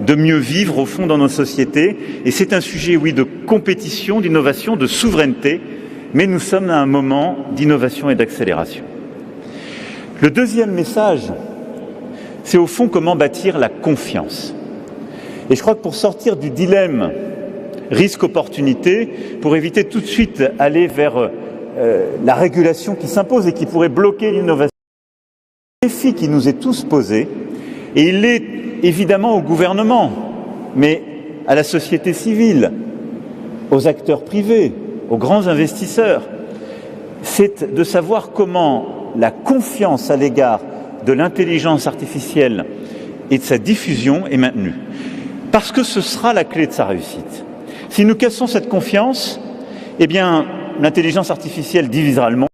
de mieux vivre au fond dans nos sociétés. Et c'est un sujet, oui, de compétition, d'innovation, de souveraineté, mais nous sommes à un moment d'innovation et d'accélération. Le deuxième message, c'est au fond comment bâtir la confiance. Et je crois que pour sortir du dilemme risque-opportunité, pour éviter tout de suite aller vers la régulation qui s'impose et qui pourrait bloquer l'innovation, le défi qui nous est tous posé, et il est évidemment au gouvernement, mais à la société civile, aux acteurs privés, aux grands investisseurs, c'est de savoir comment la confiance à l'égard de l'intelligence artificielle et de sa diffusion est maintenue. Parce que ce sera la clé de sa réussite. Si nous cassons cette confiance, eh bien, l'intelligence artificielle divisera le monde.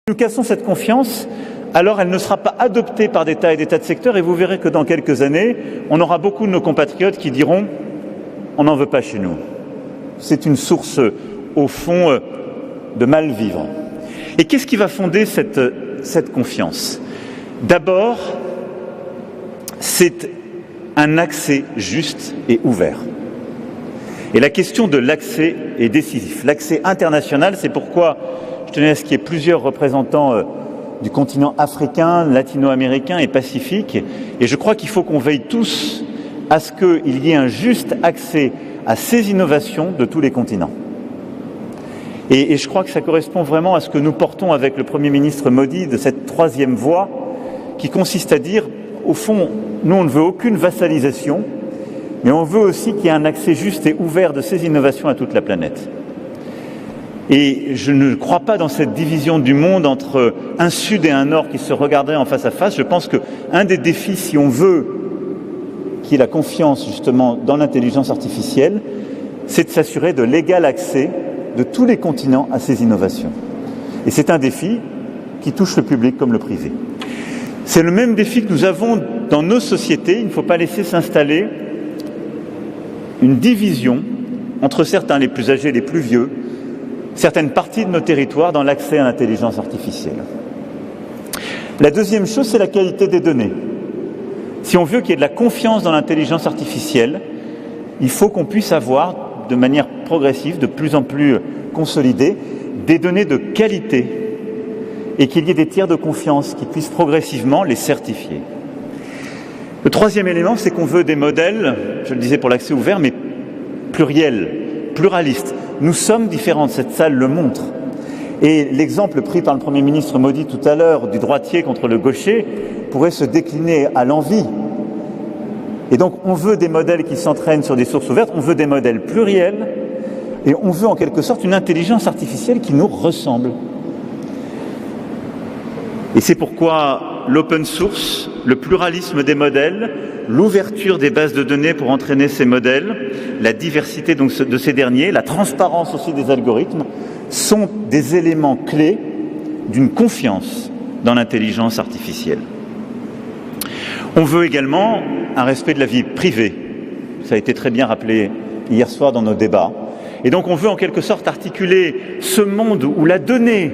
Si nous cassons cette confiance, alors elle ne sera pas adoptée par des tas et des tas de secteurs, et vous verrez que dans quelques années, on aura beaucoup de nos compatriotes qui diront « on n'en veut pas chez nous ». C'est une source, au fond, de mal-vivre. Et qu'est-ce qui va fonder cette confiance ? D'abord, c'est un accès juste et ouvert. Et la question de l'accès est décisive. L'accès international, c'est pourquoi je tenais à ce qu'il y ait plusieurs représentants du continent africain, latino-américain et pacifique. Et je crois qu'il faut qu'on veille tous à ce qu'il y ait un juste accès à ces innovations de tous les continents. Et je crois que ça correspond vraiment à ce que nous portons avec le Premier ministre Modi de cette troisième voie qui consiste à dire, au fond, nous on ne veut aucune vassalisation, mais on veut aussi qu'il y ait un accès juste et ouvert de ces innovations à toute la planète. Et je ne crois pas dans cette division du monde entre un Sud et un Nord qui se regarderaient en face à face. Je pense qu'un des défis, si on veut qui est la confiance justement dans l'intelligence artificielle, c'est de s'assurer de l'égal accès de tous les continents à ces innovations. Et c'est un défi qui touche le public comme le privé. C'est le même défi que nous avons dans nos sociétés. Il ne faut pas laisser s'installer une division entre certains, les plus âgés, les plus vieux, certaines parties de nos territoires dans l'accès à l'intelligence artificielle. La deuxième chose, c'est la qualité des données. Si on veut qu'il y ait de la confiance dans l'intelligence artificielle, il faut qu'on puisse avoir, de manière progressive, de plus en plus consolidée, des données de qualité et qu'il y ait des tiers de confiance qui puissent progressivement les certifier. Le troisième élément, c'est qu'on veut des modèles, je le disais pour l'accès ouvert, mais pluriels, pluralistes. Nous sommes différents, cette salle le montre. Et l'exemple pris par le Premier ministre Modi tout à l'heure du droitier contre le gaucher pourrait se décliner à l'envi. Et donc on veut des modèles qui s'entraînent sur des sources ouvertes, on veut des modèles pluriels, et on veut en quelque sorte une intelligence artificielle qui nous ressemble. Et c'est pourquoi l'open source, le pluralisme des modèles, l'ouverture des bases de données pour entraîner ces modèles, la diversité donc de ces derniers, la transparence aussi des algorithmes, sont des éléments clés d'une confiance dans l'intelligence artificielle. On veut également un respect de la vie privée. Ça a été très bien rappelé hier soir dans nos débats. Et donc on veut en quelque sorte articuler ce monde où la donnée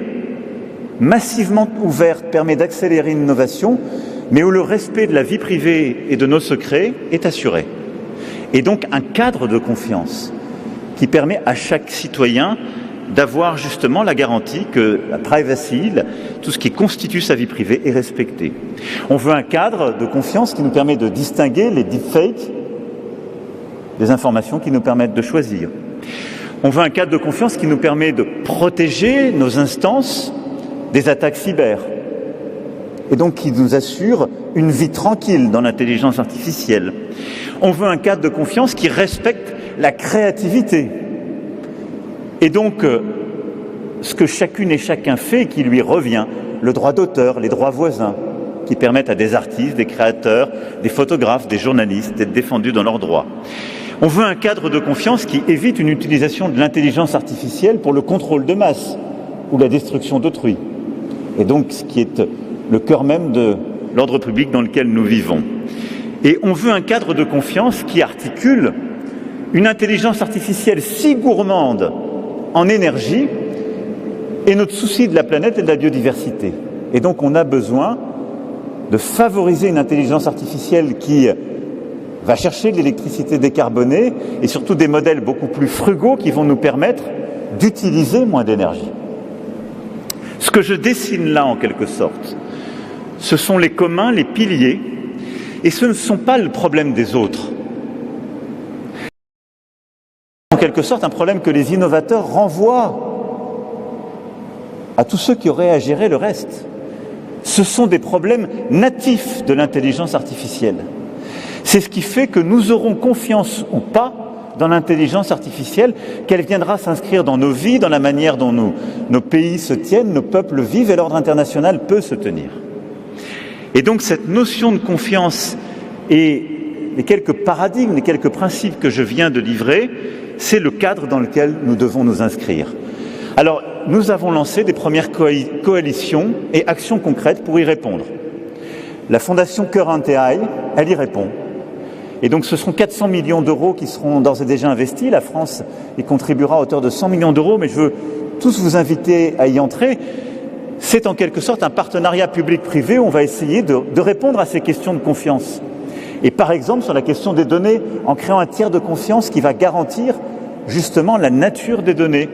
massivement ouverte permet d'accélérer l'innovation, mais où le respect de la vie privée et de nos secrets est assuré. Et donc un cadre de confiance qui permet à chaque citoyen d'avoir justement la garantie que la privacy, tout ce qui constitue sa vie privée, est respecté. On veut un cadre de confiance qui nous permet de distinguer les deepfakes des informations qui nous permettent de choisir. On veut un cadre de confiance qui nous permet de protéger nos instances des attaques cyber, et donc qui nous assure une vie tranquille dans l'intelligence artificielle. On veut un cadre de confiance qui respecte la créativité, et donc ce que chacune et chacun fait qui lui revient, le droit d'auteur, les droits voisins, qui permettent à des artistes, des créateurs, des photographes, des journalistes d'être défendus dans leurs droits. On veut un cadre de confiance qui évite une utilisation de l'intelligence artificielle pour le contrôle de masse ou la destruction d'autrui, et donc ce qui est le cœur même de l'ordre public dans lequel nous vivons. Et on veut un cadre de confiance qui articule une intelligence artificielle si gourmande en énergie et notre souci de la planète et de la biodiversité. Et donc on a besoin de favoriser une intelligence artificielle qui va chercher de l'électricité décarbonée et surtout des modèles beaucoup plus frugaux qui vont nous permettre d'utiliser moins d'énergie. Ce que je dessine là, en quelque sorte, ce sont les communs, les piliers, et ce ne sont pas le problème des autres. En quelque sorte, un problème que les innovateurs renvoient à tous ceux qui auraient à gérer le reste. Ce sont des problèmes natifs de l'intelligence artificielle. C'est ce qui fait que nous aurons confiance ou pas dans l'intelligence artificielle, qu'elle viendra s'inscrire dans nos vies, dans la manière dont nos pays se tiennent, nos peuples vivent et l'ordre international peut se tenir. Et donc cette notion de confiance et les quelques paradigmes, les quelques principes que je viens de livrer, c'est le cadre dans lequel nous devons nous inscrire. Alors, nous avons lancé des premières coalitions et actions concrètes pour y répondre. La Fondation Current AI, elle y répond. Et donc ce seront 400 millions d'euros qui seront d'ores et déjà investis. La France y contribuera à hauteur de 100 millions d'euros, mais je veux tous vous inviter à y entrer. C'est en quelque sorte un partenariat public-privé où on va essayer de répondre à ces questions de confiance. Et par exemple sur la question des données, en créant un tiers de confiance qui va garantir justement la nature des données,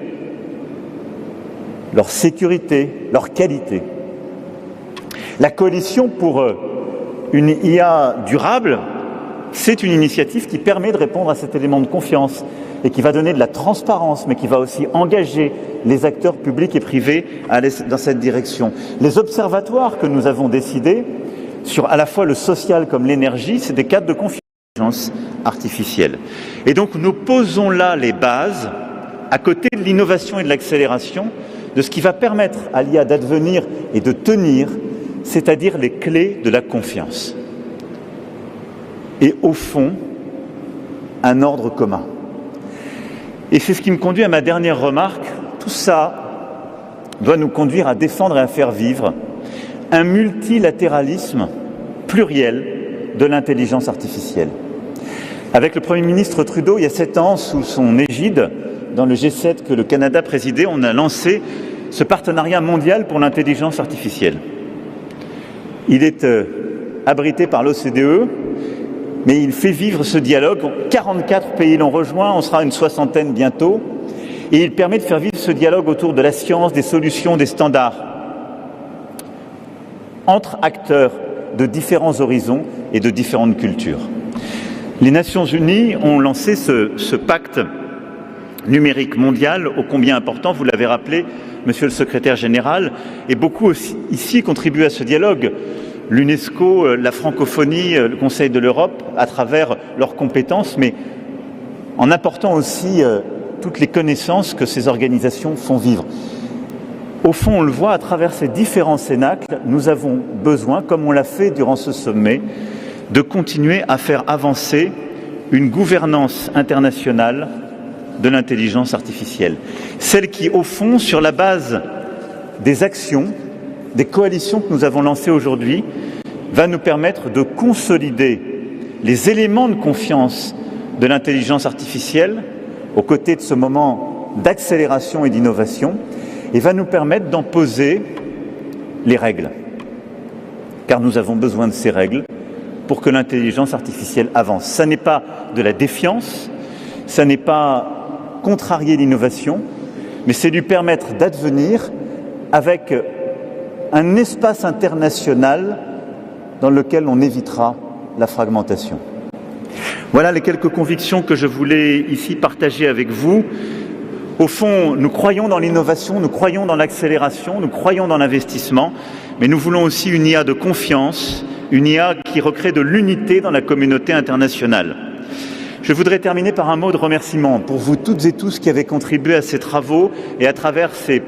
leur sécurité, leur qualité. La coalition pour une IA durable, c'est une initiative qui permet de répondre à cet élément de confiance et qui va donner de la transparence, mais qui va aussi engager les acteurs publics et privés à aller dans cette direction. Les observatoires que nous avons décidés, sur à la fois le social comme l'énergie, c'est des cadres de confiance artificielle. Et donc nous posons là les bases, à côté de l'innovation et de l'accélération, de ce qui va permettre à l'IA d'advenir et de tenir, c'est-à-dire les clés de la confiance. et au fond, un ordre commun. Et c'est ce qui me conduit à ma dernière remarque. Tout ça doit nous conduire à défendre et à faire vivre un multilatéralisme pluriel de l'intelligence artificielle. Avec le Premier ministre Trudeau, il y a 7 ans, sous son égide, dans le G7 que le Canada présidait, on a lancé ce partenariat mondial pour l'intelligence artificielle. Il est abrité par l'OCDE, mais il fait vivre ce dialogue. 44 pays l'ont rejoint, on sera une 60aine bientôt, et il permet de faire vivre ce dialogue autour de la science, des solutions, des standards, entre acteurs de différents horizons et de différentes cultures. Les Nations Unies ont lancé ce pacte numérique mondial ô combien important, vous l'avez rappelé, Monsieur le Secrétaire général, et beaucoup aussi, ici contribuent à ce dialogue. L'UNESCO, la francophonie, le Conseil de l'Europe, à travers leurs compétences, mais en apportant aussi toutes les connaissances que ces organisations font vivre. Au fond, on le voit à travers ces différents cénacles, nous avons besoin, comme on l'a fait durant ce sommet, de continuer à faire avancer une gouvernance internationale de l'intelligence artificielle. Celle qui, au fond, sur la base des actions, des coalitions que nous avons lancées aujourd'hui, va nous permettre de consolider les éléments de confiance de l'intelligence artificielle aux côtés de ce moment d'accélération et d'innovation, et va nous permettre d'en poser les règles. Car nous avons besoin de ces règles pour que l'intelligence artificielle avance. Ça n'est pas de la défiance, ça n'est pas contrarier l'innovation, mais c'est lui permettre d'advenir avec un espace international dans lequel on évitera la fragmentation. Voilà les quelques convictions que je voulais ici partager avec vous. Au fond, nous croyons dans l'innovation, nous croyons dans l'accélération, nous croyons dans l'investissement, mais nous voulons aussi une IA de confiance, une IA qui recrée de l'unité dans la communauté internationale. Je voudrais terminer par un mot de remerciement pour vous toutes et tous qui avez contribué à ces travaux et à travers ces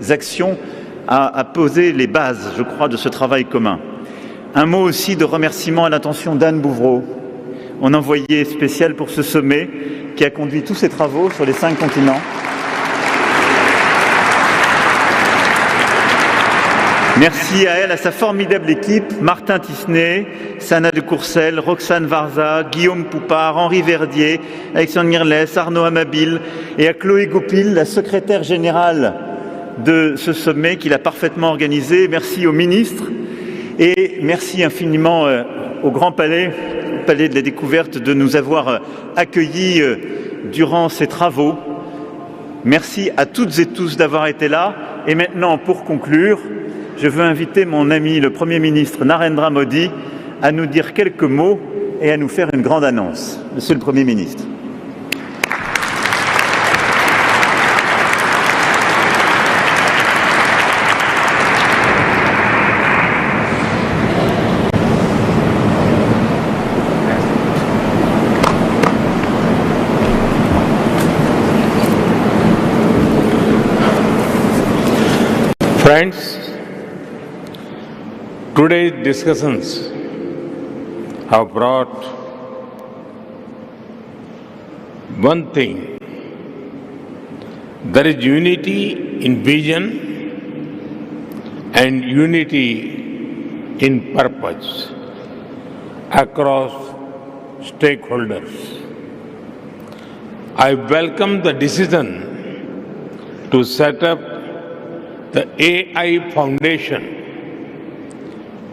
actions à poser les bases, je crois, de ce travail commun. Un mot aussi de remerciement à l'attention d'Anne Bouvreau, mon envoyée spéciale pour ce sommet, qui a conduit tous ces travaux sur les 5 continents. Merci à elle, à sa formidable équipe, Martin Tisney, Sana de Courcelles, Roxane Varza, Guillaume Poupard, Henri Verdier, Alexandre Mirlès, Arnaud Amabil, et à Chloé Goupil, la secrétaire générale de ce sommet qu'il a parfaitement organisé. Merci aux ministres et merci infiniment au Grand Palais, au Palais de la Découverte, de nous avoir accueillis durant ces travaux. Merci à toutes et tous d'avoir été là. Et maintenant, pour conclure, je veux inviter mon ami le Premier ministre Narendra Modi à nous dire quelques mots et à nous faire une grande annonce. Monsieur le Premier ministre. Friends, today's discussions have brought one thing. There is unity in vision and unity in purpose across stakeholders. I welcome the decision to set up the AI Foundation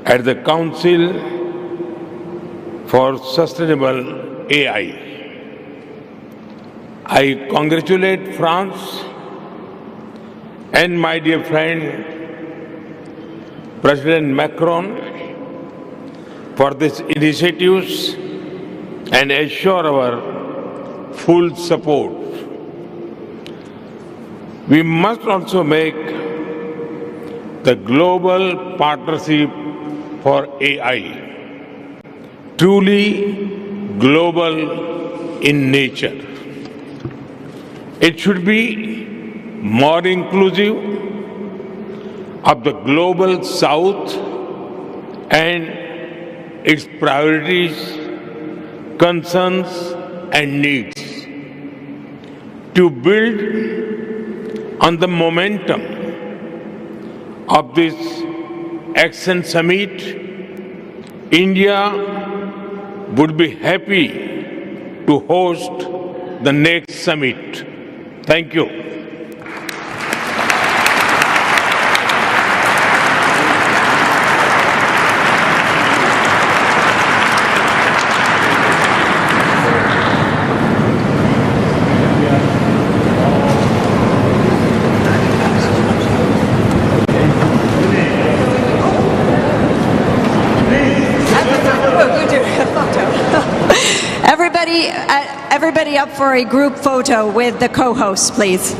at the Council for Sustainable AI. I congratulate France and my dear friend President Macron for these initiatives and assure our full support. We must also make the global partnership for AI truly global in nature. It should be more inclusive of the global south and its priorities concerns and needs. To build on the momentum of this Action Summit, India would be happy to host the next summit. Thank you. Everybody up for a group photo with the co-hosts, please.